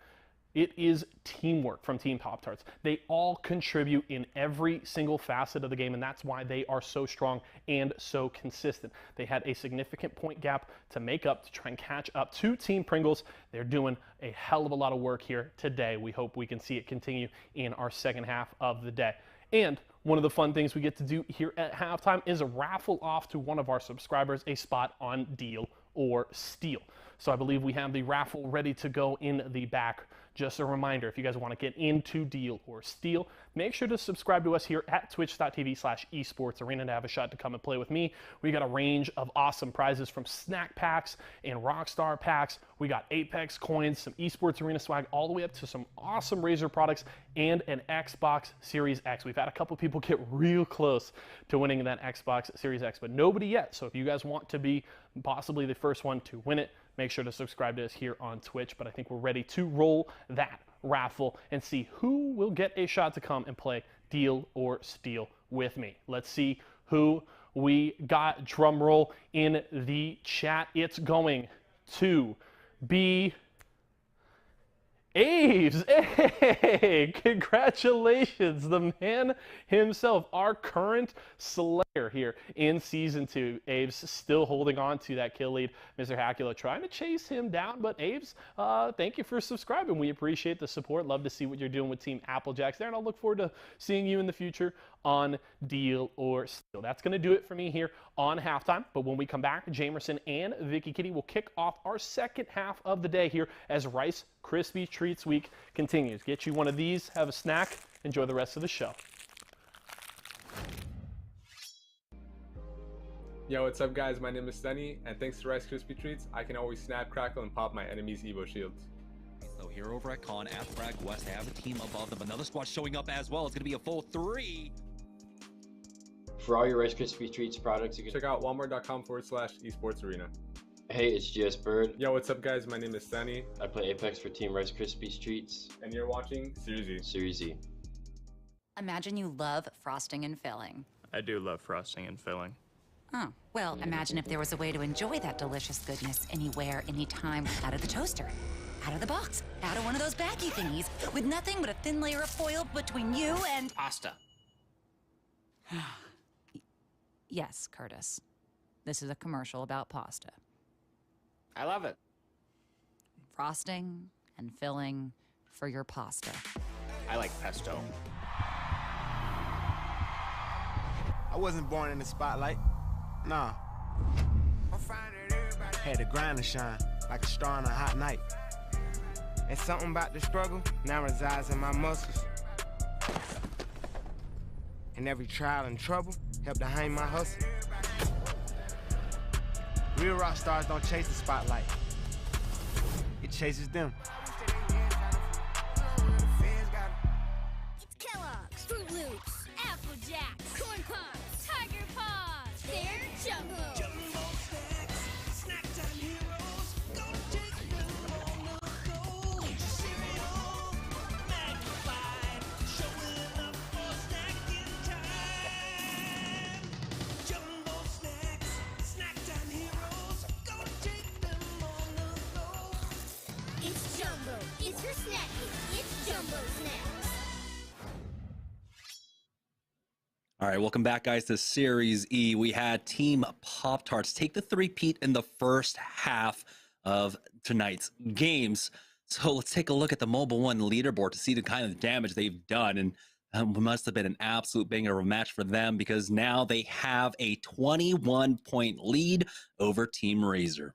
It is teamwork from Team Pop-Tarts. They all contribute in every single facet of the game, and that's why they are so strong and so consistent. They had a significant point gap to make up to try and catch up to Team Pringles. They're doing a hell of a lot of work here today. We hope we can see it continue in our second half of the day. And one of the fun things we get to do here at halftime is raffle off to one of our subscribers a spot on Deal or Steal. So I believe we have the raffle ready to go in the back. Just a reminder, if you guys want to get into Deal or Steal, make sure to subscribe to us here at twitch.tv/esportsarena to have a shot to come and play with me. We got a range of awesome prizes from snack packs and Rockstar packs. We got Apex coins, some Esports Arena swag, all the way up to some awesome Razer products and an Xbox Series X. We've had a couple people get real close to winning that Xbox Series X, but nobody yet. So if you guys want to be possibly the first one to win it, make sure to subscribe to us here on Twitch. But I think we're ready to roll that raffle and see who will get a shot to come and play Deal or Steal with me. Let's see who we got. Drum roll in the chat. It's going to be Aves. Hey, congratulations, the man himself, our current Slayer here in Season 2. Aves still holding on to that kill lead. Mr. Hackula trying to chase him down, but Aves, thank you for subscribing. We appreciate the support. Love to see what you're doing with Team Applejacks there, and I'll look forward to seeing you in the future on Deal or Steal. That's going to do it for me here on halftime, but when we come back, Jamerson and Vicky Kitty will kick off our second half of the day here as Rice Krispies Treats Week continues. Get you one of these, have a snack, enjoy the rest of the show. Yo, what's up guys? My name is Sunny, and thanks to Rice Krispie Treats, I can always snap, crackle, and pop my enemy's Evo shields. So here over at Con, Frag West have a team above them. Another squad showing up as well. It's going to be a full 3. For all your Rice Krispie Treats products, you can check out walmart.com/esportsarena. Hey, it's GS Bird. Yo, what's up guys? My name is Sunny. I play Apex for Team Rice Krispies Treats. And you're watching Series E. Series E. Imagine you love frosting and filling. I do love frosting and filling. Oh, well, imagine if there was a way to enjoy that delicious goodness anywhere, anytime, out of the toaster, out of the box, out of one of those baggy thingies, with nothing but a thin layer of foil between you and... Pasta. Yes, Curtis. This is a commercial about pasta. I love it. Frosting and filling for your pasta. I like pesto. I wasn't born in the spotlight. Nah. Had to grind and shine like a star on a hot night. And something about the struggle now resides in my muscles. And every trial and trouble helped to hang my hustle. Real rock stars don't chase the spotlight. It chases them. It's Kellogg's, Fruit Loops, Apple Jacks, Corn Pops, Tiger Paws. They're Jumbo. Jumbo snacks, snack time heroes. Go take them on the go. Eat your cereal, magnified, showing up for snacking time. Jumbo snacks, snack time heroes. Go take them on the go. It's Jumbo. It's for snacking. It's Jumbo Snacks. All right, welcome back, guys, to Series E. We had Team Pop-Tarts take the three-peat in the first half of tonight's games. So let's take a look at the Mobile One leaderboard to see the kind of damage they've done. And it must have been an absolute banger of a match for them because now they have a 21-point lead over Team Razer.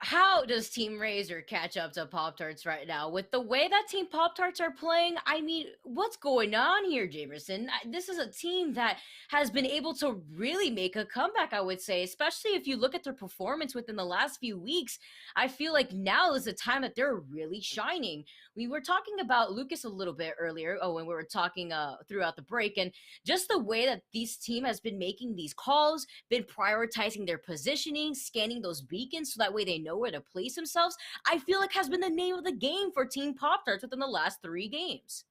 How does Team Razor catch up to Pop Tarts right now? With the way that Team Pop Tarts are playing, I mean, what's going on here, Jamerson? This is a team that has been able to really make a comeback, I would say, especially if you look at their performance within the last few weeks. I feel like now is the time that they're really shining. We were talking about Lucas a little bit earlier, when we were talking throughout the break, and just the way that this team has been making these calls, been prioritizing their positioning, scanning those beacons so that way they know where to place themselves, I feel like has been the name of the game for Team Pop Tarts within the last 3 games.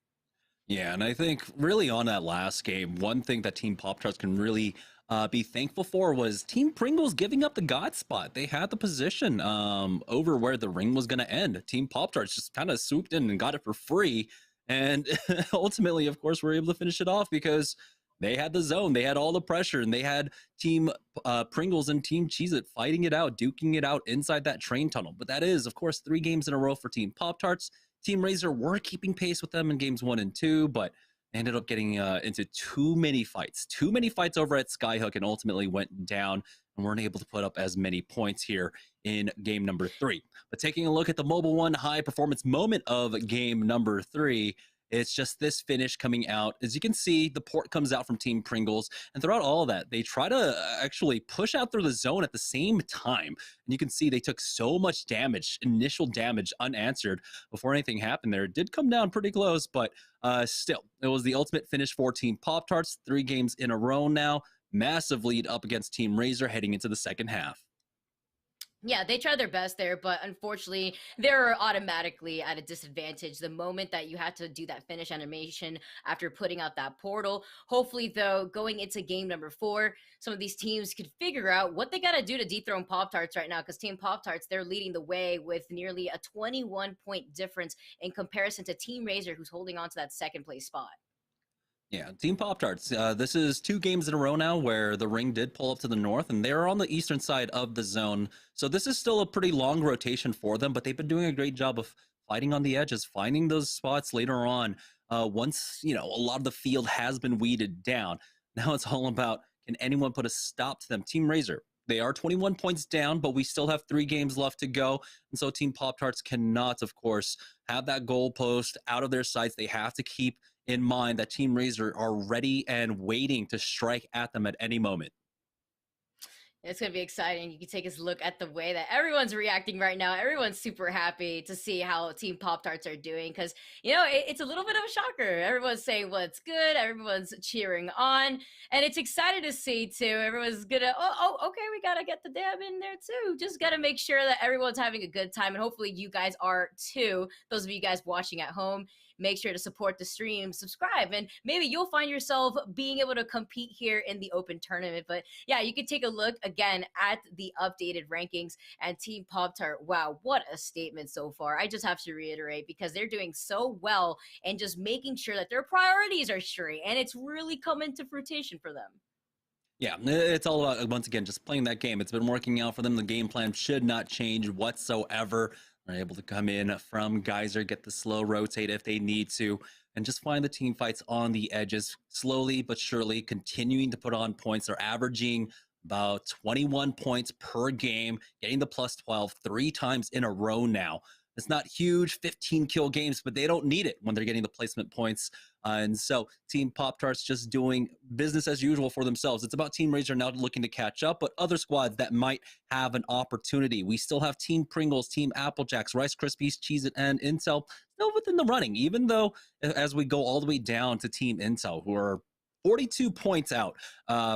Yeah, and I think really on that last game, one thing that Team Pop Tarts can really be thankful for was Team Pringles giving up the God spot. They had the position over where the ring was going to end. Team Pop Tarts just kind of swooped in and got it for free. And ultimately, of course, we're able to finish it off because they had the zone, they had all the pressure, and they had Team Pringles and Team Cheez-It fighting it out, duking it out inside that train tunnel. But that is, of course, 3 games in a row for Team Pop Tarts. Team Razor were keeping pace with them in games 1 and 2, but ended up getting into too many fights over at Skyhook, and ultimately went down and weren't able to put up as many points here in game number 3. But taking a look at the Mobile One high performance moment of game number 3, it's just this finish coming out. As you can see, the port comes out from Team Pringles, and throughout all of that, they try to actually push out through the zone at the same time. And you can see they took so much damage, initial damage unanswered before anything happened there. It did come down pretty close, but still, it was the ultimate finish for Team Pop Tarts. 3 games in a row now. Massive lead up against Team Razor heading into the second half. Yeah, they tried their best there, but unfortunately, they're automatically at a disadvantage the moment that you had to do that finish animation after putting out that portal. Hopefully, though, going into game number 4, some of these teams could figure out what they got to do to dethrone Pop Tarts right now, because Team Pop Tarts, they're leading the way with nearly a 21-point difference in comparison to Team Razor, who's holding on to that second place spot. Yeah, Team Pop Tarts. This is 2 games in a row now where the ring did pull up to the north, and they're on the eastern side of the zone. So this is still a pretty long rotation for them, but they've been doing a great job of fighting on the edges, finding those spots later on. Once a lot of the field has been weeded down, now it's all about, can anyone put a stop to them? Team Razor, they are 21 points down, but we still have 3 games left to go. And so Team Pop Tarts cannot, of course, have that goalpost out of their sights. They have to keep in mind that Team Razor are ready and waiting to strike at them at any moment. It's going to be exciting. You can take a look at the way that everyone's reacting right now. Everyone's super happy to see how Team Pop Tarts are doing because, it's a little bit of a shocker. Everyone's saying what's good. Everyone's cheering on. And it's exciting to see, too. Everyone's going to, okay, we got to get the dab in there, too. Just got to make sure that everyone's having a good time. And hopefully you guys are, too. Those of you guys watching at home, make sure to support the stream, subscribe, and maybe you'll find yourself being able to compete here in the open tournament. But yeah, you can take a look again at the updated rankings, and Team Pop Tart, wow, what a statement so far. I just have to reiterate, because they're doing so well and just making sure that their priorities are straight, and it's really coming to fruition for them. Yeah, it's all about, once again, just playing that game. It's been working out for them. The game plan should not change whatsoever. They're able to come in from Geyser, get the slow rotate if they need to, and just find the team fights on the edges, slowly but surely continuing to put on points. They're averaging about 21 points per game, getting the plus 12 3 times in a row now. It's not huge 15 kill games, but they don't need it when they're getting the placement points. And so Team Pop Tarts just doing business as usual for themselves. It's about Team Razor now looking to catch up, but other squads that might have an opportunity. We still have Team Pringles, Team Applejacks, Rice Krispies, Cheez-It, and Intel still within the running, even though as we go all the way down to Team Intel, who are 42 points out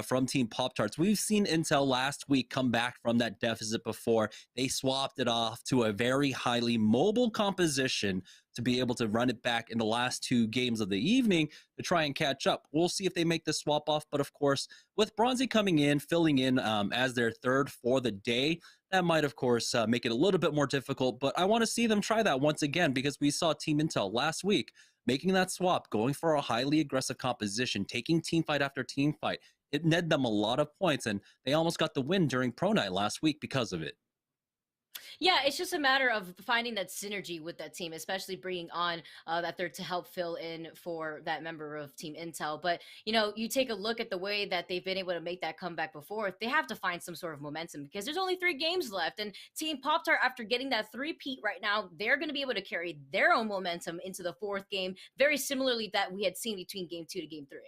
from Team Pop Tarts. We've seen Intel last week come back from that deficit before. They swapped it off to a very highly mobile composition to be able to run it back in the last 2 games of the evening to try and catch up. We'll see if they make the swap off, but of course, with Bronzy coming in, filling in as their 3rd for the day, that might, of course, make it a little bit more difficult, but I want to see them try that once again, because we saw Team Intel last week making that swap, going for a highly aggressive composition, taking team fight after team fight. It netted them a lot of points, and they almost got the win during Pro Night last week because of it. Yeah, it's just a matter of finding that synergy with that team, especially bringing on that third to help fill in for that member of Team Intel. But, you know, you take a look at the way that they've been able to make that comeback before, they have to find some sort of momentum because there's only 3 games left. And Team Pop-Tart, after getting that 3-peat right now, they're going to be able to carry their own momentum into the 4th game, very similarly that we had seen between Game 2 to Game 3.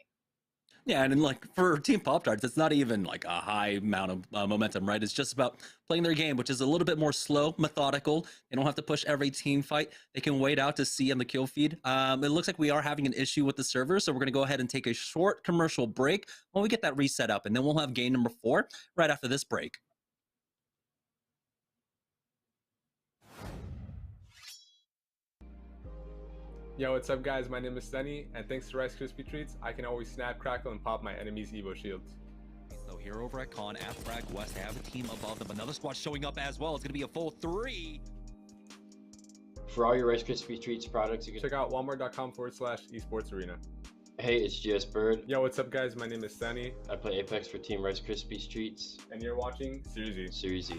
Yeah, and like for Team Pop-Tarts, it's not even like a high amount of momentum, right? It's just about playing their game, which is a little bit more slow, methodical. They don't have to push every team fight. They can wait out to see on the kill feed. It looks like we are having an issue with the server, so we're going to go ahead and take a short commercial break while we get that reset up, and then we'll have game number 4 right after this break. Yo, what's up guys? My name is Sunny, and thanks to Rice Krispie Treats, I can always snap, crackle, and pop my enemy's Evo shields. So here over at Con, at Frag West, they have a team above them. Another squad showing up as well. It's going to be a full 3. For all your Rice Krispie Treats products, you can check out walmart.com/esports arena. Hey, it's GS Bird. Yo, what's up guys? My name is Sunny. I play Apex for Team Rice Krispies Treats. And you're watching Series E. Series E.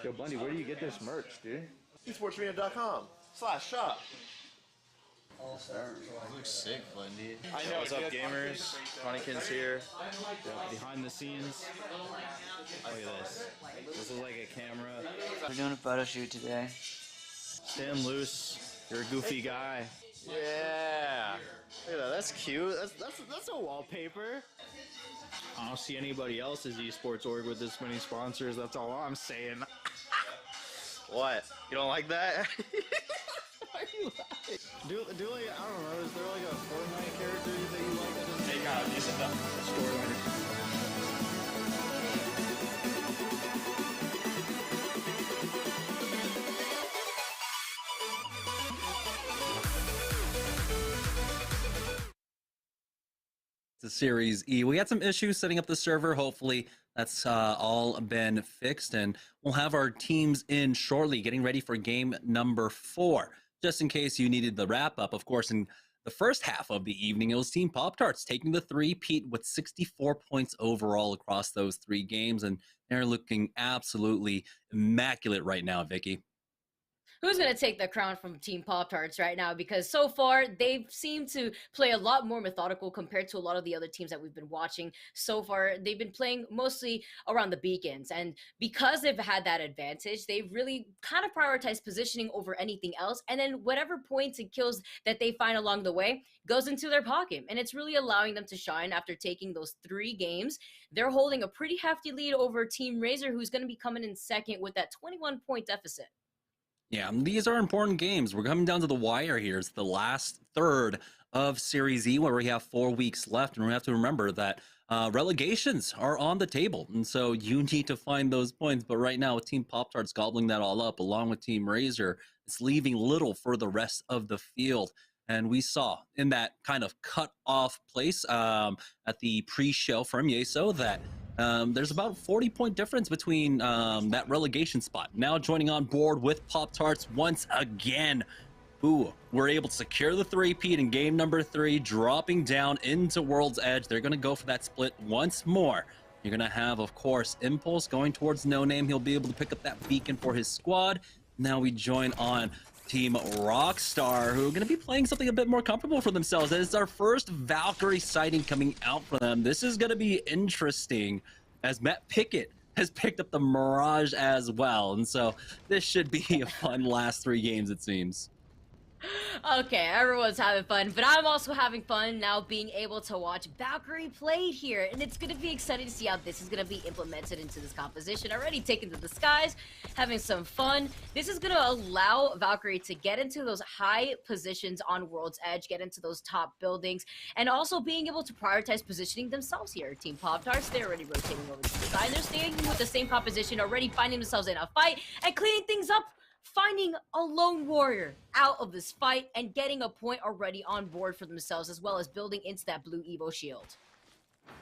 Yo, Bundy, where do you get this merch, dude? Esportsarena.com/shop. Looks sick, Bundy. I know. What's up, gamers? Ronniekin's here. Behind the scenes. Look at this. This is like a camera. We're doing a photo shoot today. Stand loose. You're a goofy guy. Yeah. Look at that. That's cute. That's a wallpaper. I don't see anybody else's esports org with this many sponsors. That's all I'm saying. What? You don't like that? Why are you laughing? Do like, I don't know, is there like a Fortnite character that you like that doesn't take out a storyline? The Series E. We had some issues setting up the server. Hopefully that's all been fixed, and we'll have our teams in shortly, getting ready for game number 4. Just in case you needed the wrap up, of course, in the first half of the evening, it was Team Pop-Tarts taking the 3-peat with 64 points overall across those 3 games, and they're looking absolutely immaculate right now, Vicky. Who's going to take the crown from Team Pop-Tarts right now? Because so far, they've seemed to play a lot more methodical compared to a lot of the other teams that we've been watching. So far, they've been playing mostly around the beacons. And because they've had that advantage, they've really kind of prioritized positioning over anything else. And then whatever points and kills that they find along the way goes into their pocket. And it's really allowing them to shine after taking those 3 games. They're holding a pretty hefty lead over Team Razor, who's going to be coming in second with that 21-point deficit. Yeah, these are important games. We're coming down to the wire here. It's the last third of Series E where we have 4 weeks left. And we have to remember that relegations are on the table. And so you need to find those points. But right now, with Team Pop-Tarts gobbling that all up, along with Team Razor, it's leaving little for the rest of the field. And we saw in that kind of cut-off place at the pre-show from Yeso that there's about a 40-point difference between that relegation spot. Now joining on board with Pop-Tarts once again, who were able to secure the 3-peat in game number 3, dropping down into World's Edge. They're going to go for that split once more. You're going to have, of course, Impulse going towards No Name. He'll be able to pick up that beacon for his squad. Now we join on Team Rockstar, who are going to be playing something a bit more comfortable for themselves. It's our first Valkyrie sighting coming out for them. This is going to be interesting as Matt Pickett has picked up the Mirage as well. And so this should be a fun last 3 games, it seems. Okay, everyone's having fun, but I'm also having fun now being able to watch Valkyrie play here, and it's going to be exciting to see how this is going to be implemented into this composition. Already taken to the skies, having some fun. This is going to allow Valkyrie to get into those high positions on World's Edge, get into those top buildings, and also being able to prioritize positioning themselves here. Team Pop-Tarts, they're already rotating over to the side. They're staying with the same composition, already finding themselves in a fight and cleaning things up, finding a lone warrior out of this fight and getting a point already on board for themselves, as well as building into that blue Evo shield.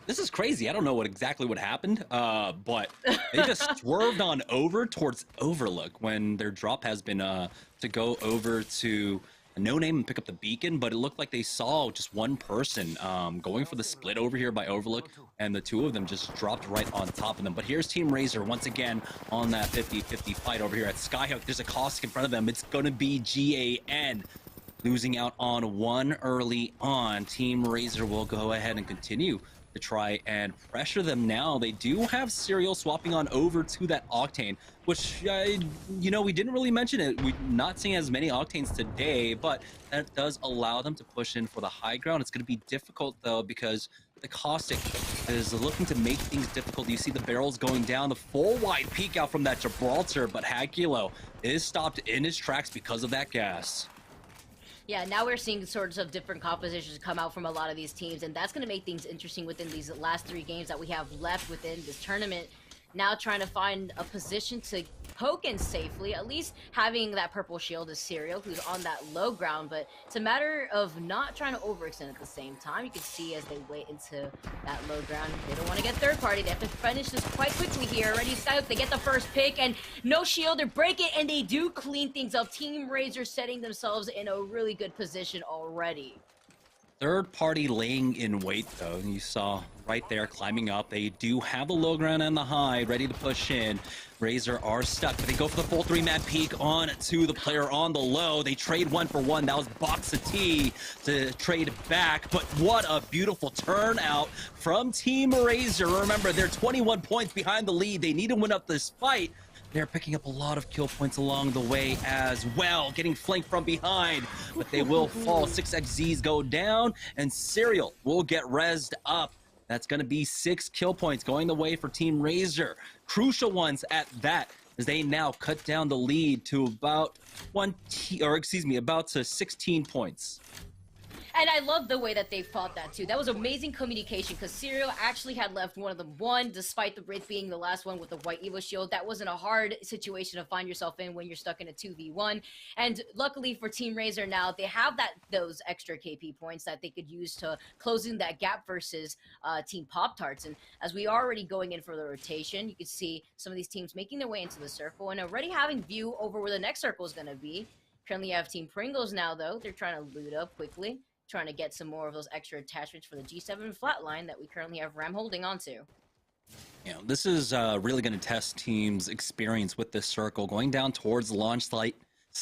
This is crazy. I don't know exactly what happened, but they just swerved on over towards Overlook when their drop has been to go over to No Name and pick up the beacon, but it looked like they saw just one person going for the split over here by Overlook, and the 2 of them just dropped right on top of them. But here's Team Razor once again on that 50-50 fight over here at Skyhook. There's a Caustic in front of them. It's going to be GAN losing out on 1 early on. Team Razor will go ahead and continue to try and pressure them now. They do have Serial swapping on over to that Octane, which, you know, we didn't really mention it. We're not seeing as many Octanes today, but that does allow them to push in for the high ground. It's going to be difficult, though, because the Caustic is looking to make things difficult. You see the barrels going down, the full wide peek out from that Gibraltar, but Hagulo is stopped in his tracks because of that gas. Yeah, now we're seeing sorts of different compositions come out from a lot of these teams, and that's going to make things interesting within these last 3 games that we have left within this tournament. Now trying to find a position to poke in safely, at least having that purple shield is Serial, who's on that low ground, but it's a matter of not trying to overextend at the same time. You can see as they wait into that low ground, they don't want to get third party. They have to finish this quite quickly here. Already Skyhook, they get the first pick, and no shield, they break it, and they do clean things up. Team Razor setting themselves in a really good position already. Third party laying in wait, though. You saw right there climbing up. They do have the low ground and the high ready to push in. Razor are stuck, but they go for the full 3-man peek on to the player on the low. They trade 1 for 1. That was Box of Tea to trade back, but what a beautiful turnout from Team Razor. Remember, they're 21 points behind the lead. They need to win up this fight. They're picking up a lot of kill points along the way as well, getting flanked from behind, but they will fall. 6XZs go down, and Serial will get rezzed up. That's going to be 6 kill points going the way for Team Razor. Crucial ones at that, as they now cut down the lead to about 16 points. And I love the way that they fought that too. That was amazing communication, because Serial actually had left one of them one, despite the Wraith being the last one with the white Evo shield. That wasn't a hard situation to find yourself in when you're stuck in a 2v1. And luckily for Team Razor now, they have those extra KP points that they could use to close in that gap versus Team Pop-Tarts. And as we are already going in for the rotation, you can see some of these teams making their way into the circle and already having view over where the next circle is going to be. Currently you have Team Pringles now, though. They're trying to loot up quickly, trying to get some more of those extra attachments for the G7 flatline that we currently have Ram holding on to. You know, this is really going to test teams' experience with this circle. Going down towards the launch site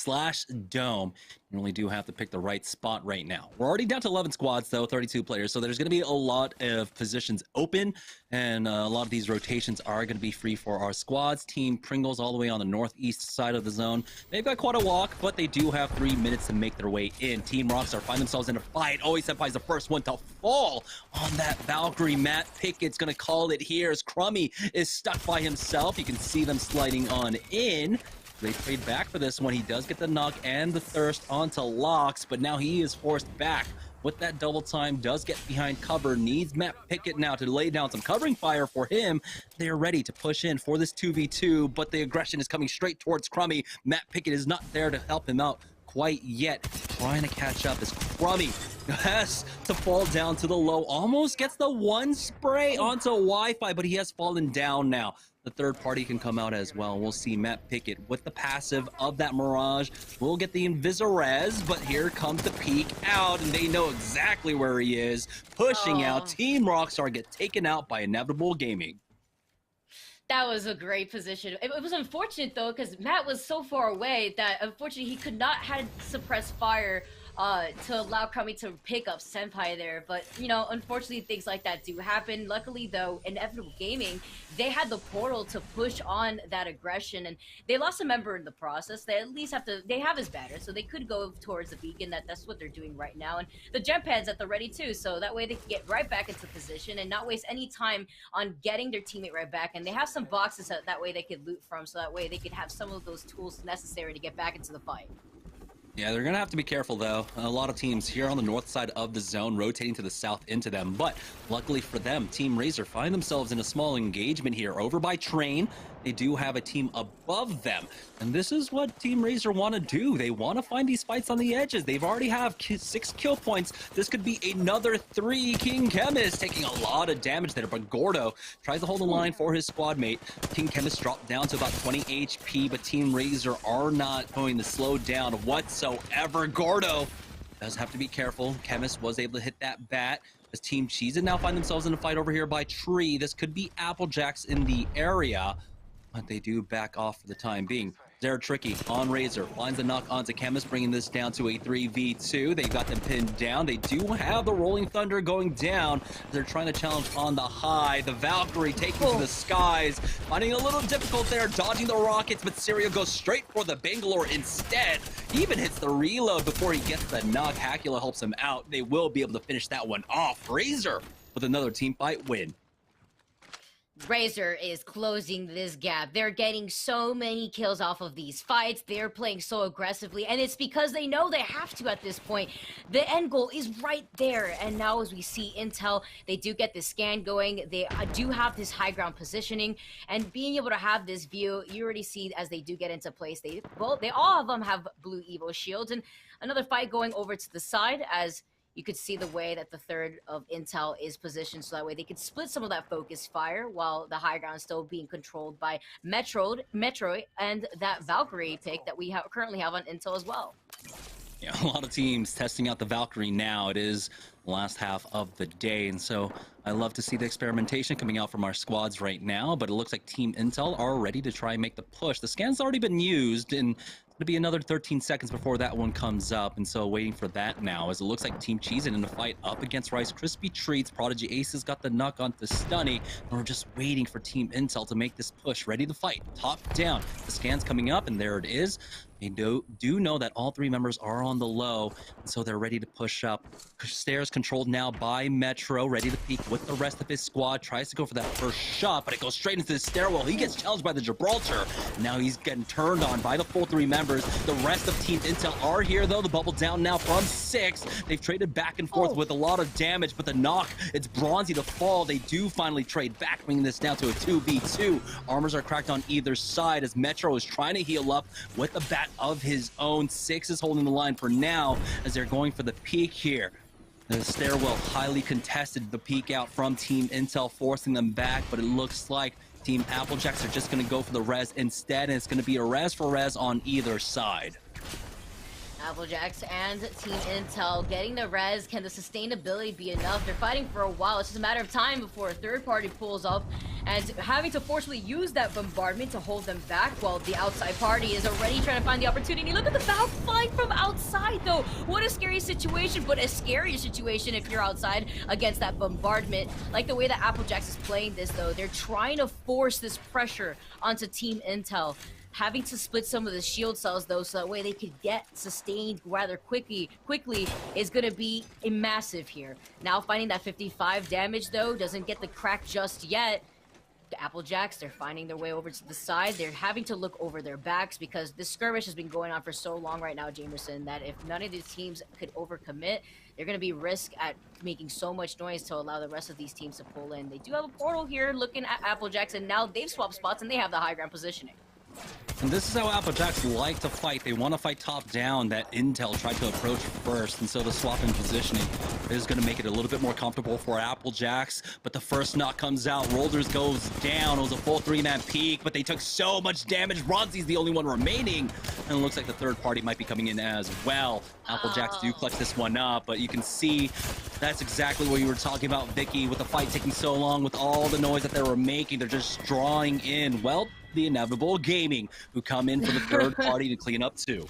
/ dome. You only do have to pick the right spot right now. We're already down to 11 squads, though, 32 players, so there's going to be a lot of positions open, and a lot of these rotations are going to be free for our squads. Team Pringles all the way on the northeast side of the zone. They've got quite a walk, but they do have 3 minutes to make their way in. Team Rockstar find themselves in a fight. Always Senpai's the first one to fall on that Valkyrie. Matt Pickett's going to call it here as Crummy is stuck by himself. You can see them sliding on in. They trade back for this one. He does get the knock and the thirst onto Locks, but now he is forced back with that double time. Does get behind cover. Needs Matt Pickett now to lay down some covering fire for him. They are ready to push in for this 2v2, but the aggression is coming straight towards Crummy. Matt Pickett is not there to help him out quite yet. Trying to catch up as Crummy has to fall down to the low. Almost gets the 1 spray onto Wi-Fi, but he has fallen down now. The third party can come out as well. We'll see Matt Pickett with the passive of that Mirage. We'll get the Invisorez, but here comes the peek out, and they know exactly where he is. Pushing out. Team Rockstar get taken out by Inevitable Gaming. That was a great position. It was unfortunate, though, because Matt was so far away that, unfortunately, he could not have suppressed fire to allow Kami to pick up Senpai there. But, you know, unfortunately, things like that do happen. Luckily, though, Inevitable Gaming, they had the portal to push on that aggression, and they lost a member in the process. They at least they have his banner, so they could go towards the beacon. That's what they're doing right now. And the jump pads at the ready, too, so that way they can get right back into position and not waste any time on getting their teammate right back. And they have some boxes that way they could loot from, so that way they could have some of those tools necessary to get back into the fight. Yeah, they're going to have to be careful, though. A lot of teams here on the north side of the zone rotating to the south into them. But luckily for them, Team Razor find themselves in a small engagement here over by Train. They do have a team above them. And this is what Team Razor want to do. They want to find these fights on the edges. They've already have 6 kill points. This could be another 3. King Chemist taking a lot of damage there. But Gordo tries to hold the line for his squad mate. King Chemist dropped down to about 20 HP. But Team Razor are not going to slow down whatsoever. Gordo does have to be careful. Chemist was able to hit that bat. As Team Cheese now find themselves in a fight over here by Tree. This could be Applejacks in the area. But they do back off for the time being. They're tricky on Razor. Finds a knock onto Chemist, bringing this down to a 3v2. They got them pinned down. They do have the Rolling Thunder going down. They're trying to challenge on the high. The Valkyrie taking to the skies. Finding it a little difficult there, dodging the rockets, but Serial goes straight for the Bangalore instead. He even hits the reload before he gets the knock. Hackula helps him out. They will be able to finish that one off. Razor with another team fight win. Razor is closing this gap. They're getting so many kills off of these fights. They're playing so aggressively, and it's because they know they have to at this point. The end goal is right there, and now as we see Intel, they do get this scan going. They do have this high ground positioning, and being able to have this view, you already see as they do get into place. They all of them have blue Evo shields, and another fight going over to the side as you could see the way that the third of Intel is positioned, so that way they could split some of that focus fire while the high ground is still being controlled by Metroid, and that Valkyrie pick that we currently have on Intel as well. Yeah, a lot of teams testing out the Valkyrie now. It is the last half of the day, and so I love to see the experimentation coming out from our squads right now, but it looks like Team Intel are ready to try and make the push. The scan's already been used, and it'll be another 13 seconds before that one comes up, and so waiting for that now, as it looks like Team Cheese in a fight up against Rice Krispie Treats. Prodigy Aces got the knock onto Stunny, and we're just waiting for Team Intel to make this push, ready to fight, top down. The scan's coming up, and there it is. They do know that all 3 members are on the low, and so they're ready to push up. Stairs controlled now by Metro, ready to peek with the rest of his squad. Tries to go for that first shot, but it goes straight into the stairwell. He gets challenged by the Gibraltar. Now he's getting turned on by the full 3 members. The rest of Team Intel are here, though. The bubble down now from 6. They've traded back and forth with a lot of damage, but the knock, it's Bronzy to fall. They do finally trade back, bringing this down to a 2v2. Armors are cracked on either side as Metro is trying to heal up with the bat of his own. 6 is holding the line for now as they're going for the peak here. The stairwell highly contested, the peek out from Team Intel, forcing them back, but it looks like Team Applejacks are just going to go for the res instead, and it's going to be a res for res on either side. Applejacks and Team Intel getting the res. Can the sustainability be enough? They're fighting for a while. It's just a matter of time before a third party pulls up and having to forcefully use that bombardment to hold them back while the outside party is already trying to find the opportunity. Look at the Valk flying from outside, though. What a scary situation, but a scarier situation if you're outside against that bombardment. Like the way that Applejacks is playing this, though, they're trying to force this pressure onto Team Intel. Having to split some of the shield cells, though, so that way they could get sustained rather quickly is going to be massive here. Now finding that 55 damage, though, doesn't get the crack just yet. The Applejacks, they're finding their way over to the side. They're having to look over their backs because this skirmish has been going on for so long right now, Jamerson, that if none of these teams could overcommit, they're going to be risk at making so much noise to allow the rest of these teams to pull in. They do have a portal here looking at Applejacks, and now they've swapped spots and they have the high ground positioning. And this is how Applejacks like to fight. They want to fight top down. That Intel tried to approach first, and so the swap in positioning is going to make it a little bit more comfortable for Applejacks. But the first knock comes out. Rolders goes down. It was a full 3-man peak, but they took so much damage. Ronzi's the only one remaining, and it looks like the third party might be coming in as well. Applejacks do clutch this one up, but you can see that's exactly what you were talking about, Vicky, with the fight taking so long, with all the noise that they were making. They're just drawing in, well, the Inevitable Gaming, who come in for the third party to clean up too.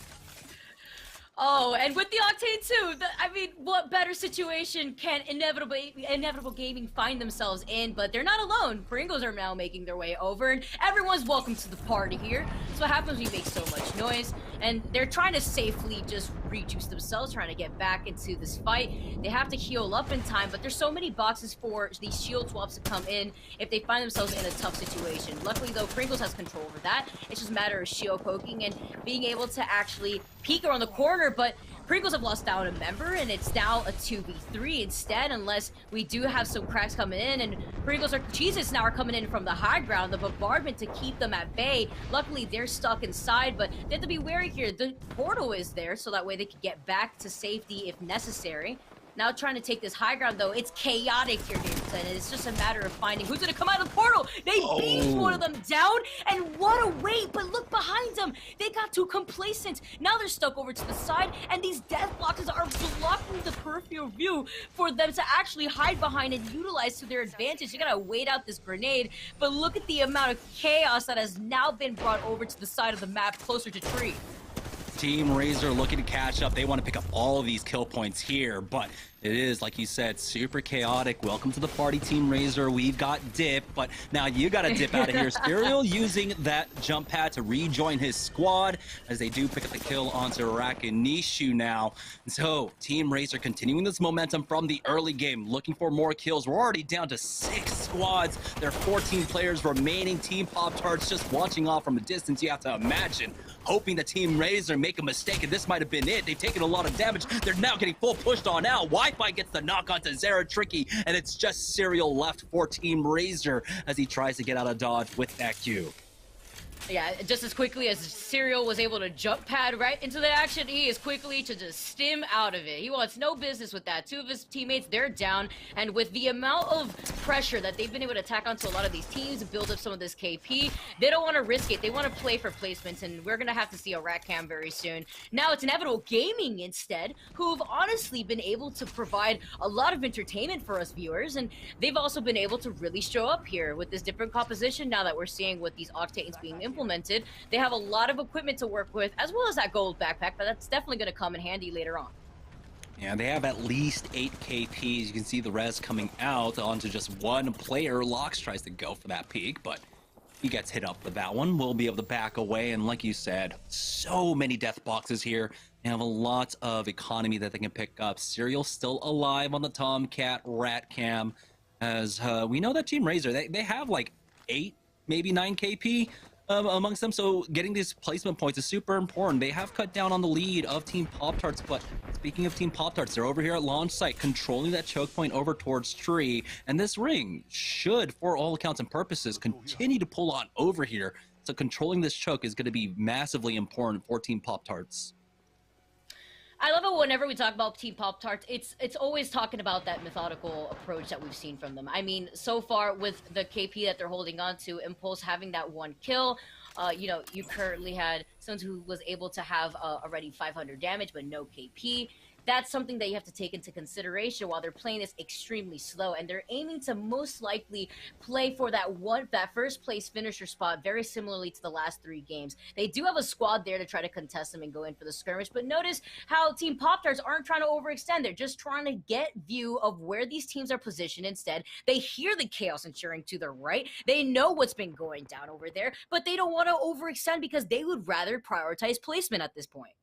Oh, and with the Octane too, I mean, what better situation can Inevitable Gaming find themselves in? But they're not alone. Pringles are now making their way over, and everyone's welcome to the party here. That's what happens when you make so much noise. And they're trying to safely just rejuice themselves, trying to get back into this fight. They have to heal up in time, but there's so many boxes for these shield swaps to come in if they find themselves in a tough situation. Luckily, though, Pringles has control over that. It's just a matter of shield poking and being able to actually peek around the corner, but Pringles have lost down a member, and it's now a 2v3 instead, unless we do have some cracks coming in, and Cheez-Its now are coming in from the high ground, the bombardment to keep them at bay. Luckily, they're stuck inside, but they have to be wary here. The portal is there, so that way they can get back to safety if necessary. Now trying to take this high ground, though, it's chaotic here, Davidson, and it's just a matter of finding who's going to come out of the portal. They beat one of them down, and what a wait, but look behind them. They got too complacent. Now they're stuck over to the side, and these death boxes are blocking the peripheral view for them to actually hide behind and utilize to their advantage. You got to wait out this grenade, but look at the amount of chaos that has now been brought over to the side of the map closer to Tree. Team Razor looking to catch up. They want to pick up all of these kill points here, but it is, like you said, super chaotic. Welcome to the party, Team Razor. We've got dip, but now you got to dip out of here. Serial using that jump pad to rejoin his squad as they do pick up the kill onto Rakinishu now. And so, Team Razor continuing this momentum from the early game, looking for more kills. We're already down to 6 squads. There are 14 players remaining. Team Pop-Tarts just watching off from a distance. You have to imagine, hoping the Team Razor make a mistake, and this might have been it. They've taken a lot of damage. They're now getting full pushed on out. Wi-Fi gets the knock onto Zara Tricky, and it's just Serial left for Team Razor as he tries to get out of dodge with that Q. Yeah, just as quickly as Serial was able to jump pad right into the action, he is quickly to just stim out of it. He wants no business with that. 2 of his teammates, they're down, and with the amount of pressure that they've been able to attack onto a lot of these teams and build up some of this KP, they don't want to risk it. They want to play for placements, and we're going to have to see a rat cam very soon. Now it's Inevitable Gaming instead, who've honestly been able to provide a lot of entertainment for us viewers, and they've also been able to really show up here with this different composition now that we're seeing with these Octanes being implemented. They have a lot of equipment to work with, as well as that gold backpack, but that's definitely going to come in handy later on. Yeah, they have at least 8 KPs. You can see the res coming out onto just one player. Lox tries to go for that peek, but he gets hit up with that one. We'll be able to back away, and like you said, so many death boxes here. They have a lot of economy that they can pick up. Serial still alive on the Tomcat Rat Cam, as we know that Team Razor, they have like 8, maybe 9 KP. Amongst them, so getting these placement points is super important. They have cut down on the lead of Team Pop-Tarts, but speaking of Team Pop-Tarts, they're over here at launch site, controlling that choke point over towards Tree, and this ring should, for all accounts and purposes, continue to pull on over here. So controlling this choke is going to be massively important for Team Pop-Tarts. I love it whenever we talk about Team Pop-Tarts, it's always talking about that methodical approach that we've seen from them. I mean, so far with the KP that they're holding on to, Impulse having that 1 kill, you know, you currently had someone who was able to have already 500 damage, but no KP. That's something that you have to take into consideration while they're playing this extremely slow, and they're aiming to most likely play for that first place finisher spot, very similarly to the last 3 games. They do have a squad there to try to contest them and go in for the skirmish, but notice how Team Pop-Tarts aren't trying to overextend. They're just trying to get view of where these teams are positioned instead. They hear the chaos ensuring to their right. They know what's been going down over there, but they don't want to overextend because they would rather prioritize placement at this point.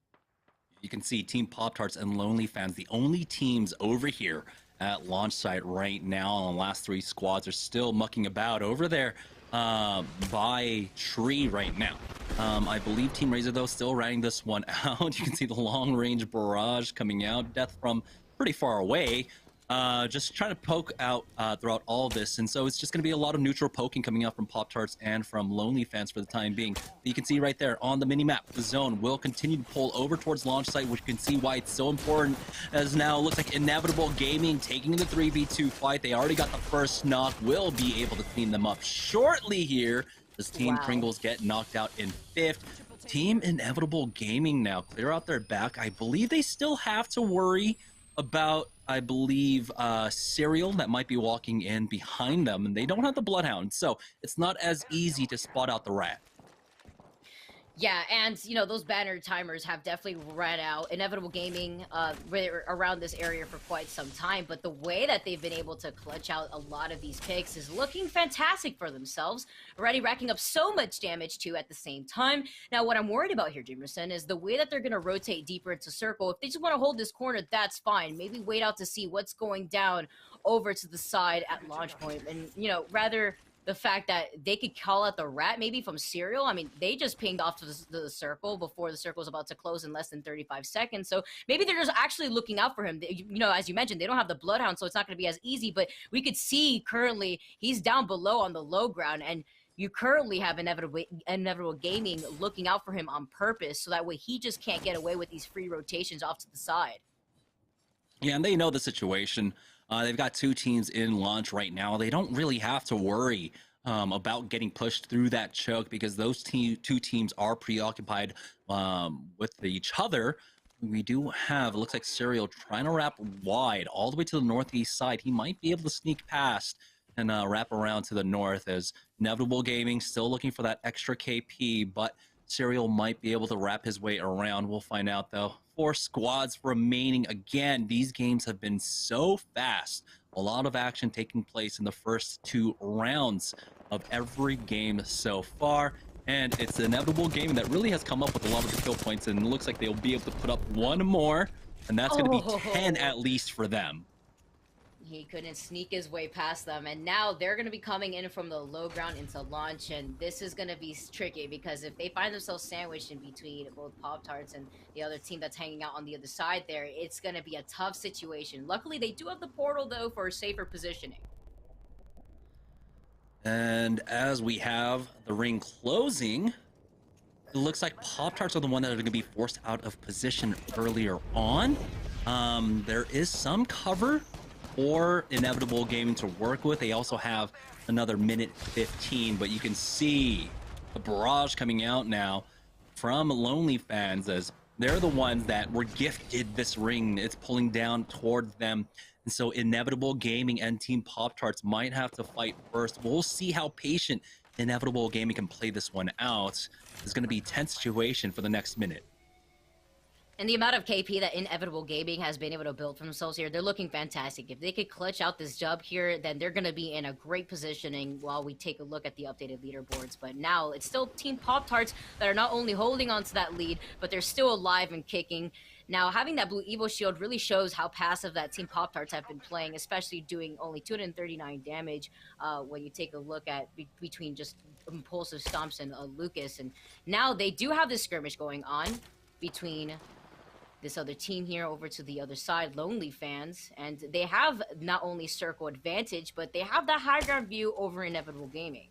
You can see Team Pop-Tarts and Lonely Fans, the only teams over here at launch site right now. And the last 3 squads are still mucking about over there by Tree right now. I believe Team Razor, though, still riding this one out. You can see the long-range barrage coming out. Death from pretty far away. Just trying to poke out throughout all of this, and so it's just going to be a lot of neutral poking coming out from Pop-Tarts and from Lonely Fans for the time being. You can see right there on the mini-map, the zone will continue to pull over towards launch site, which you can see why it's so important, as now it looks like Inevitable Gaming taking the 3v2 fight. They already got the first knock, will be able to clean them up shortly here as Team Pringles get knocked out in 5th. Team Inevitable Gaming now clear out their back. I believe they still have to worry about, I believe, Serial that might be walking in behind them, and they don't have the Bloodhound, so it's not as easy to spot out the rat. Yeah, and you know those banner timers have definitely run out. Inevitable Gaming, were around this area for quite some time, but the way that they've been able to clutch out a lot of these picks is looking fantastic for themselves. Already racking up so much damage too at the same time. Now, what I'm worried about here, Jimerson, is the way that they're going to rotate deeper into circle. If they just want to hold this corner, that's fine. Maybe wait out to see what's going down over to the side at launch point, and you know rather. The fact that they could call out the rat maybe from Serial. I mean, they just pinged off to the circle before the circle was about to close in less than 35 seconds. So maybe they're just actually looking out for him. You know, as you mentioned, they don't have the Bloodhound, so it's not going to be as easy. But we could see currently he's down below on the low ground, and you currently have Inevitable Gaming looking out for him on purpose, so that way he just can't get away with these free rotations off to the side. Yeah, and they know the situation. They've got 2 teams in launch right now. They don't really have to worry about getting pushed through that choke because those 2 teams are preoccupied with each other. We do have, it looks like Serial trying to wrap wide all the way to the northeast side. He might be able to sneak past and wrap around to the north as Inevitable Gaming still looking for that extra KP, but Serial might be able to wrap his way around. We'll find out though. 4 squads remaining. Again, these games have been so fast. A lot of action taking place in the first 2 rounds of every game so far. And it's Inevitable Gaming that really has come up with a lot of the kill points, and it looks like they'll be able to put up 1 more, and that's going to be 10 at least for them. He couldn't sneak his way past them, and now they're going to be coming in from the low ground into launch, and this is going to be tricky because if they find themselves sandwiched in between both Pop-Tarts and the other team that's hanging out on the other side there, it's going to be a tough situation. Luckily, they do have the portal, though, for safer positioning. And as we have the ring closing, it looks like Pop-Tarts are the one that are going to be forced out of position earlier on. There is some cover or Inevitable Gaming to work with. They also have another minute 15, but you can see the barrage coming out now from Lonely Fans as they're the ones that were gifted this ring. It's pulling down toward them. And so Inevitable Gaming and Team Pop-Tarts might have to fight first. We'll see how patient Inevitable Gaming can play this one out. It's going to be a tense situation for the next minute. And the amount of KP that Inevitable Gaming has been able to build for themselves here, they're looking fantastic. If they could clutch out this dub here, then they're going to be in a great positioning while we take a look at the updated leaderboards. But now it's still Team Pop-Tarts that are not only holding on to that lead, but they're still alive and kicking. Now, having that blue Evo shield really shows how passive that Team Pop-Tarts have been playing, especially doing only 239 damage when you take a look at between just impulsive stomps and Lucas. And now they do have this skirmish going on between this other team here over to the other side, Lonely Fans, and they have not only circle advantage, but they have that high ground view over Inevitable Gaming.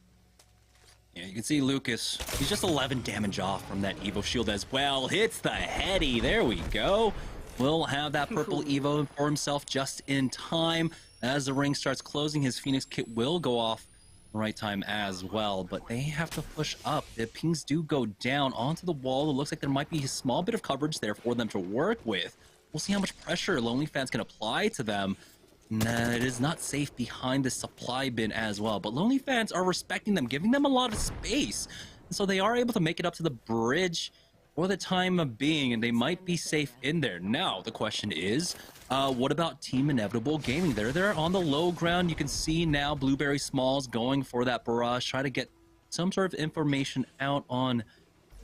Yeah, you can see Lucas, he's just 11 damage off from that Evo shield as well. Hits the heady, there we go. Will have that purple Evo for himself just in time. As the ring starts closing, his Phoenix kit will go off the right time as well, but they have to push up. The pings do go down onto the wall. It looks like there might be a small bit of coverage there for them to work with. We'll see how much pressure Lonely Fans can apply to them. It is not safe behind the supply bin as well, but Lonely Fans are respecting them, giving them a lot of space. And so they are able to make it up to the bridge for the time of being, and they might be safe in there. Now, the question is, what about Team Inevitable Gaming? They're there on the low ground. You can see now Blueberry Smalls going for that barrage, try to get some sort of information out on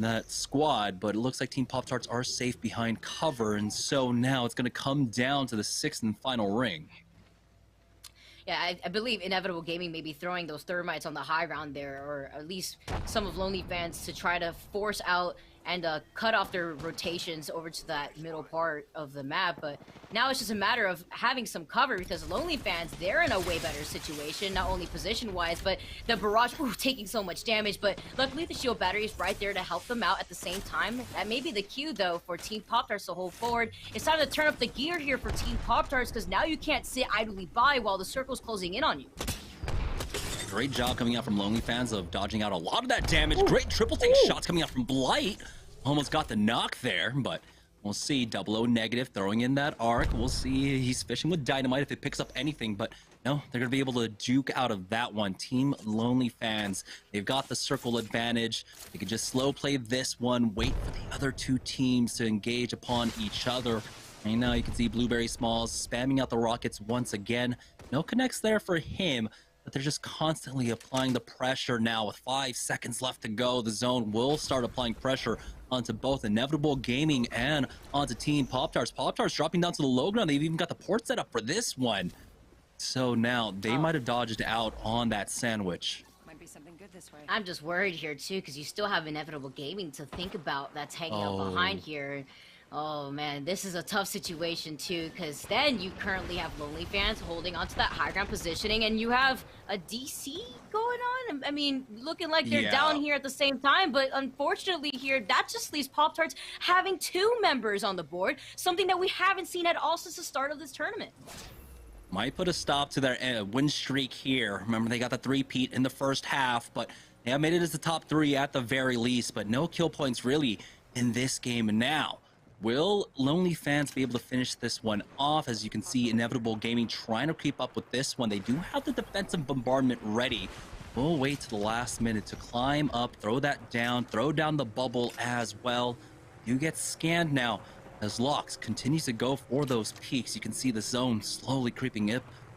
that squad, but it looks like Team Pop-Tarts are safe behind cover, and so now it's going to come down to the 6th and final ring. Yeah, I believe Inevitable Gaming may be throwing those thermites on the high ground there, or at least some of Lonely Fans to try to force out and cut off their rotations over to that middle part of the map. But now it's just a matter of having some cover because Lonely Fans, they're in a way better situation, not only position-wise, but the barrage, taking so much damage. But luckily the shield battery is right there to help them out at the same time. That may be the cue, though, for Team Pop-Tarts to hold forward. It's time to turn up the gear here for Team Pop-Tarts because now you can't sit idly by while the circle's closing in on you. Great job coming out from Lonely Fans of dodging out a lot of that damage. Great triple take shots coming out from Blight. Almost got the knock there, but We'll see. 00 negative throwing in that arc. We'll see. He's fishing with dynamite if it picks up anything, but no, they're going to be able to juke out of that one. Team Lonely Fans, they've got the circle advantage. They can just slow play this one, wait for the other two teams to engage upon each other. And now you can see Blueberry Smalls spamming out the rockets once again. No connects there for him, but they're just constantly applying the pressure now. With 5 seconds left to go, the zone will start applying pressure onto both Inevitable Gaming and onto Team Pop-Tarts. Pop-Tarts dropping down to the low ground. They've even got the port set up for this one. So now they might have dodged out on that sandwich. Might be something good this way. I'm just worried here too, because you still have Inevitable Gaming to think about that's hanging out behind here. Oh man, this is a tough situation too, because then you currently have Lonely Fans holding onto that high ground positioning, and you have a DC going on. I mean, looking like they're down here at the same time, but unfortunately here, that just leaves Pop-Tarts having 2 members on the board, something that we haven't seen at all since the start of this tournament. Might put a stop to their win streak here. Remember, they got the 3-peat in the first half, but they have made it as the top 3 at the very least, but no kill points really in this game now. Will Lonely Fans be able to finish this one off? As you can see, Inevitable Gaming trying to keep up with this one. They do have the defensive bombardment ready. We'll wait to the last minute to climb up, throw that down, throw down the bubble as well. You get scanned now as Lox continues to go for those peaks. You can see the zone slowly creeping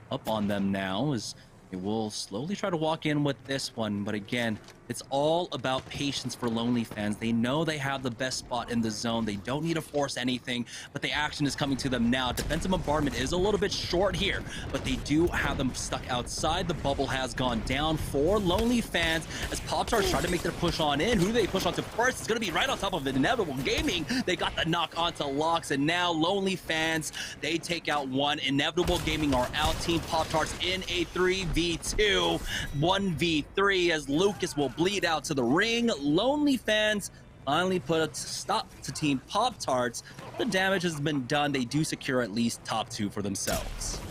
up on them now as it will slowly try to walk in with this one. But again, it's all about patience for Lonely Fans. They know they have the best spot in the zone. They don't need to force anything, but the action is coming to them now. Defensive bombardment is a little bit short here, but they do have them stuck outside. The bubble has gone down for Lonely Fans as Pop-Tarts try to make their push on in. Who do they push onto first? It's going to be right on top of Inevitable Gaming. They got the knock onto Lox, and now Lonely Fans, they take out one. Inevitable Gaming are out. Team Pop-Tarts in a 3v2, 1v3 as Lucas will bleed out to the ring. Lonely Fans finally put a stop to Team Pop-Tarts. The damage has been done. They do secure at least top 2 for themselves.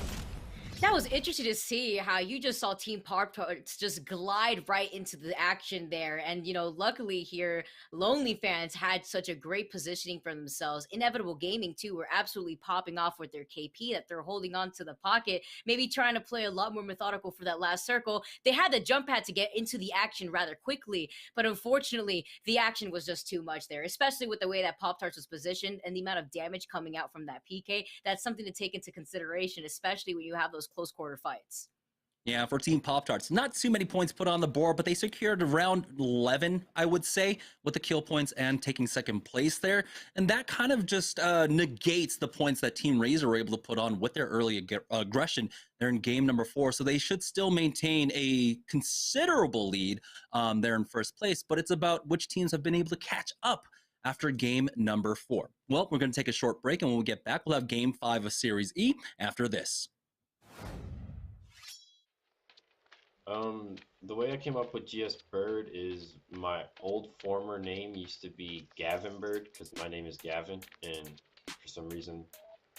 That was interesting to see how you just saw Team Pop-Tarts just glide right into the action there. And, you know, luckily here, Lonely Fans had such a great positioning for themselves. Inevitable Gaming, too, were absolutely popping off with their KP that they're holding on to the pocket, maybe trying to play a lot more methodical for that last circle. They had the jump pad to get into the action rather quickly, but unfortunately, the action was just too much there, especially with the way that Pop-Tarts was positioned and the amount of damage coming out from that PK. That's something to take into consideration, especially when you have those close quarter fights. Yeah, for Team Pop-Tarts, not too many points put on the board, but they secured around 11, I would say, with the kill points and taking second place there. And that kind of just negates the points that Team Razor were able to put on with their early aggression. They're in game number 4, so they should still maintain a considerable lead there in first place, but it's about which teams have been able to catch up after game number 4. Well, we're going to take a short break, and when we get back, we'll have game 5 of Series E after this. The way I came up with GS Bird is my old former name used to be Gavin Bird because my name is Gavin, and for some reason,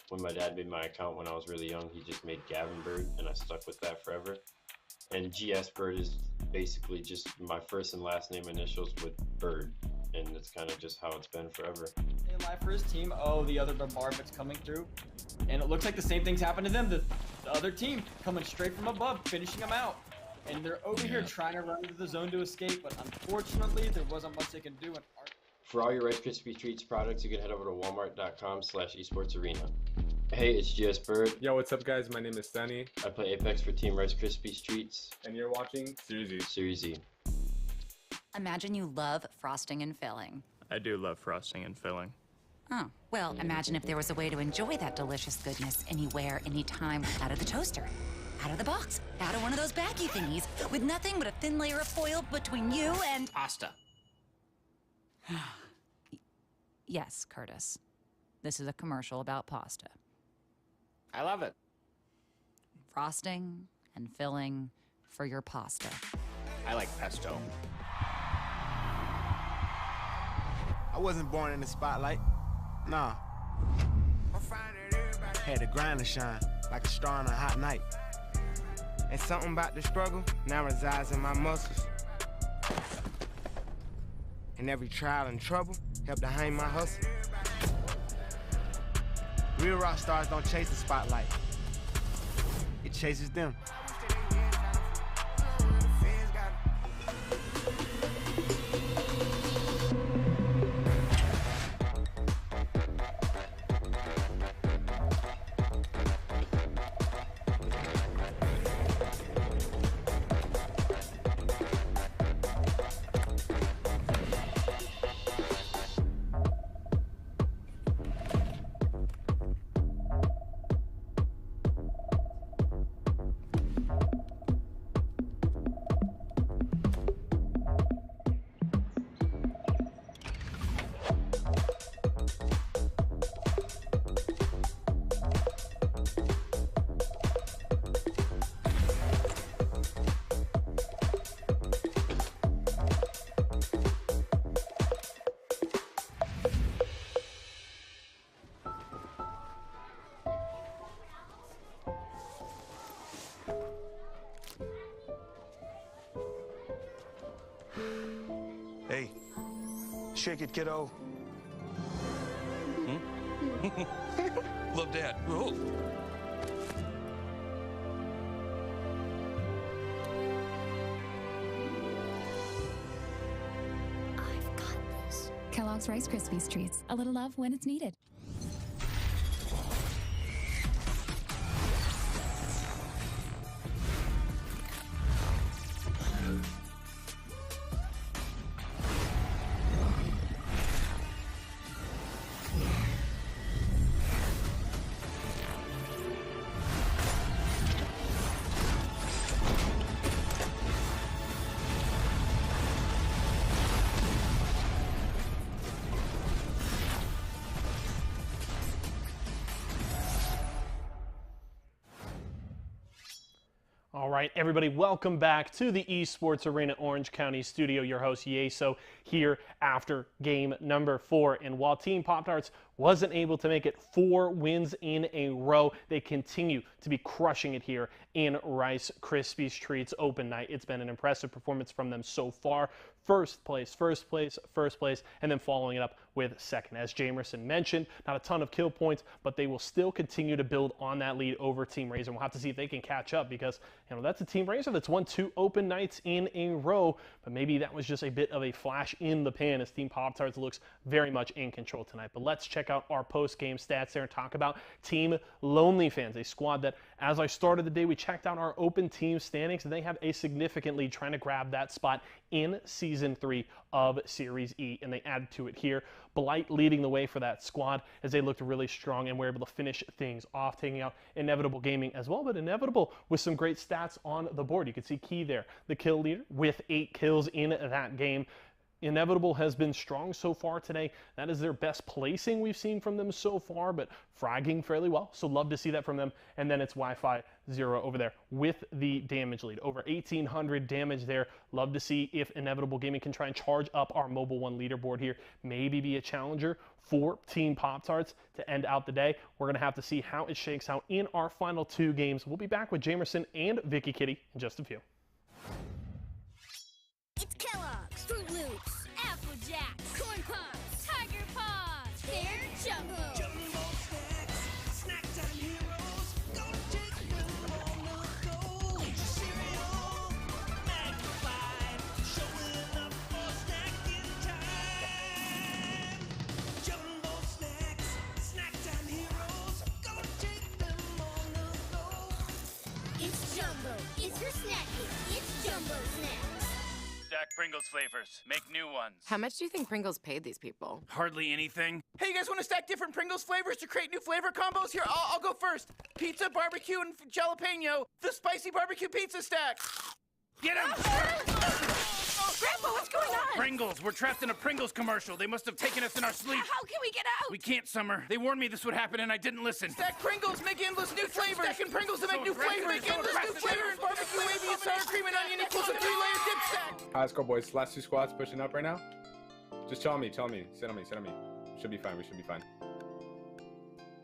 when my dad made my account when I was really young, he just made Gavin Bird, and I stuck with that forever. And GS Bird is basically just my first and last name initials with Bird, and that's kind of just how it's been forever. In live for his team, the other bombardment's coming through, and it looks like the same thing's happened to them. The other team coming straight from above, finishing them out. And they're over here trying to run into the zone to escape, but unfortunately, there wasn't much they can do. For all your Rice Krispies Treats products, you can head over to walmart.com/esportsarena. Hey, it's GS Bird. Yo, what's up, guys? My name is Sunny. I play Apex for Team Rice Krispies Treats. And you're watching Series E. Series E. Imagine you love frosting and filling. I do love frosting and filling. Oh, well, imagine if there was a way to enjoy that delicious goodness anywhere, anytime, out of the toaster, out of the box, out of one of those baggy thingies, with nothing but a thin layer of foil between you and... Pasta. Yes, Curtis. This is a commercial about pasta. I love it. Frosting and filling for your pasta. I like pesto. I wasn't born in the spotlight. Nah. Had to grind and shine like a star on a hot night. And something about the struggle now resides in my muscles. And every trial and trouble helped to hang my hustle. Real rock stars don't chase the spotlight. It chases them. Hey, shake it, kiddo. Love that. Oh. Kellogg's Rice Krispies Treats. A little love when it's needed. All right, everybody, welcome back to the Esports Arena Orange County studio. Your host, Yeso, here after game number 4. And while Team Pop-Tarts wasn't able to make it 4 wins in a row, they continue to be crushing it here in Rice Krispies Treats Open Night. It's been an impressive performance from them so far. First place, and then following it up with second. As Jamerson mentioned, not a ton of kill points, but they will still continue to build on that lead over Team Razor. We'll have to see if they can catch up because, you know, that's a Team Razor that's won 2 open nights in a row, but maybe that was just a bit of a flash in the pan as Team Pop-Tarts looks very much in control tonight. But let's check out our post-game stats there and talk about Team Lonely Fans, a squad that, as I started the day, we checked out our open team standings, and they have a significant lead trying to grab that spot in Season 3 of Series E, and they added to it here. Blight leading the way for that squad as they looked really strong and were able to finish things off, taking out Inevitable Gaming as well, but Inevitable with some great stats on the board. You can see Key there, the kill leader with 8 kills in that game. Inevitable has been strong so far today. That is their best placing we've seen from them so far, but fragging fairly well. So love to see that from them. And then it's Wi-Fi 0 over there with the damage lead. Over 1,800 damage there. Love to see if Inevitable Gaming can try and charge up our Mobile 1 leaderboard here. Maybe be a challenger for Team Pop-Tarts to end out the day. We're going to have to see how it shakes out in our final 2 games. We'll be back with Jamerson and Vicky Kitty in just a few. It's Kellogg's, Fruit Loops, Apple Jacks, Corn Pops, Tiger Paws, they're Jumbo. Jumbo snacks, snack time heroes. Go take them on the go. Eat your cereal, magnified, showing up for snacking time. Jumbo snacks, snack time heroes. Go take them on the go. It's Jumbo, it's for snacking. It's Jumbo snacks. Stack Pringles flavors. Make new ones. How much do you think Pringles paid these people? Hardly anything. Hey, you guys want to stack different Pringles flavors to create new flavor combos? Here, I'll go first. Pizza, barbecue, and jalapeno. The spicy barbecue pizza stack. Get him! Grandpa, what's going on? Pringles. We're trapped in a Pringles commercial. They must have taken us in our sleep. How can we get out? We can't, Summer. They warned me this would happen and I didn't listen. Stack Pringles, make endless new flavors. Stacking Pringles to make new flavors. Make endless new flavor and barbecue, wavy, and sour cream and onion equals a 3-layer dip stack. All right, let's go, boys. Last 2 squads pushing up right now. Just tell me. Sit on me. Should be fine. We should be fine.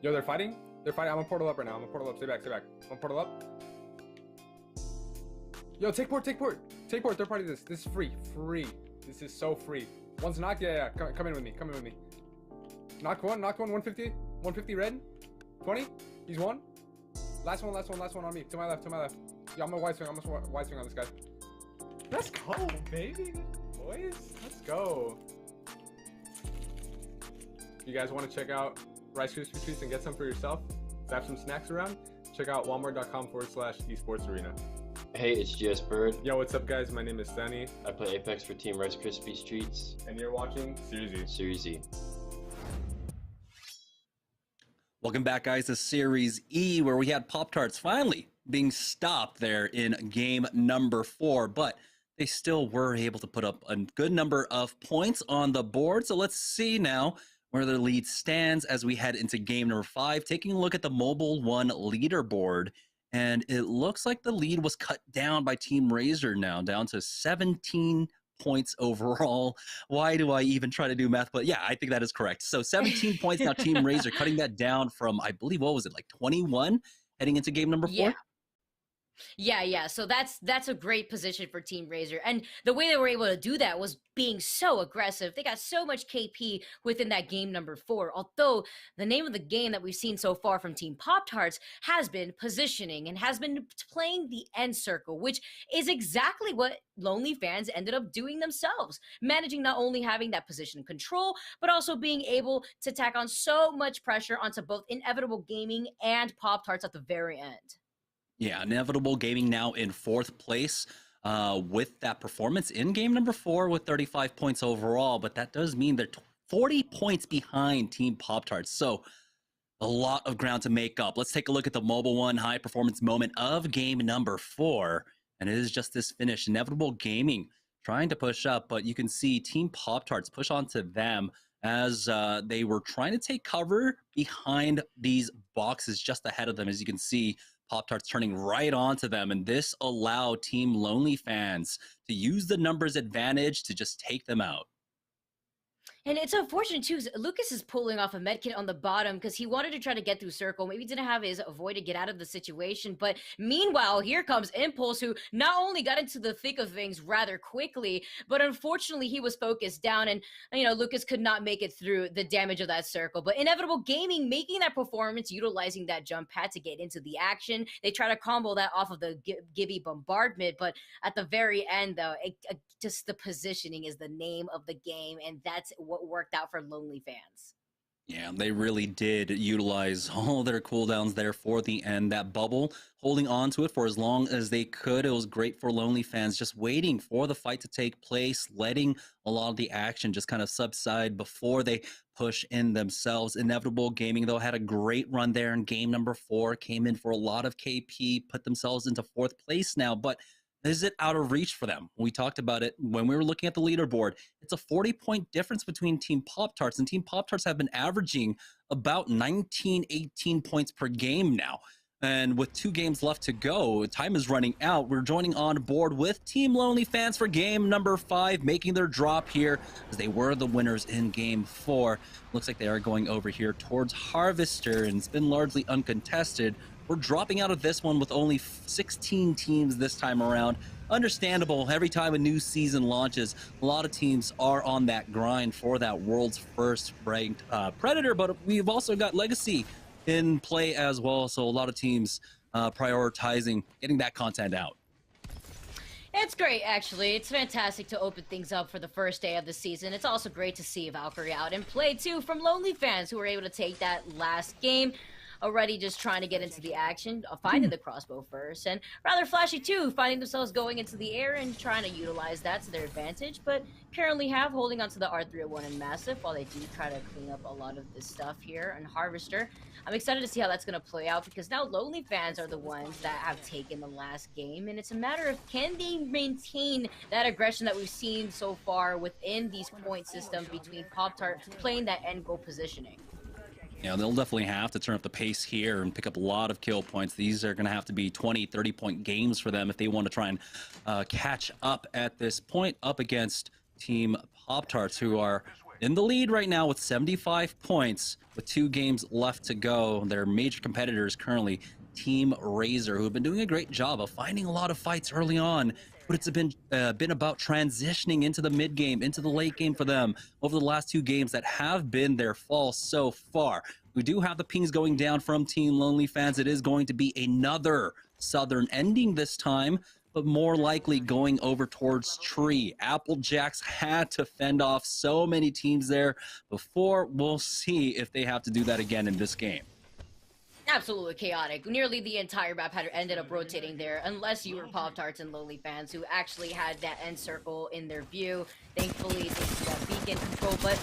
Yo, they're fighting? They're fighting. I'm gonna portal up right now. I'm gonna portal up. Stay back. I'm gonna portal up. Yo, take port. Third party this. This is free. This is so free. One's knocked. Yeah. Come in with me. Knock one. 150 red. 20. He's one. Last one on me. To my left. Yeah, I'm a wide swing. On this guy. Let's go, baby. Boys, let's go. You guys want to check out Rice Krispie Treats and get some for yourself? Have some snacks around? Check out walmart.com/esports arena. Hey, it's GS Bird. Yo, what's up, guys? My name is Sunny. I play Apex for Team Rice Krispies Treats. And you're watching Series E. Series E. Welcome back, guys, to Series E, where we had Pop-Tarts finally being stopped there in game number 4, but they still were able to put up a good number of points on the board. So let's see now where their lead stands as we head into game number 5. Taking a look at the Mobile 1 leaderboard, and it looks like the lead was cut down by Team Razor now, down to 17 points overall. Why do I even try to do math? But yeah, I think that is correct. So 17 points now, Team Razor, cutting that down from, I believe, what was it, like 21 heading into game number 4? Yeah. So that's a great position for Team Razor. And the way they were able to do that was being so aggressive. They got so much KP within that game number 4. Although the name of the game that we've seen so far from Team Pop-Tarts has been positioning and has been playing the end circle, which is exactly what Lonely Fans ended up doing themselves, managing not only having that position control, but also being able to tack on so much pressure onto both Inevitable Gaming and Pop-Tarts at the very end. Yeah, Inevitable Gaming now in 4th place with that performance in game number 4 with 35 points overall, but that does mean they're 40 points behind Team Pop-Tarts. So a lot of ground to make up. Let's take a look at the Mobile 1 high performance moment of game number 4, and it is just this finish. Inevitable Gaming trying to push up, but you can see Team Pop-Tarts push onto them as they were trying to take cover behind these boxes just ahead of them. As you can see, Pop-Tarts turning right onto them, and this allowed Team Lonely Fans to use the numbers advantage to just take them out. And it's unfortunate too, Lucas is pulling off a medkit on the bottom because he wanted to try to get through circle. Maybe didn't have his avoid to get out of the situation. But meanwhile, here comes Impulse, who not only got into the thick of things rather quickly, but unfortunately he was focused down, and Lucas could not make it through the damage of that circle. But Inevitable Gaming making that performance, utilizing that jump pad to get into the action. They try to combo that off of the Gibby bombardment, but at the very end, though, just the positioning is the name of the game, and that's what worked out for Lonely Fans. Yeah, they really did utilize all their cooldowns there for the end. That bubble, holding on to it for as long as they could. It was great for Lonely Fans, just waiting for the fight to take place, letting a lot of the action just kind of subside before they push in themselves. Inevitable Gaming, though, had a great run there in game number 4, came in for a lot of KP, put themselves into 4th place now, but is it out of reach for them? We talked about it when we were looking at the leaderboard. It's a 40-point difference between Team Pop-Tarts, and Team Pop-Tarts have been averaging about 19, 18 points per game now. And with 2 games left to go, time is running out. We're joining on board with Team Lonely Fans for game number 5, making their drop here as they were the winners in game 4. Looks like they are going over here towards Harvester, and it's been largely uncontested. We're dropping out of this one with only 16 teams this time around. Understandable, every time a new season launches, a lot of teams are on that grind for that world's first ranked Predator, but we've also got Legacy in play as well, so a lot of teams prioritizing getting that content out. It's great, actually. It's fantastic to open things up for the first day of the season. It's also great to see Valkyrie out and play, too, from Lonely Fans, who were able to take that last game. Already just trying to get into the action, finding the crossbow first, and rather flashy too, finding themselves going into the air and trying to utilize that to their advantage, but currently have holding onto the R301 and Massive while they do try to clean up a lot of this stuff here. And Harvester, I'm excited to see how that's going to play out, because now Lonely Fans are the ones that have taken the last game, and it's a matter of can they maintain that aggression that we've seen so far within these point systems between Pop-Tart playing that end goal positioning. Yeah, they'll definitely have to turn up the pace here and pick up a lot of kill points. These are going to have to be 20, 30-point games for them if they want to try and catch up at this point up against Team Pop-Tarts, who are in the lead right now with 75 points with 2 games left to go. Their major competitors currently Team Razor, who have been doing a great job of finding a lot of fights early on, but it's been about transitioning into the mid game, into the late game for them over the last 2 games that have been their fall so far. We do have the pings going down from Team Lonely Fans. It is going to be another Southern ending this time, but more likely going over towards Tree. Applejacks had to fend off so many teams there before. We'll see if they have to do that again in this game. Absolutely chaotic. Nearly the entire map had ended up rotating there, unless you were Pop-Tarts and Lonely Fans, who actually had that end circle in their view. Thankfully, thanks to that beacon control, but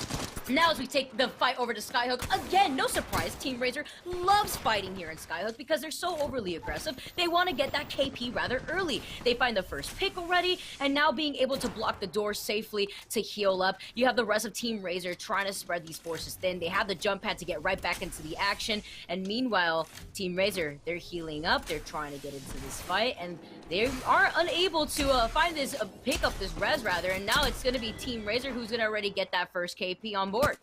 now as we take the fight over to Skyhook, again, no surprise, Team Razor loves fighting here in Skyhook because they're so overly aggressive. They want to get that KP rather early. They find the first pick already, and now being able to block the door safely to heal up. You have the rest of Team Razor trying to spread these forces thin. They have the jump pad to get right back into the action, and meanwhile, Team Razor, they're healing up. They're trying to get into this fight, and they are unable to find this, pick up this res rather, and now it's going to be Team Razor who's going to already get that first KP on board.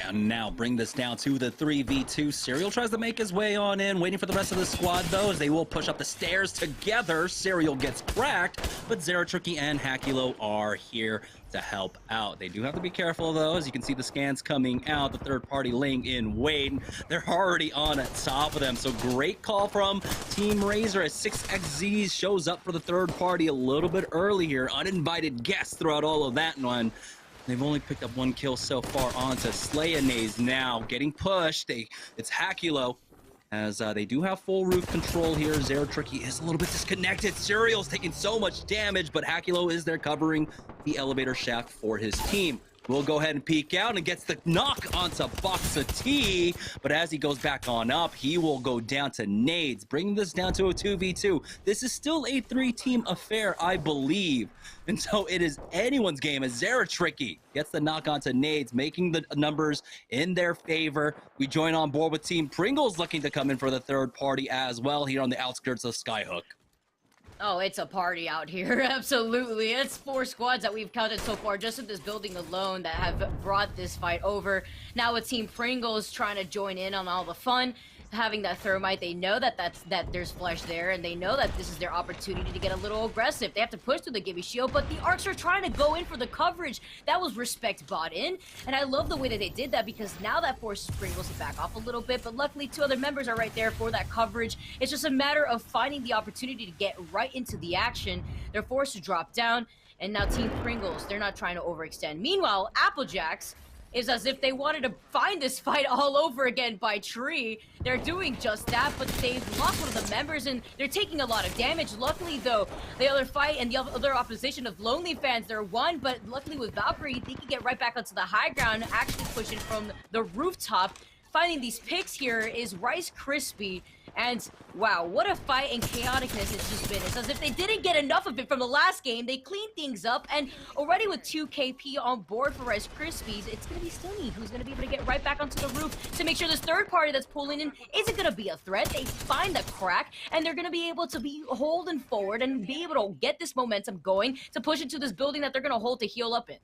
And now bring this down to the 3v2. Serial tries to make his way on in, waiting for the rest of the squad, though, as they will push up the stairs together. Serial gets cracked, but Zeratricky and Hakulo are here to help out. They do have to be careful, though, as you can see the scans coming out, the third party laying in wait. They're already on top of them, so great call from Team Razor as 6XZ shows up for the third party a little bit early here. Uninvited guests throughout all of that one. They've only picked up 1 kill so far onto Slayanaze now. Getting pushed. It's Hakulo as they do have full roof control here. Zeratricky is a little bit disconnected. Serial's taking so much damage, but Hakulo is there covering the elevator shaft for his team. We'll go ahead and peek out and gets the knock onto Boxa T, but as he goes back on up, he will go down to nades, bringing this down to a 2v2. This is still a 3-team affair, I believe, and so it is anyone's game as Zeratricky gets the knock onto nades, making the numbers in their favor. We join on board with Team Pringles looking to come in for the third party as well here on the outskirts of Skyhook. Oh, it's a party out here, absolutely. It's 4 squads that we've counted so far just in this building alone that have brought this fight over. Now with Team Pringles trying to join in on all the fun, having that thermite, they know that there's flesh there, and they know that this is their opportunity to get a little aggressive. They have to push through the Gibby shield, but the Arcs are trying to go in for the coverage. That was respect bought in, and I love the way that they did that because now that forces Pringles to back off a little bit, but luckily 2 other members are right there for that coverage. It's just a matter of finding the opportunity to get right into the action. They're forced to drop down, and now Team Pringles, they're not trying to overextend. Meanwhile, Applejacks is as if they wanted to find this fight all over again by Tree. They're doing just that, but they've lost one of the members and they're taking a lot of damage. Luckily, though, the other fight and the other opposition of Lonely Fans, they're won, but luckily with Valkyrie, they can get right back onto the high ground, actually pushing from the rooftop. Finding these picks here is Rice Krispie, and wow, what a fight and chaoticness it's just been. It's as if they didn't get enough of it from the last game. They cleaned things up, and already with 2 KP on board for Rice Krispies, it's going to be Stoney who's going to be able to get right back onto the roof to make sure this third party that's pulling in isn't going to be a threat. They find the crack, and they're going to be able to be holding forward and be able to get this momentum going to push into this building that they're going to hold to heal up in.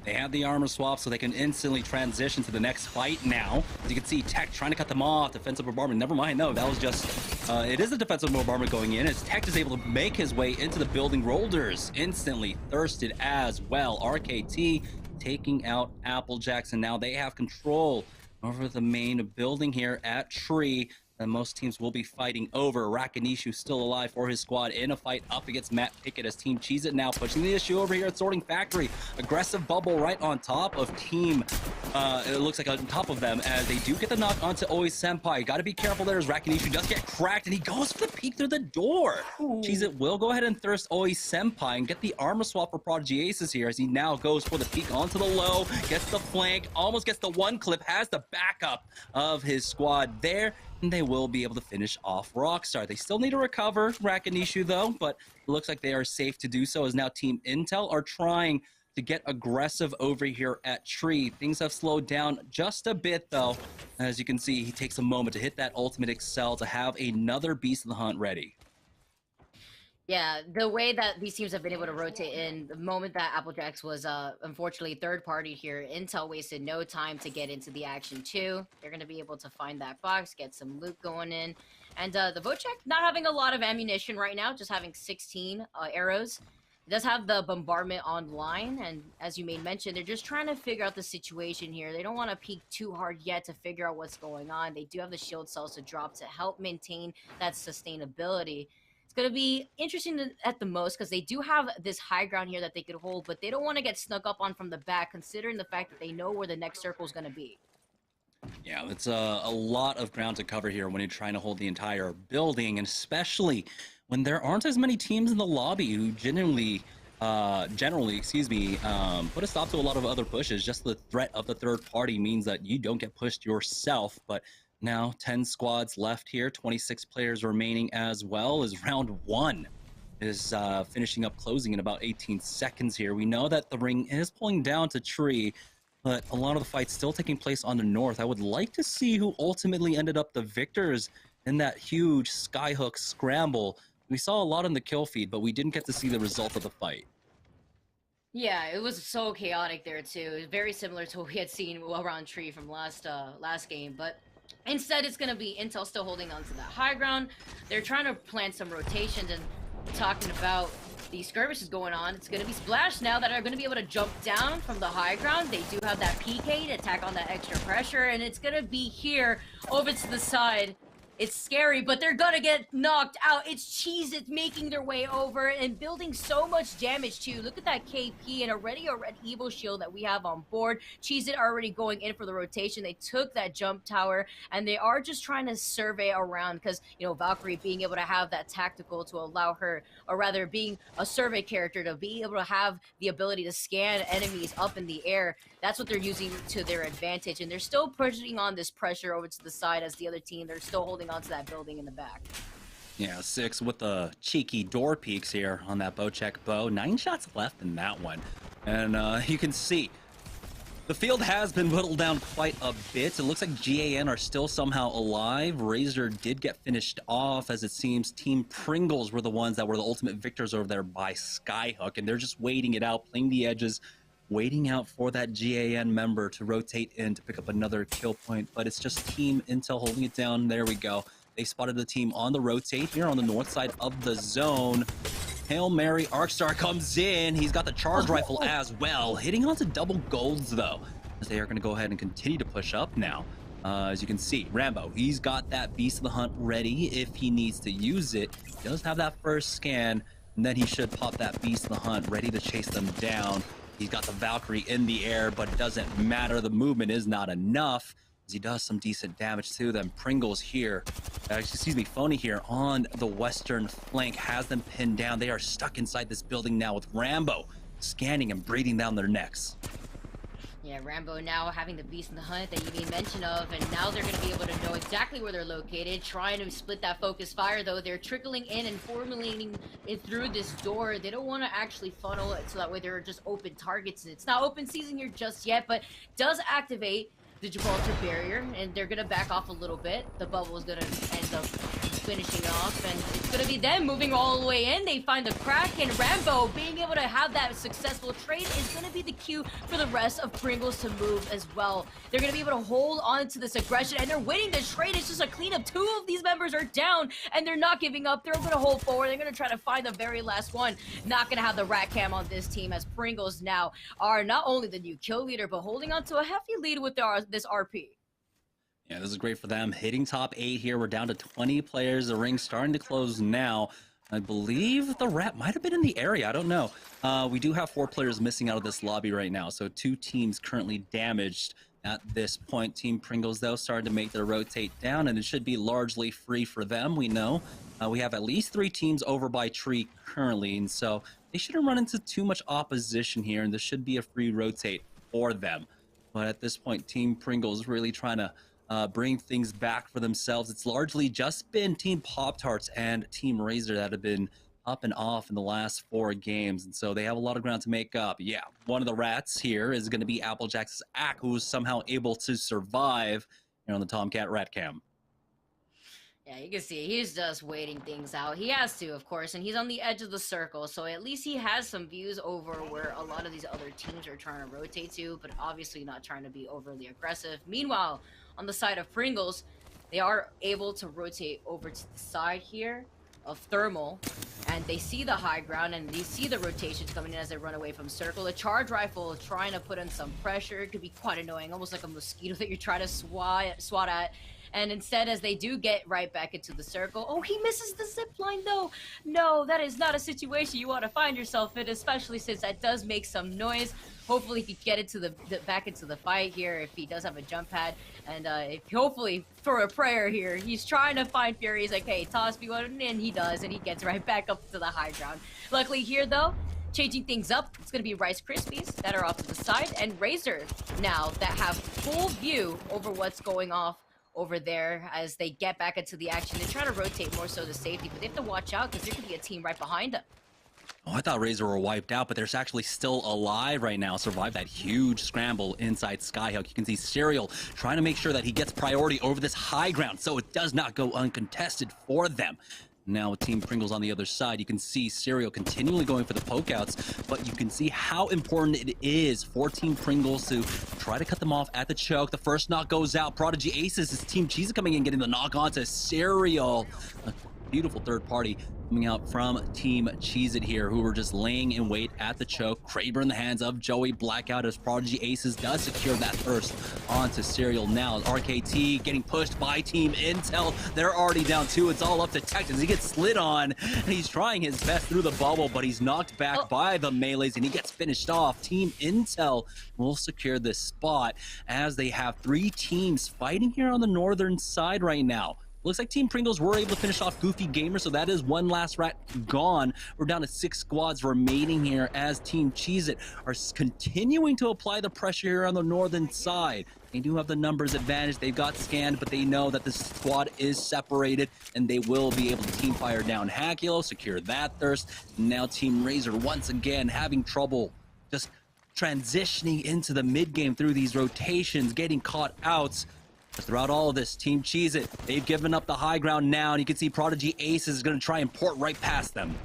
They have the armor swap so they can instantly transition to the next fight now. As you can see, Tech trying to cut them off. Defensive bombardment. Never mind, no, that was just... it is a defensive bombardment going in as Tech is able to make his way into the building. Rolders instantly thirsted as well. RKT taking out Applejacks, and now they have control over the main building here at Tree. And most teams will be fighting over. Rakanishu still alive for his squad in a fight up against Matt Pickett as Team Cheez It now pushing the issue over here at Sorting Factory. Aggressive bubble right on top of Team, it looks like on top of them as they do get the knock onto Oi Senpai. Got to be careful there as Rakanishu does get cracked and he goes for the peek through the door. Cheez It will go ahead and thirst Oi Senpai and get the armor swap for Prodigy Aces here as he now goes for the peek onto the low, gets the flank, almost gets the 1 clip, has the backup of his squad there. And they will be able to finish off Rockstar. They still need to recover Rakanishu though, but it looks like they are safe to do so as now Team Intel are trying to get aggressive over here at Tree. Things have slowed down just a bit though. As you can see, he takes a moment to hit that ultimate Excel to have another Beast of the Hunt ready. Yeah, the way that these teams have been able to rotate in, the moment that Applejacks was unfortunately third party here, Intel wasted no time to get into the action too. They're going to be able to find that box, get some loot going in. And the Vocek not having a lot of ammunition right now, just having 16 arrows. It does have the bombardment online, and as you may mention, they're just trying to figure out the situation here. They don't want to peek too hard yet to figure out what's going on. They do have the shield cells to drop to help maintain that sustainability. It's going to be interesting at the most because they do have this high ground here that they could hold, but they don't want to get snuck up on from the back, considering the fact that they know where the next circle is going to be. Yeah, it's a lot of ground to cover here when you're trying to hold the entire building, and especially when there aren't as many teams in the lobby who generally, excuse me, put a stop to a lot of other pushes. Just the threat of the third party means that you don't get pushed yourself. But now 10 squads left here, 26 players remaining as well, as round one is finishing up, closing in about 18 seconds here. We know that the ring is pulling down to tree, but a lot of the fights still taking place on the north. I would like to see who ultimately ended up the victors in that huge skyhook scramble. We saw a lot in the kill feed, but we didn't get to see the result of the fight. Yeah, it was so chaotic there too. It was very similar to what we had seen around tree from last game, but instead it's going to be Intel still holding on to that high ground. They're trying to plan some rotations and talking about the skirmishes going on. It's going to be Splash now that are going to be able to jump down from the high ground. They do have that PK to attack on that extra pressure, and it's going to be here over to the side. It's scary, but they're gonna get knocked out. It's Cheez-It making their way over and building so much damage too. Look at that KP and already a red Evo shield that we have on board. Cheez-It already going in for the rotation. They took that jump tower and they are just trying to survey around because, you know, Valkyrie being able to have that tactical to allow her, or rather being a survey character to be able to have the ability to scan enemies up in the air. That's what they're using to their advantage, and they're still pushing on this pressure over to the side as the other team, they're still holding onto that building in the back. Yeah, 6 with the cheeky door peeks here on that Vocek bow. 9 shots left in that one. And you can see the field has been whittled down quite a bit. It looks like GAN are still somehow alive. Razor did get finished off, as it seems Team Pringles were the ones that were the ultimate victors over there by Skyhook, and they're just waiting it out, playing the edges, waiting out for that GAN member to rotate in to pick up another kill point. But it's just Team Intel holding it down. There we go. They spotted the team on the rotate here on the north side of the zone. Hail Mary, Arcstar comes in. He's got the charge rifle as well. Hitting onto double golds, though, as they are going to go ahead and continue to push up now. As you can see, Rambo, he's got that Beast of the Hunt ready if he needs to use it. He does have that first scan, and then he should pop that Beast of the Hunt ready to chase them down. He's got the Valkyrie in the air, but it doesn't matter. The movement is not enough, as he does some decent damage to them. Pringles here, excuse me, Phony here on the western flank has them pinned down. They are stuck inside this building now with Rambo scanning and breathing down their necks. Yeah, Rambo now having the Beast in the Hunt that you made mention of, and now they're going to be able to know exactly where they're located, trying to split that focus fire, though. They're trickling in and formulating it through this door. They don't want to actually funnel it so that way they're just open targets. It's not open season here just yet, but does activate the Gibraltar barrier, and they're going to back off a little bit. The bubble is going to end up finishing off, and it's going to be them moving all the way in. They find the crack, and Rambo being able to have that successful trade is going to be the cue for the rest of Pringles to move as well. They're going to be able to hold on to this aggression, and they're winning the trade. It's just a cleanup. 2 of these members are down, and they're not giving up. They're going to hold forward. They're going to try to find the very last one. Not going to have the rat cam on this team, as Pringles now are not only the new kill leader, but holding on to a hefty lead with this RP. Yeah, this is great for them. Hitting top 8 here. We're down to 20 players. The ring's starting to close now. I believe the rat might have been in the area. I don't know. We do have 4 players missing out of this lobby right now, so 2 teams currently damaged at this point. Team Pringles, though, starting to make their rotate down, and it should be largely free for them, we know. We have at least 3 teams over by tree currently, and so they shouldn't run into too much opposition here, and this should be a free rotate for them. But at this point, Team Pringles really trying to bring things back for themselves. It's largely just been Team Pop-Tarts and Team Razor that have been up and off in the last 4 games, and so they have a lot of ground to make up. Yeah, one of the rats here is going to be Applejack's Ack, who was somehow able to survive here on the Tomcat Rat Cam. Yeah, you can see he's just waiting things out. He has to, of course, and he's on the edge of the circle, so at least he has some views over where a lot of these other teams are trying to rotate to, but obviously not trying to be overly aggressive. Meanwhile, on the side of Pringles, they are able to rotate over to the side here of Thermal, and they see the high ground, and they see the rotations coming in as they run away from circle. The charge rifle is trying to put in some pressure. It could be quite annoying, almost like a mosquito that you're trying to swat at. And instead, as they do get right back into the circle, oh, he misses the zip line though. No, that is not a situation you want to find yourself in, especially since that does make some noise. Hopefully he can get into the back into the fight here if he does have a jump pad. And if hopefully for a prayer here, he's trying to find Fury. He's like, hey, toss me one, and he does, and he gets right back up to the high ground. Luckily here though, changing things up, it's going to be Rice Krispies that are off to the side, and Razor now that have full view over what's going off over there as they get back into the action. They're trying to rotate more so to safety, but they have to watch out because there could be a team right behind them. Oh, I thought Razor were wiped out, but they're actually still alive right now. Survived that huge scramble inside Skyhook. You can see Serial trying to make sure that he gets priority over this high ground so it does not go uncontested for them. Now with Team Pringles on the other side, you can see Serial continually going for the pokeouts, but you can see how important it is for Team Pringles to try to cut them off at the choke. The first knock goes out. Prodigy Aces is Team Cheese coming in, getting the knock onto Serial. A beautiful third party coming out from Team Cheez-It here, who were just laying in wait at the choke. Kraber in the hands of Joey Blackout as Prodigy Aces does secure that first onto Serial. Now RKT getting pushed by Team Intel. They're already down 2. It's all up to Tectons. He gets slid on, and he's trying his best through the bubble, but he's knocked back by the melees, and he gets finished off. Team Intel will secure this spot as they have 3 teams fighting here on the northern side right now. Looks like Team Pringles were able to finish off Goofy Gamer, so that is one last rat gone. We're down to 6 squads remaining here as Team Cheez-It are continuing to apply the pressure here on the northern side. They do have the numbers advantage. They've got scanned, but they know that the squad is separated, and they will be able to team fire down Hackulo, secure that thirst. Now Team Razor once again having trouble just transitioning into the mid game through these rotations, getting caught out. Throughout all of this, Team Cheez-It, they've given up the high ground now, and you can see Prodigy Aces is going to try and port right past them.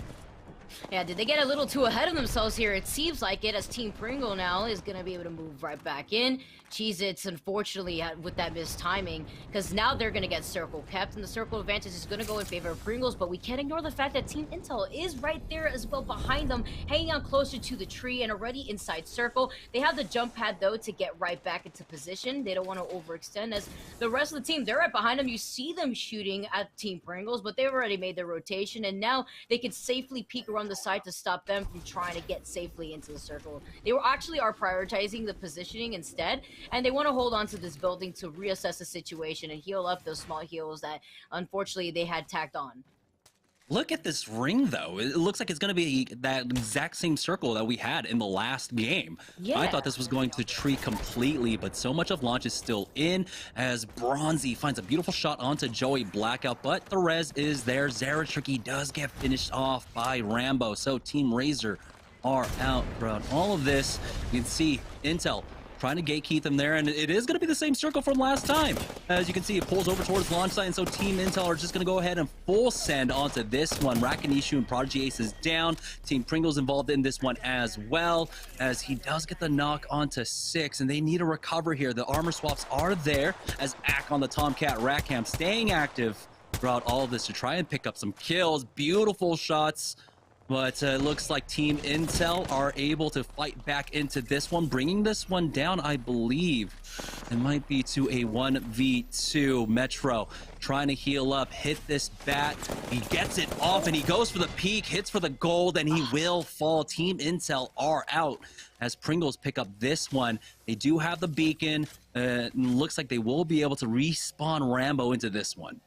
Yeah, did they get a little too ahead of themselves here? It seems like it, as Team Pringle now is going to be able to move right back in. Cheez-Its, unfortunately, with that missed timing, because now they're going to get circle kept, and the circle advantage is going to go in favor of Pringles, but we can't ignore the fact that Team Intel is right there as well behind them, hanging on closer to the tree and already inside circle. They have the jump pad, though, to get right back into position. They don't want to overextend, as the rest of the team, they're right behind them. You see them shooting at Team Pringles, but they've already made their rotation, and now they can safely peek around the side to stop them from trying to get safely into the circle. They were actually prioritizing the positioning instead, and they want to hold on to this building to reassess the situation and heal up those small heals that unfortunately they had tacked on. Look at this ring, though. It looks like it's going to be that exact same circle that we had in the last game. Yeah. I thought this was going to tree completely, but so much of launch is still in as Bronzy finds a beautiful shot onto Joey Blackout, but the res is there. Zeratricky does get finished off by Rambo, so Team Razor are out throughout all of this. You can see Intel trying to gatekeep them there, and it is going to be the same circle from last time. As you can see, it pulls over towards launch site, and so Team Intel are just going to go ahead and full send onto this one. Rakanishu and Prodigy Ace is down. Team Pringle's involved in this one as well, as he does get the knock onto 6, and they need a recover here. The armor swaps are there, as Ack on the Tomcat Rackham staying active throughout all of this to try and pick up some kills. Beautiful shots. But it looks like Team Intel are able to fight back into this one, bringing this one down, I believe. It might be to a 1v2. Metro trying to heal up, hit this bat. He gets it off, and he goes for the peak, hits for the gold, and he will fall. Team Intel are out as Pringles pick up this one. They do have the beacon. Looks like they will be able to respawn Rambo into this one.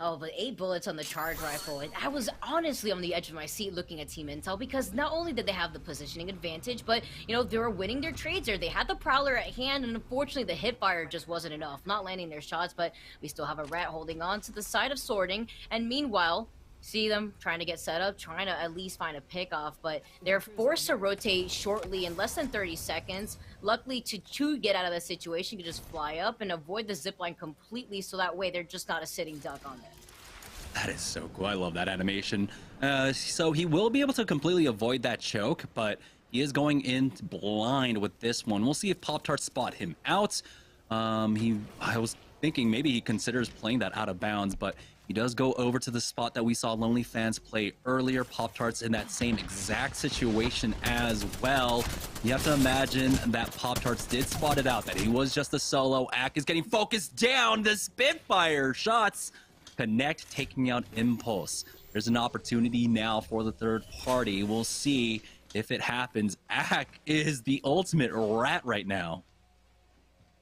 Oh, but 8 bullets on the charge rifle, and I was honestly on the edge of my seat looking at Team Intel, because not only did they have the positioning advantage, but, you know, they were winning their trades there. They had the Prowler at hand, and unfortunately the hip fire just wasn't enough, not landing their shots, but we still have a rat holding on to the side of sorting, and meanwhile, see them trying to get set up, trying to at least find a pickoff, but they're forced to rotate shortly in less than 30 seconds. Luckily, to get out of that situation, you can just fly up and avoid the zipline completely, so that way they're just not a sitting duck on there. That is so cool. I love that animation. So he will be able to completely avoid that choke, but he is going in blind with this one. We'll see if Pop-Tarts spot him out. I was thinking maybe he considers playing that out of bounds, but he does go over to the spot that we saw Lonely Fans play earlier. Pop-Tarts in that same exact situation as well. You have to imagine that Pop-Tarts did spot it out, that he was just a solo act. Is getting focused down. The Spitfire shots connect, taking out Impulse. There's an opportunity now for the third party. We'll see if it happens. Ack is the ultimate rat right now.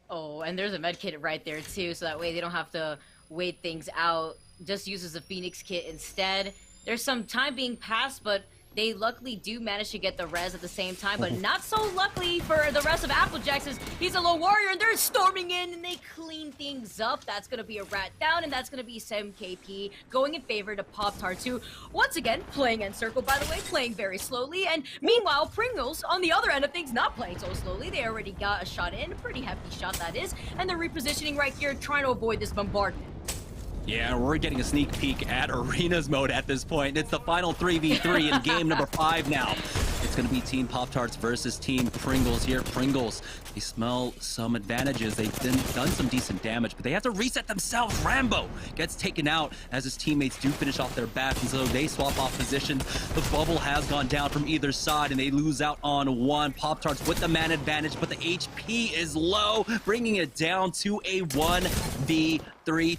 Oh, and there's a med kit right there too, so that way they don't have to wait things out. Just uses the Phoenix kit instead. There's some time being passed, but they luckily do manage to get the res at the same time, but not so luckily for the rest of Applejacks, as he's a low warrior and they're storming in and they clean things up. That's going to be a rat down, and that's going to be 7KP going in favor to Pop-Tarts, who, once again, playing Encircle, by the way, playing very slowly. And meanwhile, Pringles, on the other end of things, not playing so slowly. They already got a shot in, a pretty hefty shot that is, and they're repositioning right here, trying to avoid this bombardment. Yeah, we're getting a sneak peek at Arenas mode at this point. It's the final 3v3 in game number 5 now. It's going to be Team Pop-Tarts versus Team Pringles here. Pringles, they smell some advantages. They've done some decent damage, but they have to reset themselves. Rambo gets taken out as his teammates do finish off their bats, and so they swap off positions. The bubble has gone down from either side, and they lose out on one. Pop-Tarts with the man advantage, but the HP is low, bringing it down to a 1v3.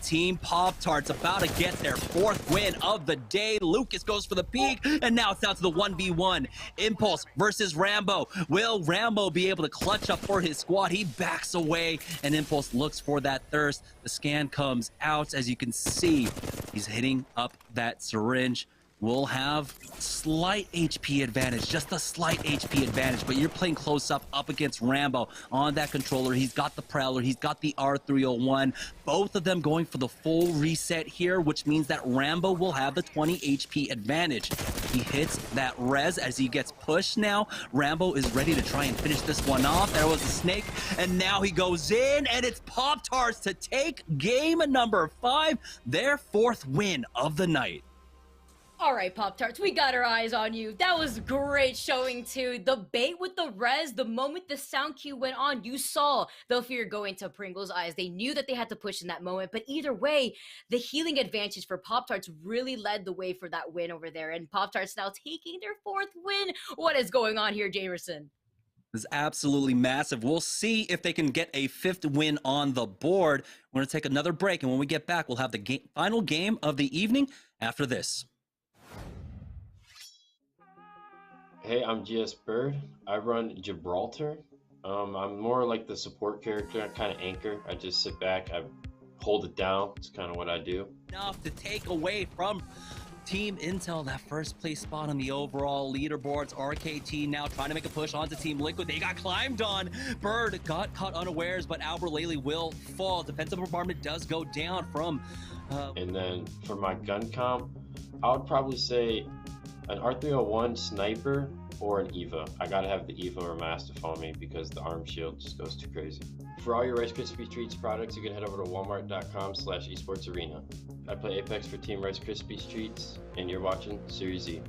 Team Pop-Tarts about to get their 4th win of the day. Lucas goes for the peak, and now it's down to the 1v1. Impulse versus Rambo. Will Rambo be able to clutch up for his squad? He backs away, and Impulse looks for that thirst. The scan comes out. As you can see, he's hitting up that syringe. Will have slight HP advantage, just a slight HP advantage, but you're playing close up against Rambo on that controller. He's got the Prowler, he's got the R301, both of them going for the full reset here, which means that Rambo will have the 20 HP advantage. He hits that res as he gets pushed now. Rambo is ready to try and finish this one off. There was a snake, and now he goes in, and it's Pop-Tarts to take game number 5, their 4th win of the night. All right, Pop-Tarts, we got our eyes on you. That was great showing too. The bait with the res, the moment the sound cue went on, you saw the fear go into Pringles' eyes. They knew that they had to push in that moment, but either way, the healing advantage for Pop-Tarts really led the way for that win over there, and Pop-Tarts now taking their 4th win. What is going on here, Jamerson? Is absolutely massive. We'll see if they can get a 5th win on the board. We're going to take another break, and when we get back, we'll have the final game of the evening after this. Hey, I'm GS Bird. I run Gibraltar. I'm more like the support character. I kind of anchor. I just sit back. I hold it down. It's kind of what I do. Enough to take away from Team Intel that 1st place spot on the overall leaderboards. RKT now trying to make a push onto Team Liquid. They got climbed on. Bird got caught unawares, but Albert Laley will fall. Defensive bombardment does go down from... And then for my gun comp, I would probably say an R301 sniper or an EVA. I gotta have the EVA or Mastiff on me because the arm shield just goes too crazy. For all your Rice Krispies Treats products, you can head over to walmart.com/esportsarena. I play Apex for Team Rice Krispies Treats, and you're watching Series E.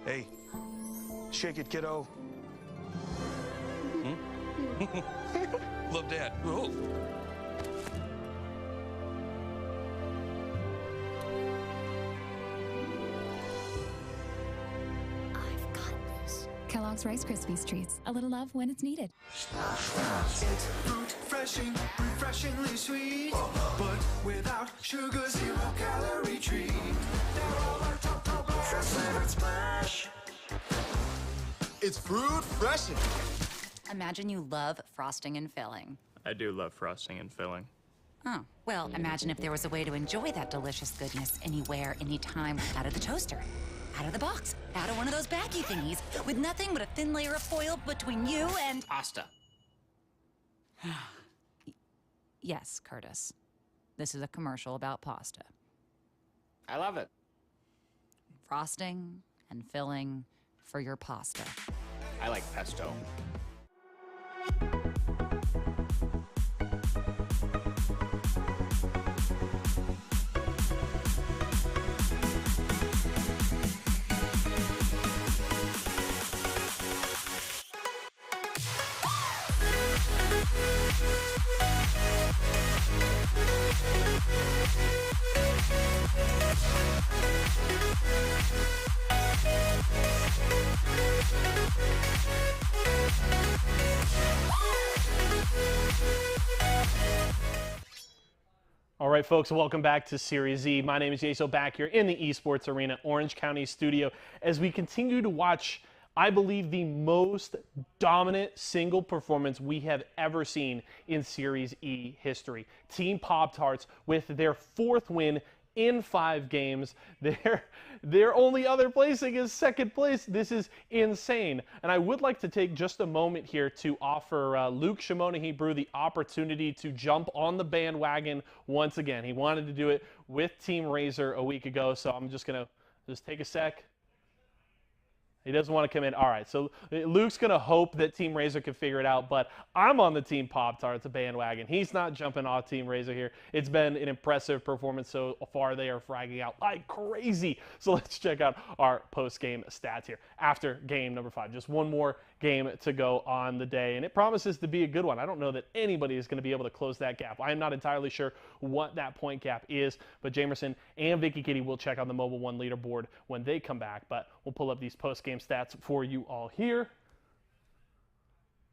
Hey, shake it, kiddo. Love Dad. Oh. Kellogg's Rice Krispies Treats. A little love when it's needed. It's fruit, refreshing, refreshingly sweet, but without sugar, 0 calorie treat. They're all our top fresh flavored splash. It's fruit freshing. Imagine you love frosting and filling. I do love frosting and filling. Oh, well, imagine if there was a way to enjoy that delicious goodness anywhere, anytime, out of the toaster, out of the box, out of one of those baggy thingies, with nothing but a thin layer of foil between you and... Pasta. Yes, Curtis. This is a commercial about pasta. I love it. Frosting and filling for your pasta. I like pesto. All right, folks, welcome back to Series E. My name is Yeso, back here in the Esports Arena, Orange County studio, as we continue to watch, I believe, the most dominant single performance we have ever seen in Series E history. Team Pop-Tarts with their 4th win in 5 games. Their only other placing is 2nd place. This is insane. And I would like to take just a moment here to offer Luke Shimonahi-Brew the opportunity to jump on the bandwagon once again. He wanted to do it with Team Razor a week ago, so I'm just going to take a sec. He doesn't want to come in. All right, so Luke's going to hope that Team Razor can figure it out, but I'm on the Team Pop-Tarts bandwagon. He's not jumping off Team Razor here. It's been an impressive performance so far. They are fragging out like crazy. So let's check out our post-game stats here after game number 5. Just one more game to go on the day, and it promises to be a good one. I don't know that anybody is going to be able to close that gap. I am not entirely sure what that point gap is, but Jamerson and Vicky Kitty will check on the Mobile One leaderboard when they come back, but we'll pull up these post-game stats for you all here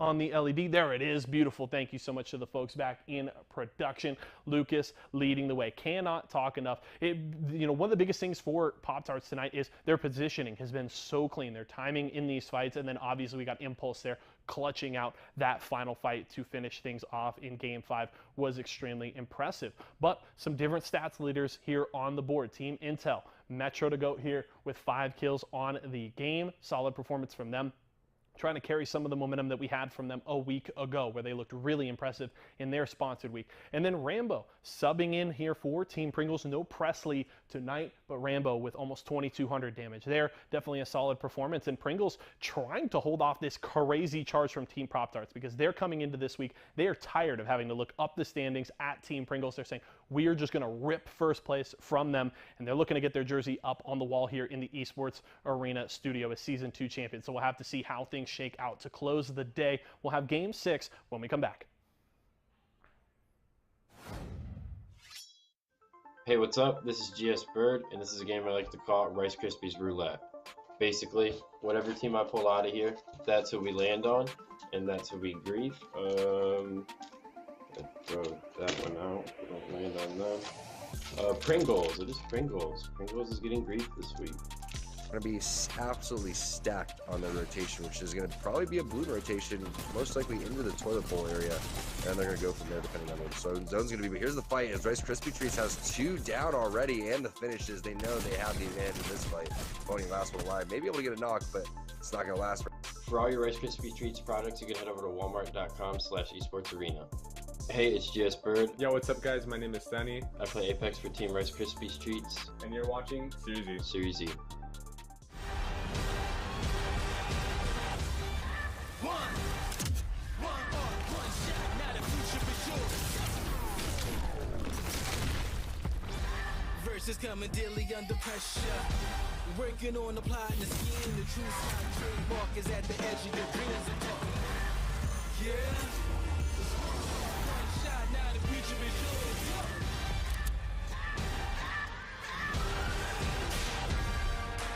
on the LED. There it is. Beautiful. Thank you so much to the folks back in production. Lucas leading the way. Cannot talk enough. One of the biggest things for Pop-Tarts tonight is their positioning has been so clean. Their timing in these fights, and then obviously we got Impulse there clutching out that final fight to finish things off in Game 5 was extremely impressive. But some different stats leaders here on the board. Team Intel, Metro to go here with 5 kills on the game. Solid performance from them, trying to carry some of the momentum that we had from them a week ago, where they looked really impressive in their sponsored week. And then Rambo subbing in here for Team Pringles. No Presley tonight, but Rambo with almost 2,200 damage there. Definitely a solid performance. And Pringles trying to hold off this crazy charge from Team Pop-Tarts, because they're coming into this week. They are tired of having to look up the standings at Team Pringles. They're saying, we are just going to rip first place from them, and they're looking to get their jersey up on the wall here in the Esports Arena studio as Season 2 champions. So we'll have to see how things shake out to close the day. We'll have Game 6 when we come back. Hey, what's up? This is GS Bird, and this is a game I like to call Rice Krispies Roulette. Basically, whatever team I pull out of here, that's who we land on, and that's who we grief. Throw that one out. We don't land on them. Pringles. It is Pringles. Pringles is getting grief this week. Going to be absolutely stacked on their rotation, which is going to probably be a blue rotation, most likely into the toilet bowl area, and they're going to go from there depending on what the zone's going to be. But here's the fight, as Rice Krispie Treats has 2 down already, and the finishes. They know they have the advantage in this fight. Pony last one alive, maybe able to get a knock, but it's not going to last. For all your Rice Krispie Treats products, you can head over to walmart.com/esportsarena. Hey, it's GS Bird. Yo, what's up, guys? My name is Sunny. I play Apex for Team Rice Krispies Treats. And you're watching Series E. Series E. Versus coming daily under pressure. Working on the plot and the scheme. The true sound trademark is at the edge of your dreams. Yeah. One shot, now the future is yours.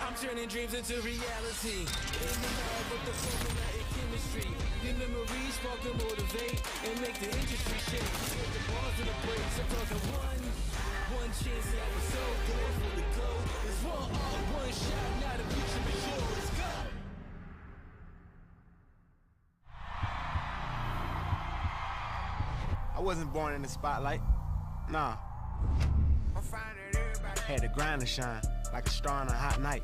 I'm turning dreams into reality. In the lab with the formula and chemistry. Your memories spark and motivate and make the industry shake. With the bars and the breaks, I'm talking one chance at the soul, going for the goal. It's one shot, now the future is yours. Go! I wasn't born in the spotlight. Nah. Had to grind and shine like a star on a hot night.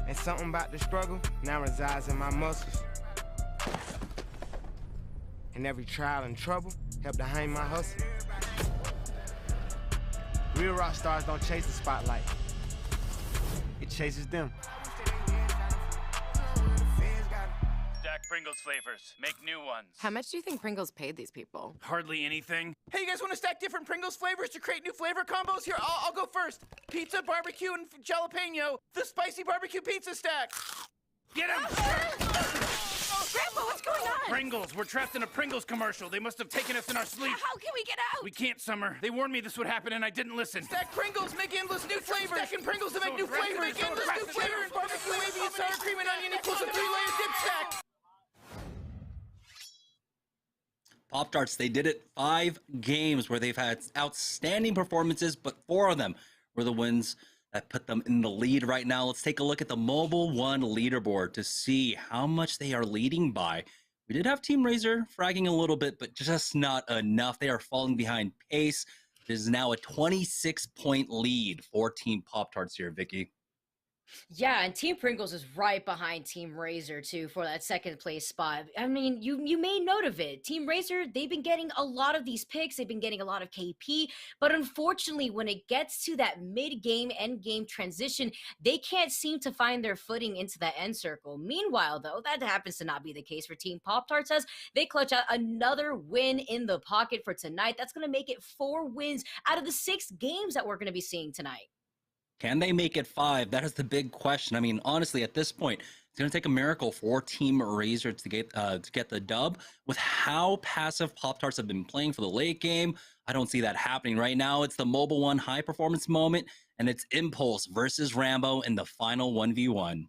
And something about the struggle now resides in my muscles. And every trial and trouble helped to hang my hustle. Real rock stars don't chase the spotlight. It chases them. Stack Pringles flavors. Make new ones. How much do you think Pringles paid these people? Hardly anything. Hey, you guys want to stack different Pringles flavors to create new flavor combos? Here, I'll go first. Pizza, barbecue, and jalapeno. The spicy barbecue pizza stack. Get him! Grandpa, what's going on? Pringles. We're trapped in a Pringles commercial. They must have taken us in our sleep. How can we get out? We can't, Summer. They warned me this would happen, and I didn't listen. Stack Pringles, make endless new flavors. Stacking Pringles to make new flavors. Make endless new flavors. Barbecue, wavy, and sour cream and onion equals a 3-layer dip stack. Pop-Tarts, they did it 5 games where they've had outstanding performances, but 4 of them were the wins that put them in the lead right now. Let's take a look at the Mobile One leaderboard to see how much they are leading by. We did have Team Razor fragging a little bit, but just not enough. They are falling behind pace. There's now a 26-point lead for Team Pop-Tarts here, Vicky. Yeah, and Team Pringles is right behind Team Razor too for that second place spot. I mean, you made note of it. Team Razor, they've been getting a lot of these picks. They've been getting a lot of KP, but unfortunately, when it gets to that mid-game, end-game transition, they can't seem to find their footing into that end circle. Meanwhile, though, that happens to not be the case for Team Pop-Tarts as they clutch out another win in the pocket for tonight. That's going to make it 4 wins out of the 6 games that we're going to be seeing tonight. Can they make it 5? That is the big question. I mean, honestly, at this point, it's going to take a miracle for Team Razor to get the dub. With how passive Pop-Tarts have been playing for the late game, I don't see that happening right now. It's the Mobile One high performance moment, and it's Impulse versus Rambo in the final 1v1.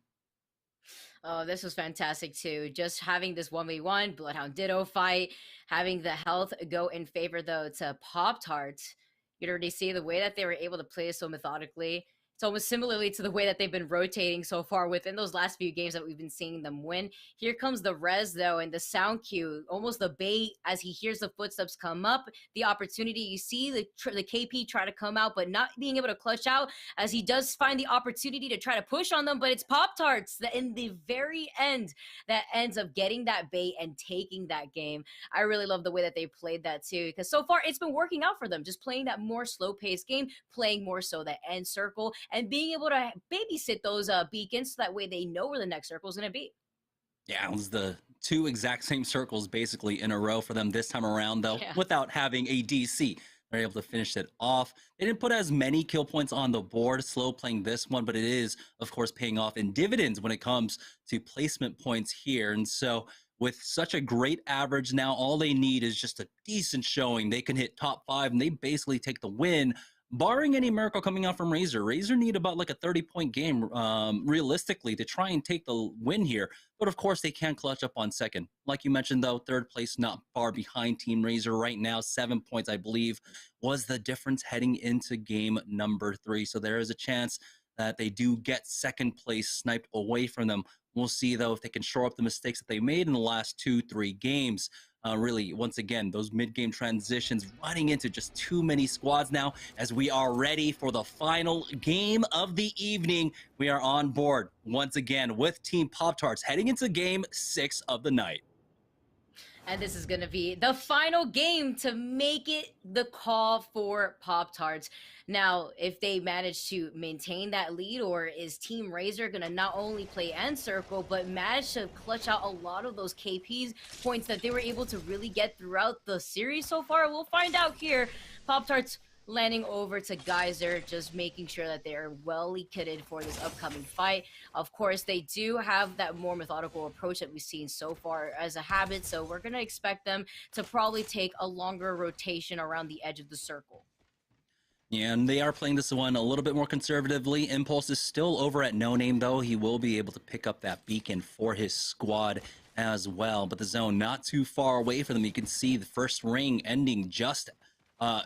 Oh, this was fantastic too. Just having this 1v1 Bloodhound Ditto fight, having the health go in favor though to Pop-Tarts. You can already see the way that they were able to play so methodically. It's almost similarly to the way that they've been rotating so far within those last few games that we've been seeing them win. Here comes the res, though, and the sound cue, almost the bait as he hears the footsteps come up. The opportunity, you see the KP try to come out, but not being able to clutch out as he does find the opportunity to try to push on them, but it's Pop-Tarts that in the very end that ends up getting that bait and taking that game. I really love the way that they played that, too, because so far it's been working out for them, just playing that more slow-paced game, playing more so that end circle, and being able to babysit those beacons so that way they know where the next circle is going to be. Yeah, it was the 2 exact same circles basically in a row for them this time around, though, without having a DC. They're able to finish it off. They didn't put as many kill points on the board, slow playing this one, but it is, of course, paying off in dividends when it comes to placement points here. And so with such a great average now, all they need is just a decent showing. They can hit top 5, and they basically take the win. Barring any miracle coming out from Razor, Razor need about like a 30-point game realistically to try and take the win here. But of course, they can clutch up on second. Like you mentioned, though, third place not far behind Team Razor right now. 7 points, I believe, was the difference heading into game number 3. So there is a chance that they do get second place sniped away from them. We'll see, though, if they can shore up the mistakes that they made in the last 2-3 games. Really, once again, those mid-game transitions running into just too many squads now as we are ready for the final game of the evening. We are on board once again with Team Pop-Tarts heading into game 6 of the night. And this is going to be the final game to make it the call for Pop-Tarts. Now, if they manage to maintain that lead, or is Team Razor going to not only play end circle, but manage to clutch out a lot of those KPs points that they were able to really get throughout the series so far? We'll find out here. Pop-Tarts landing over to Geyser, just making sure that they're well kitted for this upcoming fight. Of course, they do have that more methodical approach that we've seen so far as a habit, so we're going to expect them to probably take a longer rotation around the edge of the circle. Yeah, and they are playing this one a little bit more conservatively. Impulse is still over at No Name, though. He will be able to pick up that beacon for his squad as well. But the zone not too far away from them. You can see the first ring ending just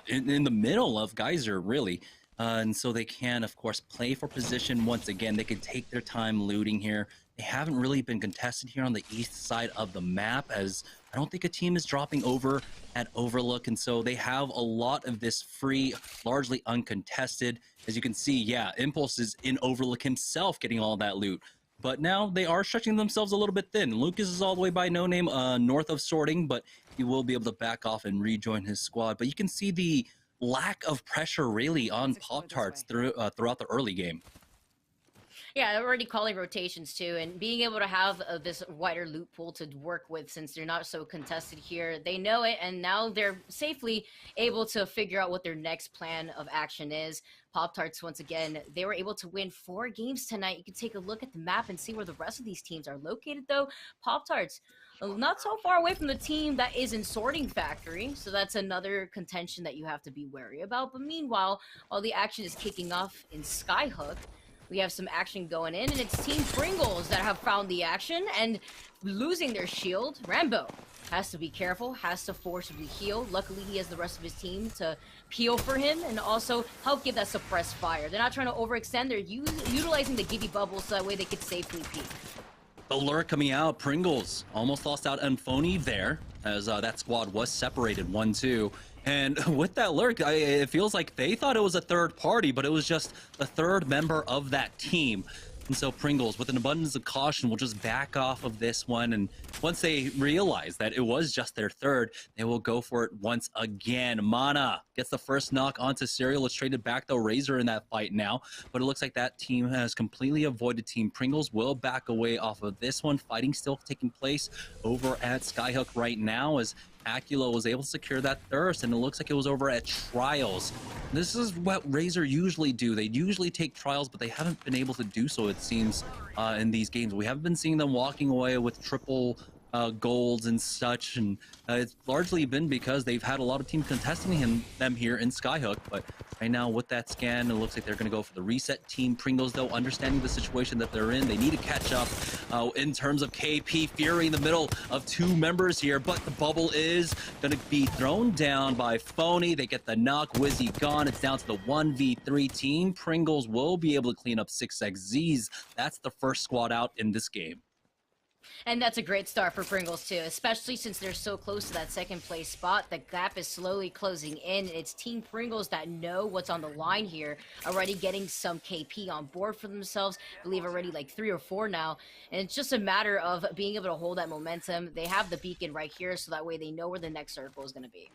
in the middle of Geyser, really. And so they can, of course, play for position once again. They can take their time looting here. They haven't really been contested here on the east side of the map, as I don't think a team is dropping over at Overlook, and so they have a lot of this free, largely uncontested. As you can see, yeah, Impulse is in Overlook himself getting all that loot. but now they are stretching themselves a little bit thin. Lucas is all the way by No Name, north of sorting, but he will be able to back off and rejoin his squad. But you can see the lack of pressure really on Pop-Tarts throughout the early game. Yeah, they're already calling rotations too, and being able to have this wider loot pool to work with since they're not so contested here. They know it, and now they're safely able to figure out what their next plan of action is. Pop-Tarts, once again, they were able to win 4 games tonight. You can take a look at the map and see where the rest of these teams are located, though. Pop-Tarts, not so far away from the team that is in Sorting Factory, so that's another contention that you have to be wary about. But meanwhile, while the action is kicking off in Skyhook, we have some action going in, and it's Team Pringles that have found the action and losing their shield. Rambo has to be careful, has to forcibly heal. Luckily, he has the rest of his team to peel for him and also help give that suppressed fire. They're not trying to overextend. They're utilizing the Gibby bubbles so that way they could safely peek. The lure coming out, Pringles almost lost out on Phony there, as that squad was separated 1-2. And with that lurk, it feels like they thought it was a third party, but it was just the third member of that team. And so Pringles, with an abundance of caution, will just back off of this one. And once they realize that it was just their third, they will go for it once again. Mana gets the first knock onto Serial. It's traded back, though, Razor in that fight now. But it looks like that team has completely avoided Team Pringles. Will back away off of this one. Fighting still taking place over at Skyhook right now as Acula was able to secure that thirst, and it looks like it was over at Trials. This is what Razor usually do. They usually take Trials, but they haven't been able to do so, it seems, in these games. We haven't been seeing them walking away with triple golds and such, and it's largely been because they've had a lot of teams contesting them here in Skyhook. But right now with that scan, it looks like they're going to go for the reset. Team Pringles, though, understanding the situation that they're in, they need to catch up in terms of KP. Fury in the middle of 2 members here, but the bubble is going to be thrown down by Phony. They get the knock. Wizzy gone. It's down to the 1v3. Team Pringles will be able to clean up 6xZs. That's the first squad out in this game. And that's a great start for Pringles, too, especially since they're so close to that second place spot. The gap is slowly closing in. It's Team Pringles that know what's on the line here, already getting some KP on board for themselves. I believe already like 3 or 4 now. And it's just a matter of being able to hold that momentum. They have the beacon right here, so that way they know where the next circle is going to be.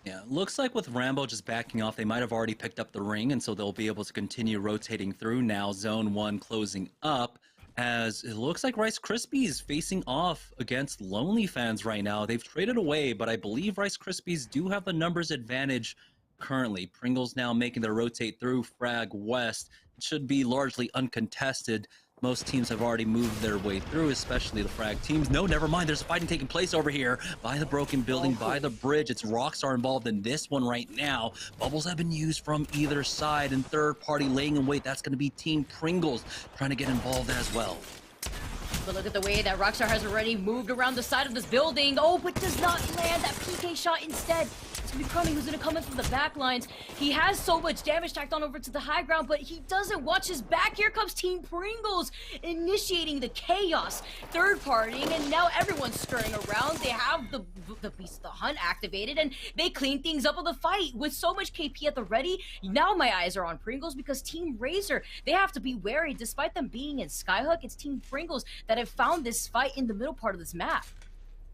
Yeah, looks like with Rambo just backing off, they might have already picked up the ring, and so they'll be able to continue rotating through now. Zone 1 closing up, as it looks like Rice Krispies facing off against Lonely Fans right now. They've traded away, but I believe Rice Krispies do have the numbers advantage currently. Pringles now making their rotate through Frag West. It should be largely uncontested. Most teams have already moved their way through, especially the Frag teams. No, never mind. There's fighting taking place over here by the broken building, by the bridge. It's Rockstar involved in this one right now. Bubbles have been used from either side, and third party laying in wait. That's going to be Team Pringles trying to get involved as well. But look at the way that Rockstar has already moved around the side of this building. Oh, but does not land that PK shot instead. It's going to be Crummy who's going to come in from the back lines. He has so much damage tacked on over to the high ground, but he doesn't watch his back. Here comes Team Pringles initiating the chaos. Third partying, and now everyone's skirting around. They have the Beast of the Hunt activated, and they clean things up with the fight. With so much KP at the ready, now my eyes are on Pringles because Team Razor, they have to be wary. Despite them being in Skyhook, it's Team Pringles that have found this fight in the middle part of this map.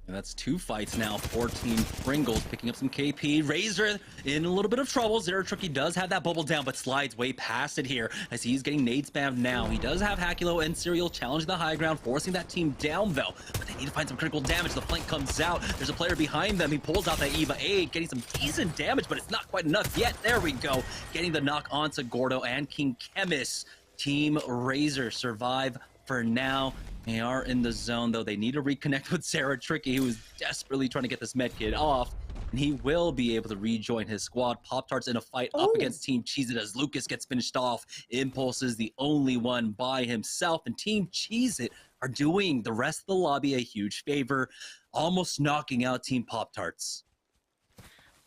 And that's 2 fights now for Team Pringles, picking up some KP. Razor in a little bit of trouble. Zero Tricky does have that bubble down, but slides way past it here as he's getting nade spammed now. He does have Hakulo and Serial challenging the high ground, forcing that team down, though. But they need to find some critical damage. The flank comes out. There's a player behind them. He pulls out that Eva 8, getting some decent damage, but it's not quite enough yet. There we go. Getting the knock onto Gordo and King Chemist. Team Razor survive for now. They are in the zone, though. They need to reconnect with Sarah Tricky, who is desperately trying to get this medkit off. And he will be able to rejoin his squad. Pop-Tarts in a fight up against Team Cheez-It as Lucas gets finished off. Impulse is the only one by himself. And Team Cheez-It are doing the rest of the lobby a huge favor, almost knocking out Team Pop-Tarts.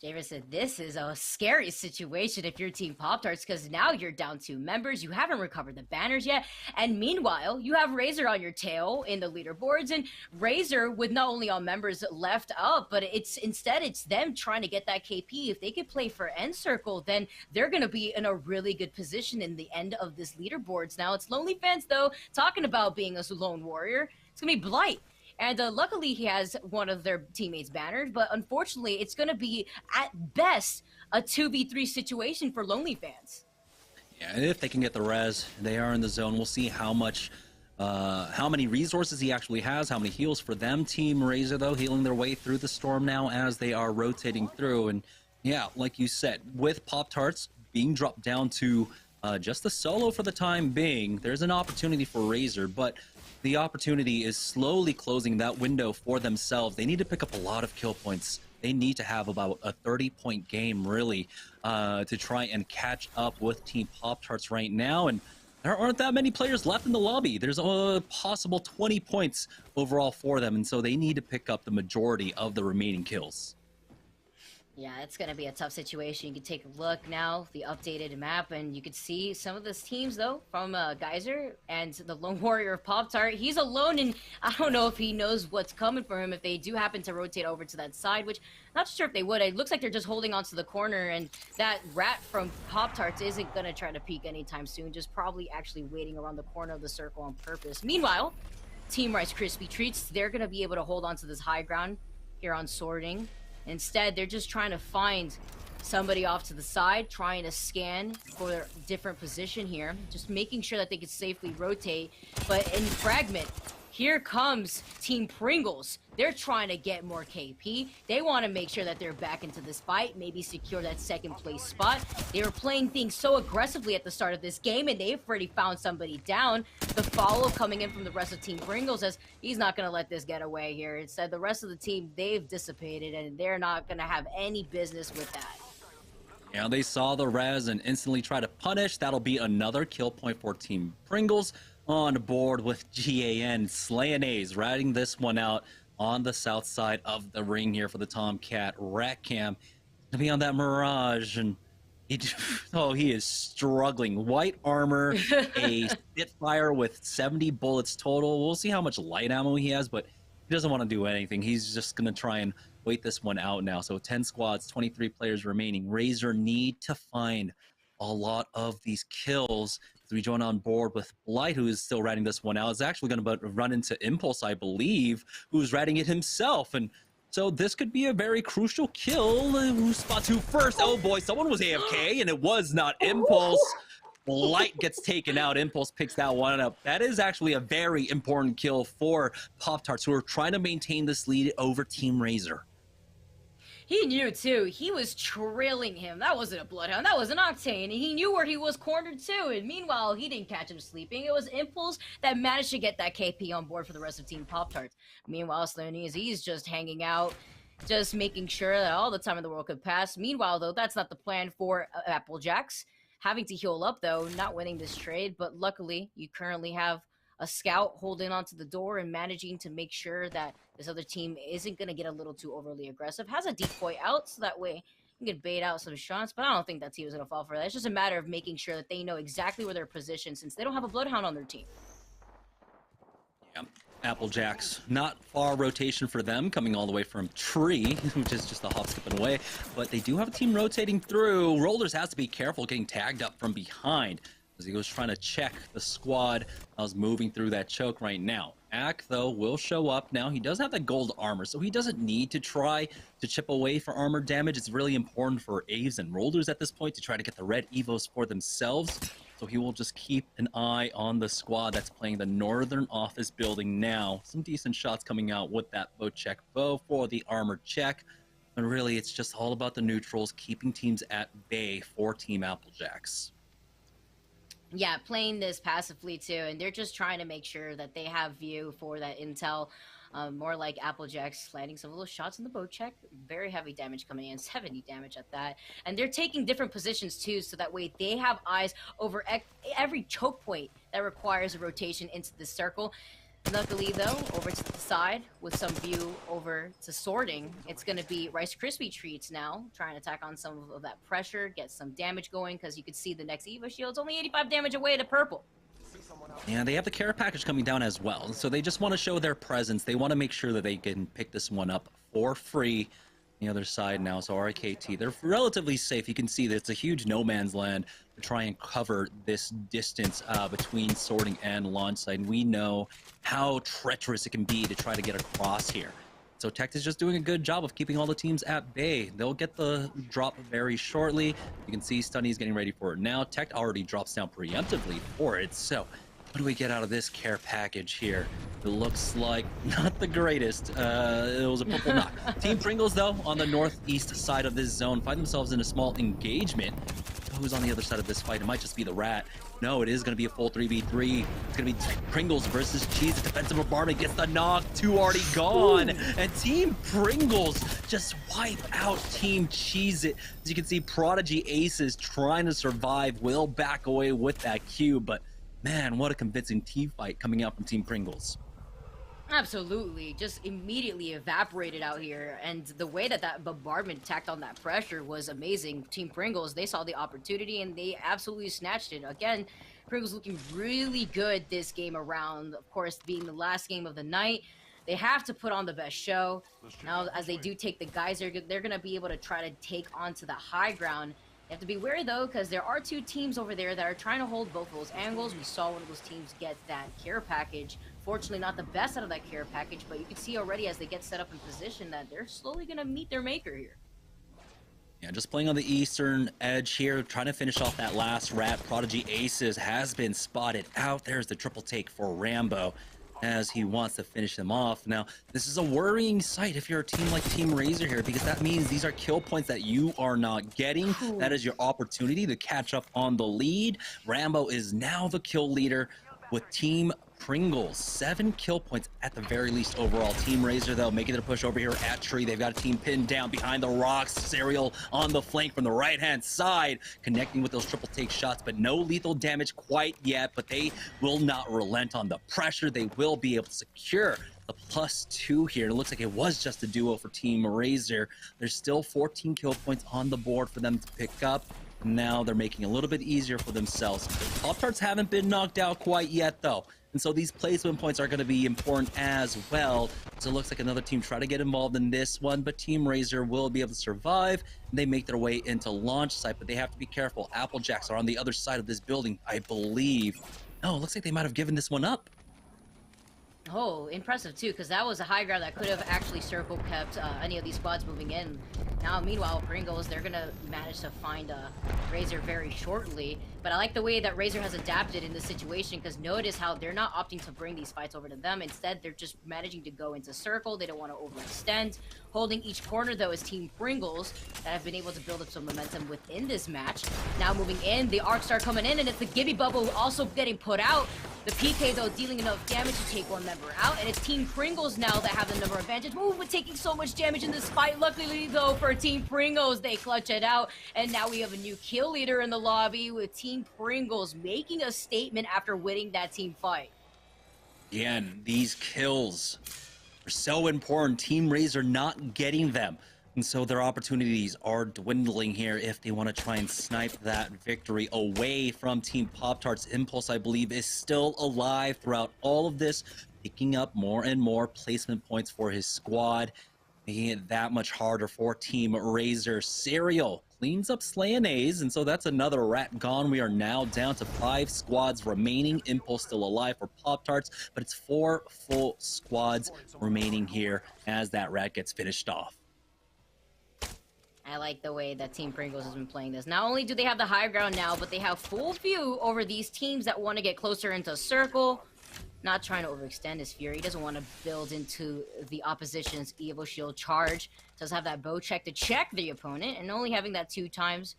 Jamer said, this is a scary situation if you're Team Pop-Tarts, because now you're down 2 members. You haven't recovered the banners yet. And meanwhile, you have Razor on your tail in the leaderboards. And Razor, with not only all members left up, but instead it's them trying to get that KP. If they could play for End Circle, then they're going to be in a really good position in the end of this leaderboards. Now, it's Lonely Fans, though, talking about being a lone warrior. It's going to be Blight. And luckily, he has one of their teammates' banners, but unfortunately, it's going to be, at best, a 2v3 situation for Lonely Fans. Yeah, if they can get the res, they are in the zone. We'll see how many resources he actually has, how many heals for them. Team Razor, though, healing their way through the storm now as they are rotating through. And yeah, like you said, with Pop-Tarts being dropped down to just the solo for the time being, there's an opportunity for Razor, but the opportunity is slowly closing that window for themselves. They need to pick up a lot of kill points. They need to have about a 30-point game, really, to try and catch up with Team Pop-Tarts right now. And there aren't that many players left in the lobby. There's a possible 20 points overall for them, and so they need to pick up the majority of the remaining kills. Yeah, it's going to be a tough situation. You can take a look now, the updated map, and you can see some of those teams, though, from Geyser and the Lone Warrior of Pop-Tart. He's alone, and I don't know if he knows what's coming for him if they do happen to rotate over to that side, which I'm not sure if they would. It looks like they're just holding onto the corner, and that rat from Pop-Tarts isn't going to try to peek anytime soon, just probably actually waiting around the corner of the circle on purpose. Meanwhile, Team Rice Krispie Treats, they're going to be able to hold onto this high ground here on sorting. Instead, they're just trying to find somebody off to the side, trying to scan for their different position here, just making sure that they can safely rotate. But in Fragment, here comes Team Pringles. They're trying to get more KP. They want to make sure that they're back into this fight, maybe secure that second place spot. They were playing things so aggressively at the start of this game, and they've already found somebody down. The follow coming in from the rest of Team Pringles as he's not going to let this get away here. Instead, the rest of the team, they've dissipated, and they're not going to have any business with that. Yeah, they saw the res and instantly try to punish. That'll be another kill point for Team Pringles. On board with GAN, Slayanays riding this one out on the south side of the ring here for the Tomcat Rat Cam. To be on that Mirage, and he is struggling. White armor, a Spitfire with 70 bullets total. We'll see how much light ammo he has, but he doesn't want to do anything. He's just going to try and wait this one out now. So 10 squads, 23 players remaining. Razor need to find a lot of these kills. So we join on board with Blight, who is still riding this one out. It's actually going to run into Impulse, I believe, who's riding it himself. And so this could be a very crucial kill. Who spots who first? Oh boy, someone was AFK, and it was not Impulse. Blight gets taken out. Impulse picks that one up. That is actually a very important kill for Pop-Tarts, who are trying to maintain this lead over Team Razor. He knew, too. He was trailing him. That wasn't a Bloodhound. That was an Octane. And he knew where he was cornered, too. And meanwhile, he didn't catch him sleeping. It was Impulse that managed to get that KP on board for the rest of Team Pop-Tarts. Meanwhile, Slayanays, he's just hanging out, just making sure that all the time in the world could pass. Meanwhile, though, that's not the plan for Applejacks. Having to heal up, though, not winning this trade. But luckily, you currently have a scout holding onto the door and managing to make sure that this other team isn't going to get a little too overly aggressive. Has a decoy out, so that way you can bait out some shots, but I don't think that team is going to fall for that. It's just a matter of making sure that they know exactly where they're positioned since they don't have a Bloodhound on their team. Yeah, Applejacks, not far rotation for them, coming all the way from Tree, which is just a hop, skipping away, but they do have a team rotating through. Rollers has to be careful getting tagged up from behind as he goes trying to check the squad. I was moving through that choke right now. Ak, though, will show up now. He does have that gold armor, so he doesn't need to try to chip away for armor damage. It's really important for Aves and Rollers at this point to try to get the red Evos for themselves. So he will just keep an eye on the squad that's playing the northern office building now. Some decent shots coming out with that bow check bow for the armor check. But really, it's just all about the neutrals, keeping teams at bay for Team Applejacks. Yeah, playing this passively too, and they're just trying to make sure that they have view for that intel. More like Applejacks landing some of those shots in the boat check. Very heavy damage coming in, 70 damage at that. And they're taking different positions too, so that way they have eyes over every choke point that requires a rotation into the circle. Luckily, though, over to the side with some view over to sorting, it's going to be Rice Krispie Treats now, trying to attack on some of that pressure, get some damage going, because you can see the next Eva Shield's only 85 damage away to purple. Yeah, they have the care package coming down as well, so they just want to show their presence. They want to make sure that they can pick this one up for free. The other side now, so RKT, they're relatively safe. You can see that it's a huge no man's land to try and cover this distance between sorting and launch side. And we know how treacherous it can be to try to get across here. So Tech is just doing a good job of keeping all the teams at bay. They'll get the drop very shortly. You can see Stunny's getting ready for it now. Tech already drops down preemptively for it. So what do we get out of this care package here? It looks like not the greatest. It was a purple knock. Team Pringles, though, on the northeast side of this zone, find themselves in a small engagement. Who's on the other side of this fight? It might just be the Rat. No, it is going to be a full 3v3. It's going to be Pringles versus Cheese. The defensive bombardment gets the knock. 2 already gone. Ooh. And Team Pringles just wipe out Team Cheez-It. As you can see, Prodigy Aces trying to survive, will back away with that cube, but man, what a convincing team fight coming out from Team Pringles. Absolutely, just immediately evaporated out here, and the way that that bombardment tacked on that pressure was amazing. Team Pringles, they saw the opportunity and they absolutely snatched it. Again, Pringles looking really good this game around, of course, being the last game of the night. They have to put on the best show. Now, as they do take the Geyser, they're going to be able to try to take onto the high ground. You have to be wary, though, because there are 2 teams over there that are trying to hold both of those angles. We saw one of those teams get that care package. Fortunately, not the best out of that care package, but you can see already as they get set up in position that they're slowly going to meet their maker here. Yeah, just playing on the eastern edge here, trying to finish off that last Rat. Prodigy Aces has been spotted out. There's the triple take for Rambo, as he wants to finish them off. Now, this is a worrying sight if you're a team like Team Razor here, because that means these are kill points that you are not getting. That is your opportunity to catch up on the lead. Rambo is now the kill leader with Team Pringles. 7 kill points at the very least overall. Team Razor, though, making their push over here at Tree. They've got a team pinned down behind the rocks. Serial on the flank from the right-hand side, connecting with those triple take shots, but no lethal damage quite yet. But they will not relent on the pressure. They will be able to secure the +2 here. It looks like it was just a duo for Team Razor. There's still 14 kill points on the board for them to pick up. Now they're making it a little bit easier for themselves. Pop-Tarts haven't been knocked out quite yet, though. And so these placement points are going to be important as well. So it looks like another team try to get involved in this one, but Team Razor will be able to survive. They make their way into launch site, but they have to be careful. Applejacks are on the other side of this building, I believe. No, it looks like they might have given this one up. Oh, impressive too, because that was a high ground that could have actually circle kept any of these squads moving in. Now, meanwhile, Pringles, they're going to manage to find Razor very shortly. But I like the way that Razor has adapted in this situation, because notice how they're not opting to bring these fights over to them. Instead, they're just managing to go into circle. They don't want to overextend. Holding each corner, though, is Team Pringles that have been able to build up some momentum within this match. Now moving in, the Arc Star coming in, and it's the Gibby Bubble also getting put out. The PK, though, dealing enough damage to take one member out, and it's Team Pringles now that have the number advantage. Ooh, but taking so much damage in this fight. Luckily, though, for Team Pringles, they clutch it out, and now we have a new kill leader in the lobby with Team Pringles making a statement after winning that team fight. Again, these kills are so important. Team Razor not getting them. And so their opportunities are dwindling here if they want to try and snipe that victory away from Team Pop-Tarts. Impulse, I believe, is still alive throughout all of this, picking up more and more placement points for his squad, making it that much harder for Team Razor. Serial cleans up Slayanase, and so that's another Rat gone. We are now down to 5 squads remaining. Impulse still alive for Pop-Tarts, but it's 4 full squads remaining here as that Rat gets finished off. I like the way that Team Pringles has been playing this. Not only do they have the high ground now, but they have full view over these teams that want to get closer into circle. Not trying to overextend his Fury. He doesn't want to build into the opposition's Evo Shield charge. Does have that bow check to check the opponent, and only having that 2 times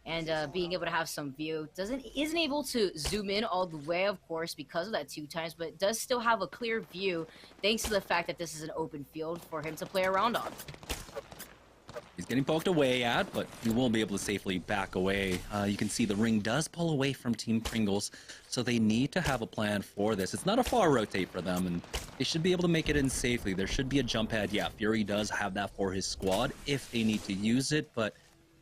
and being able to have some view. Isn't able to zoom in all the way, of course, because of that 2 times, but does still have a clear view thanks to the fact that this is an open field for him to play around on. He's getting poked away at, but he will be able to safely back away. You can see the ring does pull away from Team Pringles, so they need to have a plan for this. It's not a far rotate for them, and they should be able to make it in safely. There should be a jump pad. Yeah, Fury does have that for his squad if they need to use it, but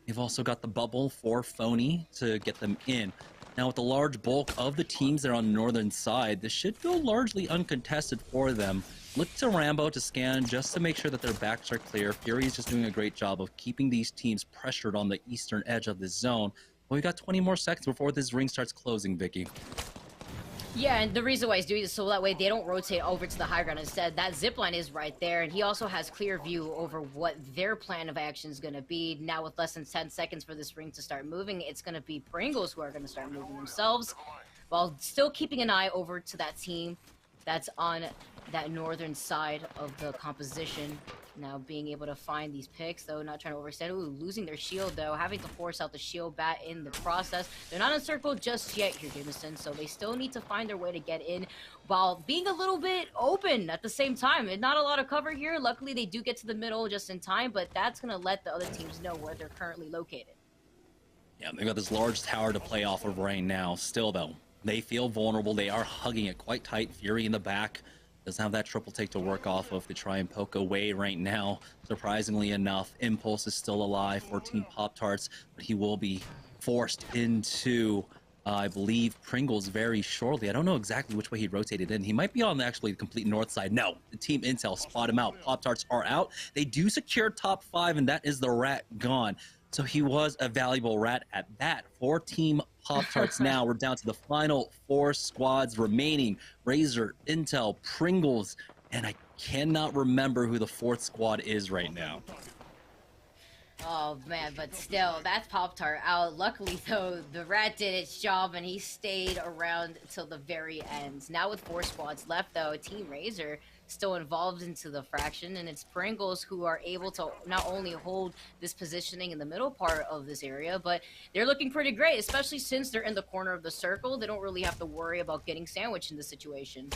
they've also got the bubble for Phony to get them in. Now, with the large bulk of the teams that are on the northern side, this should go largely uncontested for them. Look to Rambo to scan just to make sure that their backs are clear. Fury is just doing a great job of keeping these teams pressured on the eastern edge of the zone. But we got 20 more seconds before this ring starts closing, Vicky. Yeah, and the reason why he's doing this so that way they don't rotate over to the high ground. Instead, that zipline is right there, and he also has clear view over what their plan of action is going to be. Now, with less than 10 seconds for this ring to start moving, it's going to be Pringles who are going to start moving themselves, while still keeping an eye over to that team that's on that northern side of the composition. Now being able to find these picks, though, not trying to overextend. Ooh, losing their shield, though, having to force out the shield bat in the process. They're not encircled just yet here, Jameson, so they still need to find their way to get in while being a little bit open at the same time. And not a lot of cover here. Luckily, they do get to the middle just in time, but that's going to let the other teams know where they're currently located. Yeah, they've got this large tower to play off of right now. Still, though, they feel vulnerable. They are hugging it quite tight. Fury in the back doesn't have that triple take to work off of to try and poke away right now. Surprisingly enough, Impulse is still alive for Team Pop-Tarts, but he will be forced into, I believe, Pringles very shortly. I don't know exactly which way he rotated in. He might be on actually the complete north side. No, the Team Intel spot him out. Pop-Tarts are out. They do secure top 5, and that is the rat gone. So he was a valuable rat at that for Team Pop-Tarts. Now we're down to the final 4 squads remaining. Razor, Intel, Pringles, and I cannot remember who the 4th squad is right now. Oh man, but still, that's Pop-Tart out. Luckily though, the rat did its job and he stayed around until the very end. Now with 4 squads left though, Team Razor still involved into the fraction, and it's Pringles who are able to not only hold this positioning in the middle part of this area, but they're looking pretty great, especially since they're in the corner of the circle. They don't really have to worry about getting sandwiched in this situation.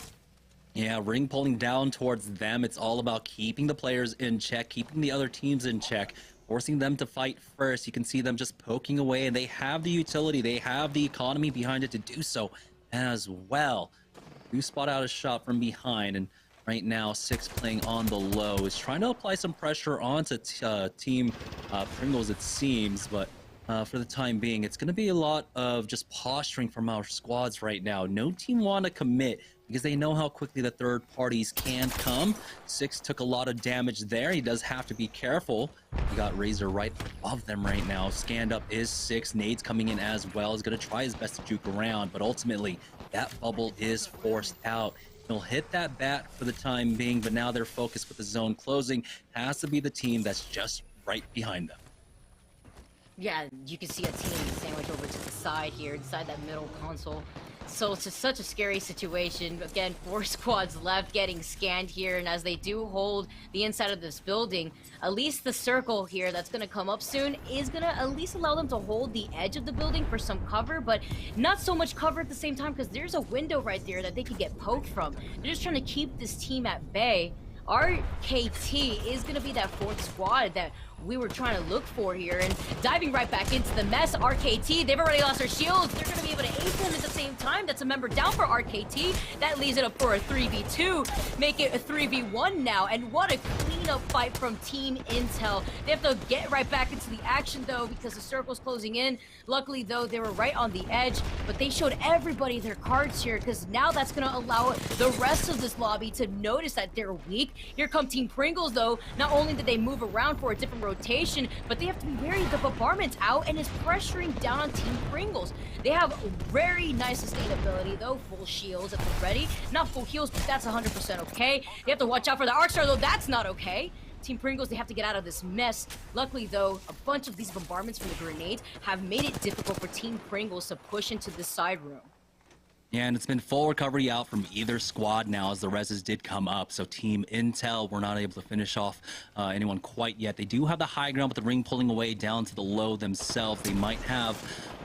Yeah, ring pulling down towards them. It's all about keeping the players in check, keeping the other teams in check, forcing them to fight first. You can see them just poking away, and they have the utility, they have the economy behind it to do so as well. Do spot out a shot from behind, and right now, 6 playing on the low is trying to apply some pressure onto Team Pringles, it seems, but for the time being, it's going to be a lot of just posturing from our squads right now. No team want to commit because they know how quickly the third parties can come. 6 took a lot of damage there. He does have to be careful. He got Razor right above them right now. Scanned up is 6. Nades coming in as well. He's going to try his best to juke around, but ultimately, that bubble is forced out. He'll hit that bat for the time being, but now their focus with the zone closing has to be the team that's just right behind them. Yeah, you can see a team sandwich over to the side here, inside that middle console. So it's such a scary situation. Again, 4 squads left getting scanned here, and as they do hold the inside of this building, at least the circle here that's going to come up soon is going to at least allow them to hold the edge of the building for some cover, but not so much cover at the same time because there's a window right there that they could get poked from. They're just trying to keep this team at bay. RKT is going to be that 4th squad that we were trying to look for here, and diving right back into the mess. RKT, they've already lost their shields. They're going to be able to ace them at the same time. That's a member down for RKT. That leaves it up for a 3v2. Make it a 3v1 now, and what a cleanup fight from Team Intel. They have to get right back into the action, though, because the circle's closing in. Luckily, though, they were right on the edge, but they showed everybody their cards here, because now that's going to allow the rest of this lobby to notice that they're weak. Here come Team Pringles, though. Not only did they move around for a different rotation, but they have to be wary. The bombardment's out and is pressuring down on Team Pringles. They have very nice sustainability, though. Full shields at the ready. Not full heals, but that's 100% okay. They have to watch out for the Arcstar, though. That's not okay. Team Pringles, they have to get out of this mess. Luckily, though, a bunch of these bombardments from the grenades have made it difficult for Team Pringles to push into the side room. Yeah, and it's been full recovery out from either squad now as the reses did come up. So Team Intel were not able to finish off anyone quite yet. They do have the high ground, but the ring pulling away down to the low themselves. They might have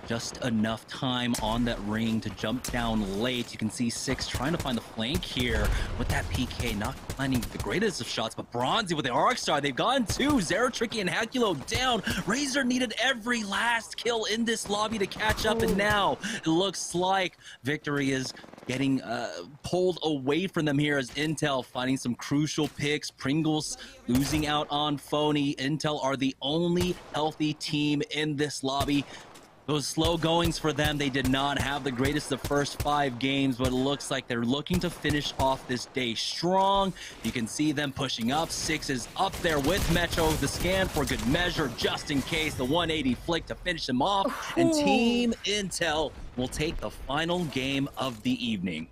just enough time on that ring to jump down late. You can see Six trying to find the flank here with that PK, not finding the greatest of shots, but Bronzy with the Arc Star, they've gotten two. Zero, Tricky, and Hakulo down. Razor needed every last kill in this lobby to catch up, and now it looks like victory is getting pulled away from them here as Intel finding some crucial picks. Pringles losing out on Phony. Intel are the only healthy team in this lobby. Those slow goings for them, they did not have the greatest of the first 5 games, but it looks like they're looking to finish off this day strong. You can see them pushing up. Six is up there with Metro. The scan for good measure, just in case. The 180 flick to finish them off. And Team Intel will take the final game of the evening.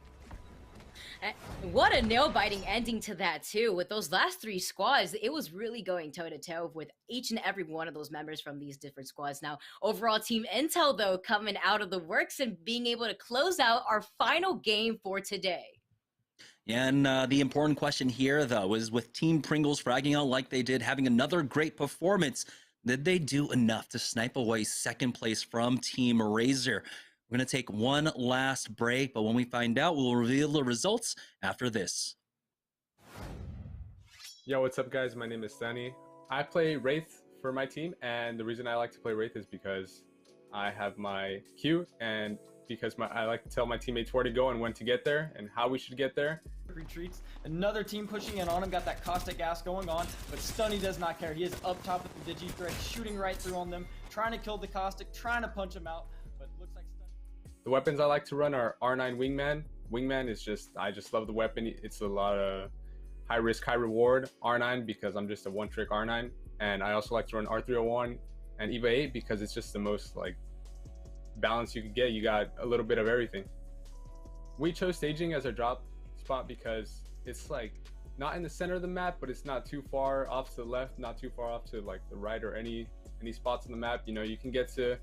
What a nail-biting ending to that, too. With those last 3 squads, it was really going toe-to-toe with each and every one of those members from these different squads. Now, overall, Team Intel, though, coming out of the works and being able to close out our final game for today. And the important question here, though, is with Team Pringles fragging out like they did, having another great performance, did they do enough to snipe away second place from Team Razor? We're going to take one last break, but when we find out, we'll reveal the results after this. Yo, what's up, guys? My name is Sunny. I play Wraith for my team, and the reason I like to play Wraith is because I have my Q, and because I like to tell my teammates where to go and when to get there, and how we should get there. Retreats. Another team pushing in on him, got that caustic gas going on, but Stunny does not care. He is up top with the Digi threat, shooting right through on them, trying to kill the caustic, trying to punch him out, but looks like the weapons I like to run are R9 Wingman. Wingman is I just love the weapon. It's a lot of high risk, high reward. R9 because I'm just a one trick R9. And I also like to run R301 and EVA 8 because it's just the most like balance you can get. You got a little bit of everything. We chose staging as our drop spot because it's like not in the center of the map, but it's not too far off to the left, not too far off to like the right or any spots on the map. You know, you can get to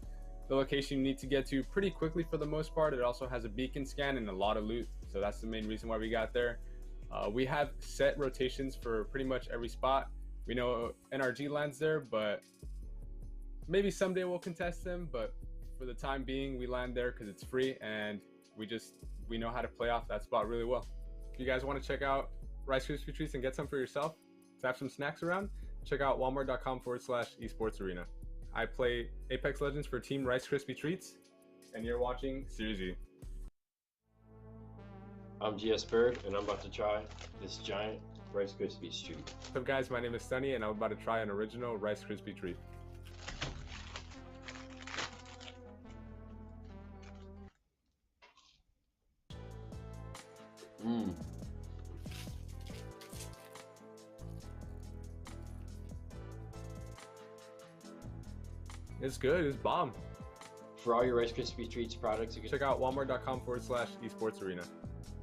the location you need to get to pretty quickly for the most part. It also has a beacon scan and a lot of loot, so that's the main reason why we got there. We have set rotations for pretty much every spot. We know NRG lands there, but maybe someday we'll contest them, but for the time being we land there because it's free and we know how to play off that spot really well. If you guys want to check out Rice Krispie Treats and get some for yourself to have some snacks around, check out walmart.com/esports arena. I play Apex Legends for Team Rice Krispie Treats, and you're watching Series E. I'm GS Bird, and I'm about to try this giant Rice Krispies treat. What's up, guys? My name is Sunny, and I'm about to try an original Rice Krispie treat. It's good. It's bomb. For all your Rice Krispie Treats products, you can check out walmart.com/esports arena.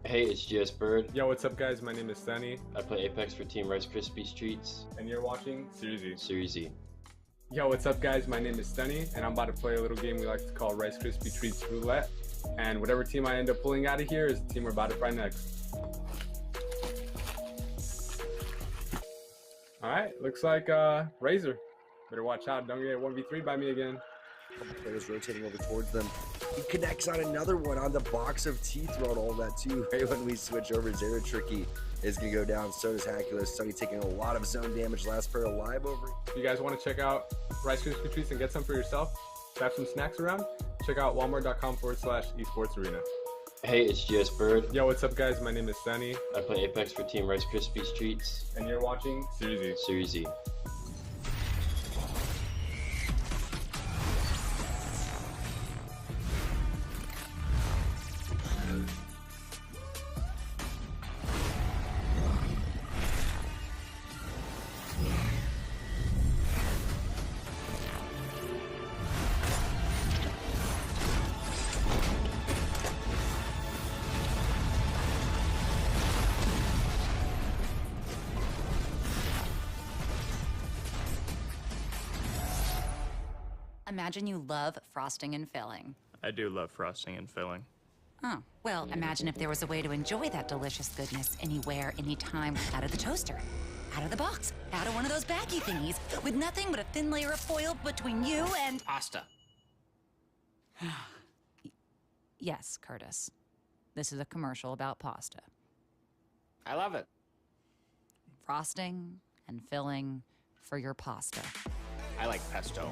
Hey, it's GS Bird. Yo, what's up, guys? My name is Sunny. I play Apex for Team Rice Krispie Treats. And you're watching Series E. Series E. Yo, what's up, guys? My name is Sunny, and I'm about to play a little game we like to call Rice Krispie Treats Roulette. And whatever team I end up pulling out of here is the team we're about to find next. All right, looks like Razor. Better watch out, don't get 1v3 by me again. Couple players rotating over towards them. He connects on another one on the box of teeth throughout all that too. Right when we switch over, Zero Tricky is gonna go down. So does Hakulo. Sunny taking a lot of zone damage. Last pair alive over. If you guys want to check out Rice Krispie Treats and get some for yourself, have some snacks around, check out walmart.com/esports arena. Hey, it's GS Bird. Yo, what's up, guys? My name is Sunny. I play Apex for Team Rice Krispie Treats. And you're watching Series E. Series E. Imagine you love frosting and filling. I do love frosting and filling. Oh, well, imagine if there was a way to enjoy that delicious goodness anywhere, anytime, out of the toaster, out of the box, out of one of those baggy thingies, with nothing but a thin layer of foil between you and... Pasta. Yes, Curtis. This is a commercial about pasta. I love it. Frosting and filling for your pasta. I like pesto.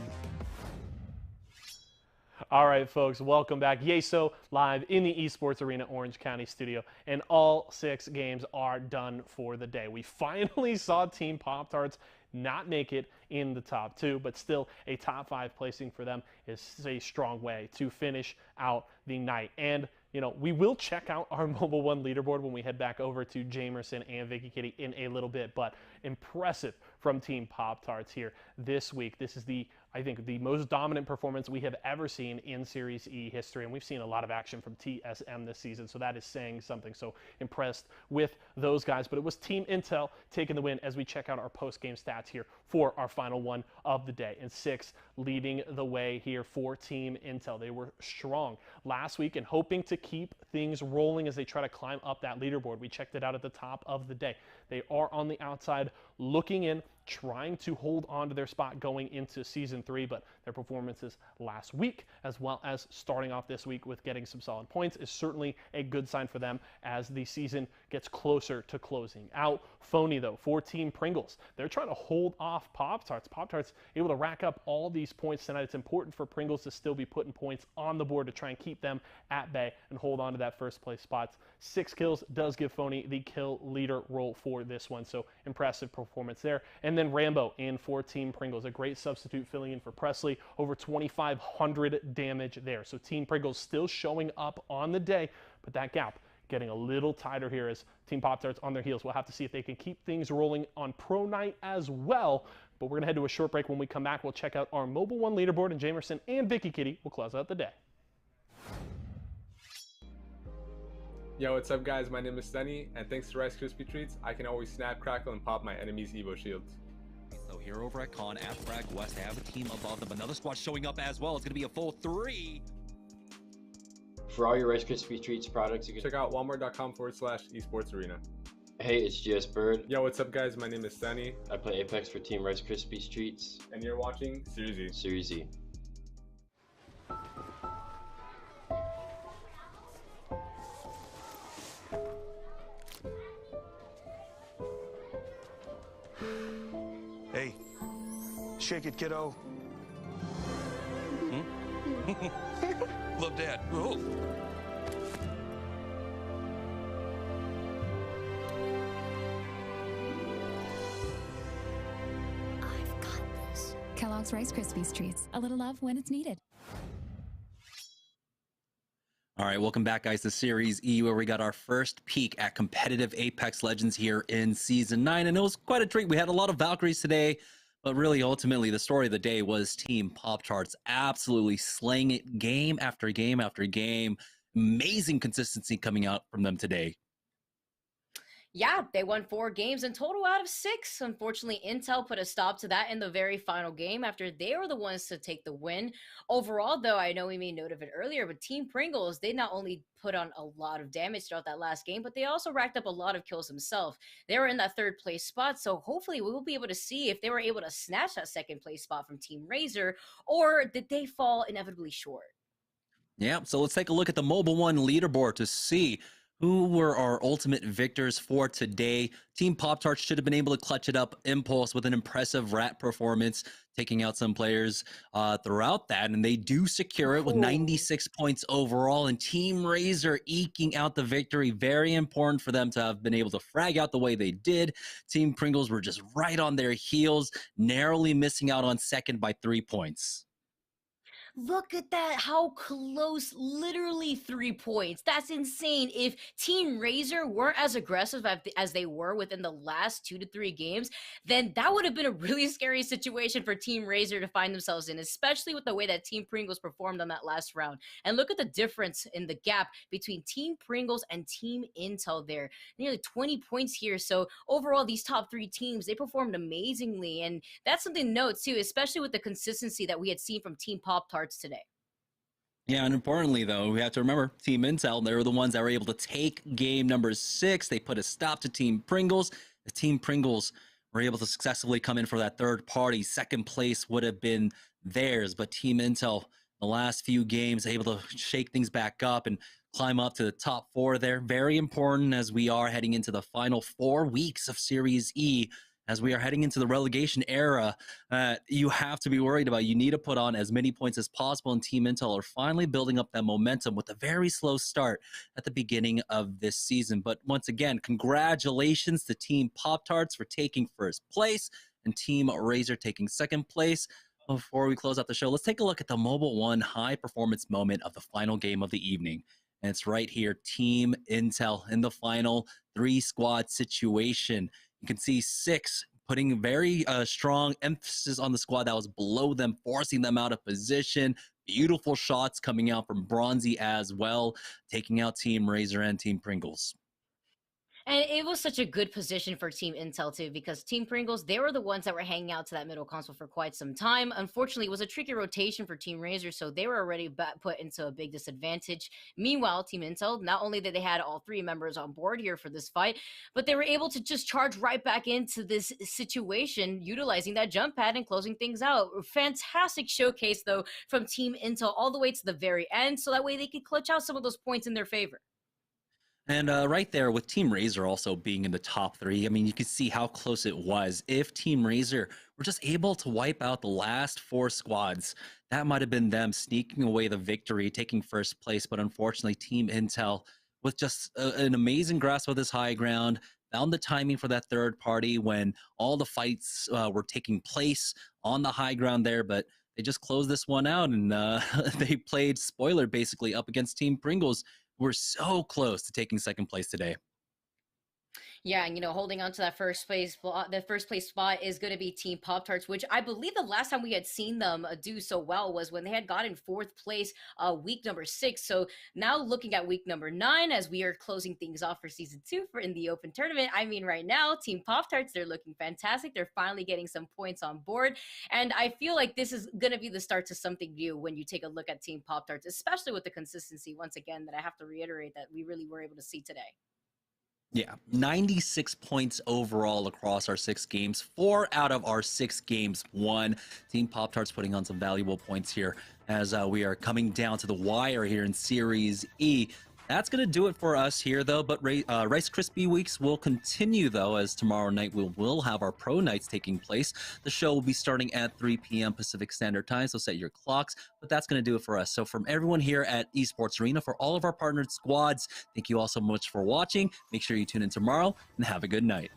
All right, folks, welcome back. Yeso live in the Esports Arena Orange County studio, and all 6 games are done for the day. We finally saw Team Pop-Tarts not make it in the top 2, but still a top 5 placing for them is a strong way to finish out the night. And you know, we will check out our Mobile One leaderboard when we head back over to Jamerson and Vicky Kitty in a little bit, but impressive from Team Pop-Tarts here this week. This is I think the most dominant performance we have ever seen in Series E history, and we've seen a lot of action from TSM this season, so that is saying something. So impressed with those guys, but it was Team Intel taking the win as we check out our post-game stats here for our final one of the day. And 6 leading the way here for Team Intel. They were strong last week and hoping to keep things rolling as they try to climb up that leaderboard. We checked it out at the top of the day. They are on the outside looking in, trying to hold on to their spot going into Season 3, but their performances last week, as well as starting off this week with getting some solid points, is certainly a good sign for them as the season gets closer to closing out. Phony, though, for Team Pringles. They're trying to hold off Pop-Tarts. Pop-Tarts able to rack up all these points tonight. It's important for Pringles to still be putting points on the board to try and keep them at bay and hold on to that first place spot. 6 kills does give Phony the kill leader role for this one, so impressive performance there. And then Rambo in for Team Pringles, a great substitute filling in for Presley, over 2,500 damage there. So Team Pringles still showing up on the day, but that gap getting a little tighter here as Team Pop-Tarts on their heels. We'll have to see if they can keep things rolling on Pro Night as well. But we're going to head to a short break. When we come back, we'll check out our Mobile One leaderboard, and Jamerson and Vicky Kitty will close out the day. Yo, what's up guys? My name is Sunny, and thanks to Rice Krispie Treats, I can always snap, crackle, and pop my enemy's Evo shields. So here over at Con, at Frag West, have a team above them. Another squad showing up as well. It's going to be a full 3. For all your Rice Krispie Treats products, you can check out walmart.com/esports arena. Hey, it's GS Bird. Yo, what's up guys? My name is Sunny. I play Apex for Team Rice Krispie Treats. And you're watching Series E. Series E. Hey, shake it, kiddo. Love Dad. Oh. I've got this. Kellogg's Rice Krispies Treats. A little love when it's needed. All right, welcome back, guys, to Series E, where we got our first peek at competitive Apex Legends here in Season 9. And it was quite a treat. We had a lot of Valkyries today, but really, ultimately, the story of the day was Team Pop-Tarts absolutely slaying it game after game after game. Amazing consistency coming out from them today. Yeah, they won 4 games in total out of 6. Unfortunately, Intel put a stop to that in the very final game after they were the ones to take the win. Overall, though, I know we made note of it earlier, but Team Pringles, they not only put on a lot of damage throughout that last game, but they also racked up a lot of kills themselves. They were in that 3rd place spot, so hopefully we will be able to see if they were able to snatch that 2nd place spot from Team Razor, or did they fall inevitably short? Yeah, so let's take a look at the Mobile One leaderboard to see who were our ultimate victors for today. Team Pop-Tarts should have been able to clutch it up. Impulse with an impressive rat performance, taking out some players throughout that, and they do secure it with 96 points overall. And Team Razor eking out the victory. Very important for them to have been able to frag out the way they did. Team Pringles were just right on their heels, narrowly missing out on 2nd by 3 points. Look at that, how close, literally 3 points. That's insane. If Team Razor weren't as aggressive as they were within the last 2 to 3 games, then that would have been a really scary situation for Team Razor to find themselves in, especially with the way that Team Pringles performed on that last round. And look at the difference in the gap between Team Pringles and Team Intel there. Nearly 20 points here. So overall, these top 3 teams, they performed amazingly. And that's something to note too, especially with the consistency that we had seen from Team Pop-Tarts today. Yeah, and importantly, though, we have to remember Team Intel, they were the ones that were able to take game number 6. They put a stop to Team Pringles. The Team Pringles were able to successfully come in for that 3rd party. 2nd place would have been theirs, but Team Intel the last few games, able to shake things back up and climb up to the top 4 there. Very important as we are heading into the final 4 weeks of Series E. As we are heading into the relegation era, you have to be worried about. You need to put on as many points as possible, and Team Intel are finally building up that momentum with a very slow start at the beginning of this season. But once again, congratulations to Team Pop-Tarts for taking first place and Team Razor taking second place. Before we close out the show, let's take a look at the Mobile One high performance moment of the final game of the evening. And it's right here, Team Intel in the final 3-squad situation. You can see 6 putting very strong emphasis on the squad that was below them, forcing them out of position. Beautiful shots coming out from Bronzy as well, taking out Team Razor and Team Pringles. And it was such a good position for Team Intel, too, because Team Pringles, they were the ones that were hanging out to that middle console for quite some time. Unfortunately, it was a tricky rotation for Team Razor, so they were already put into a big disadvantage. Meanwhile, Team Intel, not only did they had all 3 members on board here for this fight, but they were able to just charge right back into this situation, utilizing that jump pad and closing things out. Fantastic showcase, though, from Team Intel all the way to the very end, so that way they could clutch out some of those points in their favor. And right there with Team Razor also being in the top 3, I mean, you can see how close it was. If Team Razor were just able to wipe out the last 4 squads, that might have been them sneaking away the victory, taking first place. But unfortunately, Team Intel, with just an amazing grasp of this high ground, found the timing for that third party when all the fights were taking place on the high ground there. But they just closed this one out, and they played spoiler basically up against Team Pringles. We're so close to taking second place today. Yeah, and holding on to that first place spot is going to be Team Pop-Tarts, which I believe the last time we had seen them do so well was when they had gotten 4th place week number 6. So now looking at week number 9 as we are closing things off for season 2 in the open tournament. I mean, right now, Team Pop-Tarts, they're looking fantastic. They're finally getting some points on board. And I feel like this is going to be the start to something new when you take a look at Team Pop-Tarts, especially with the consistency, once again, that I have to reiterate that we really were able to see today. Yeah, 96 points overall across our 6 games. 4 out of our 6 games won. Team Pop-Tarts putting on some valuable points here as we are coming down to the wire here in Series E. That's going to do it for us here, though. But Rice Krispie Weeks will continue, though, as tomorrow night we will have our Pro Nights taking place. The show will be starting at 3 p.m. Pacific Standard Time, so set your clocks. But that's going to do it for us. So from everyone here at Esports Arena, for all of our partnered squads, thank you all so much for watching. Make sure you tune in tomorrow, and have a good night.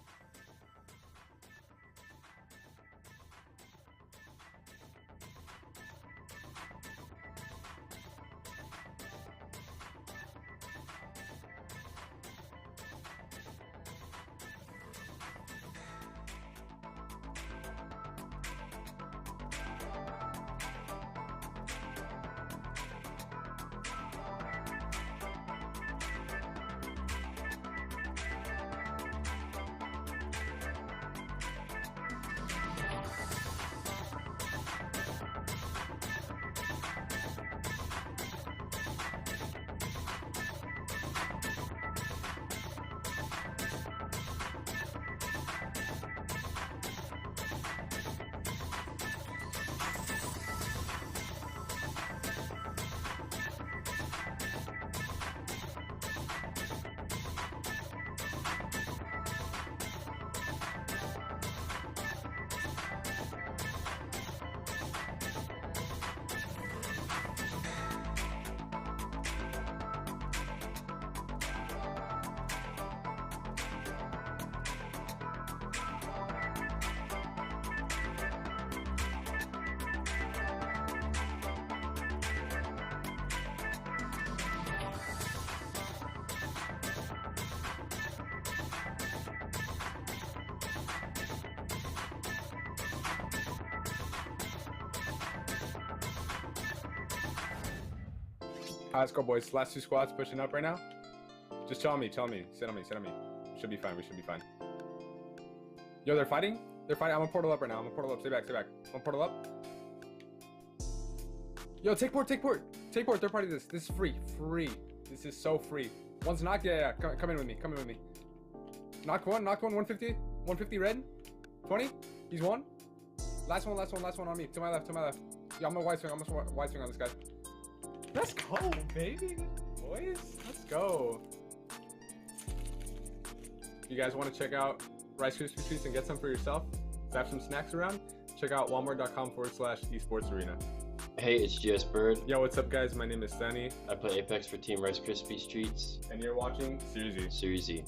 Let's go, boys. Last 2 squads pushing up right now. Just tell me. Sit on me. Should be fine. We should be fine. Yo, they're fighting. I'm gonna portal up right now. Stay back. I'm gonna portal up. Yo, take port. Third party. This is free. This is so free. One's knocked. Yeah. Come in with me. Knock one. 150 red. 20. He's one. Last one on me. To my left. Yeah, I'm a white swing. On this guy. Let's go, baby. Boys, let's go. You guys want to check out Rice Krispies Treats and get some for yourself? Have some snacks around? Check out walmart.com/esports arena. Hey, it's GS Bird. Yo, what's up, guys? My name is Sunny. I play Apex for Team Rice Krispies Treats. And you're watching Series E. Series E.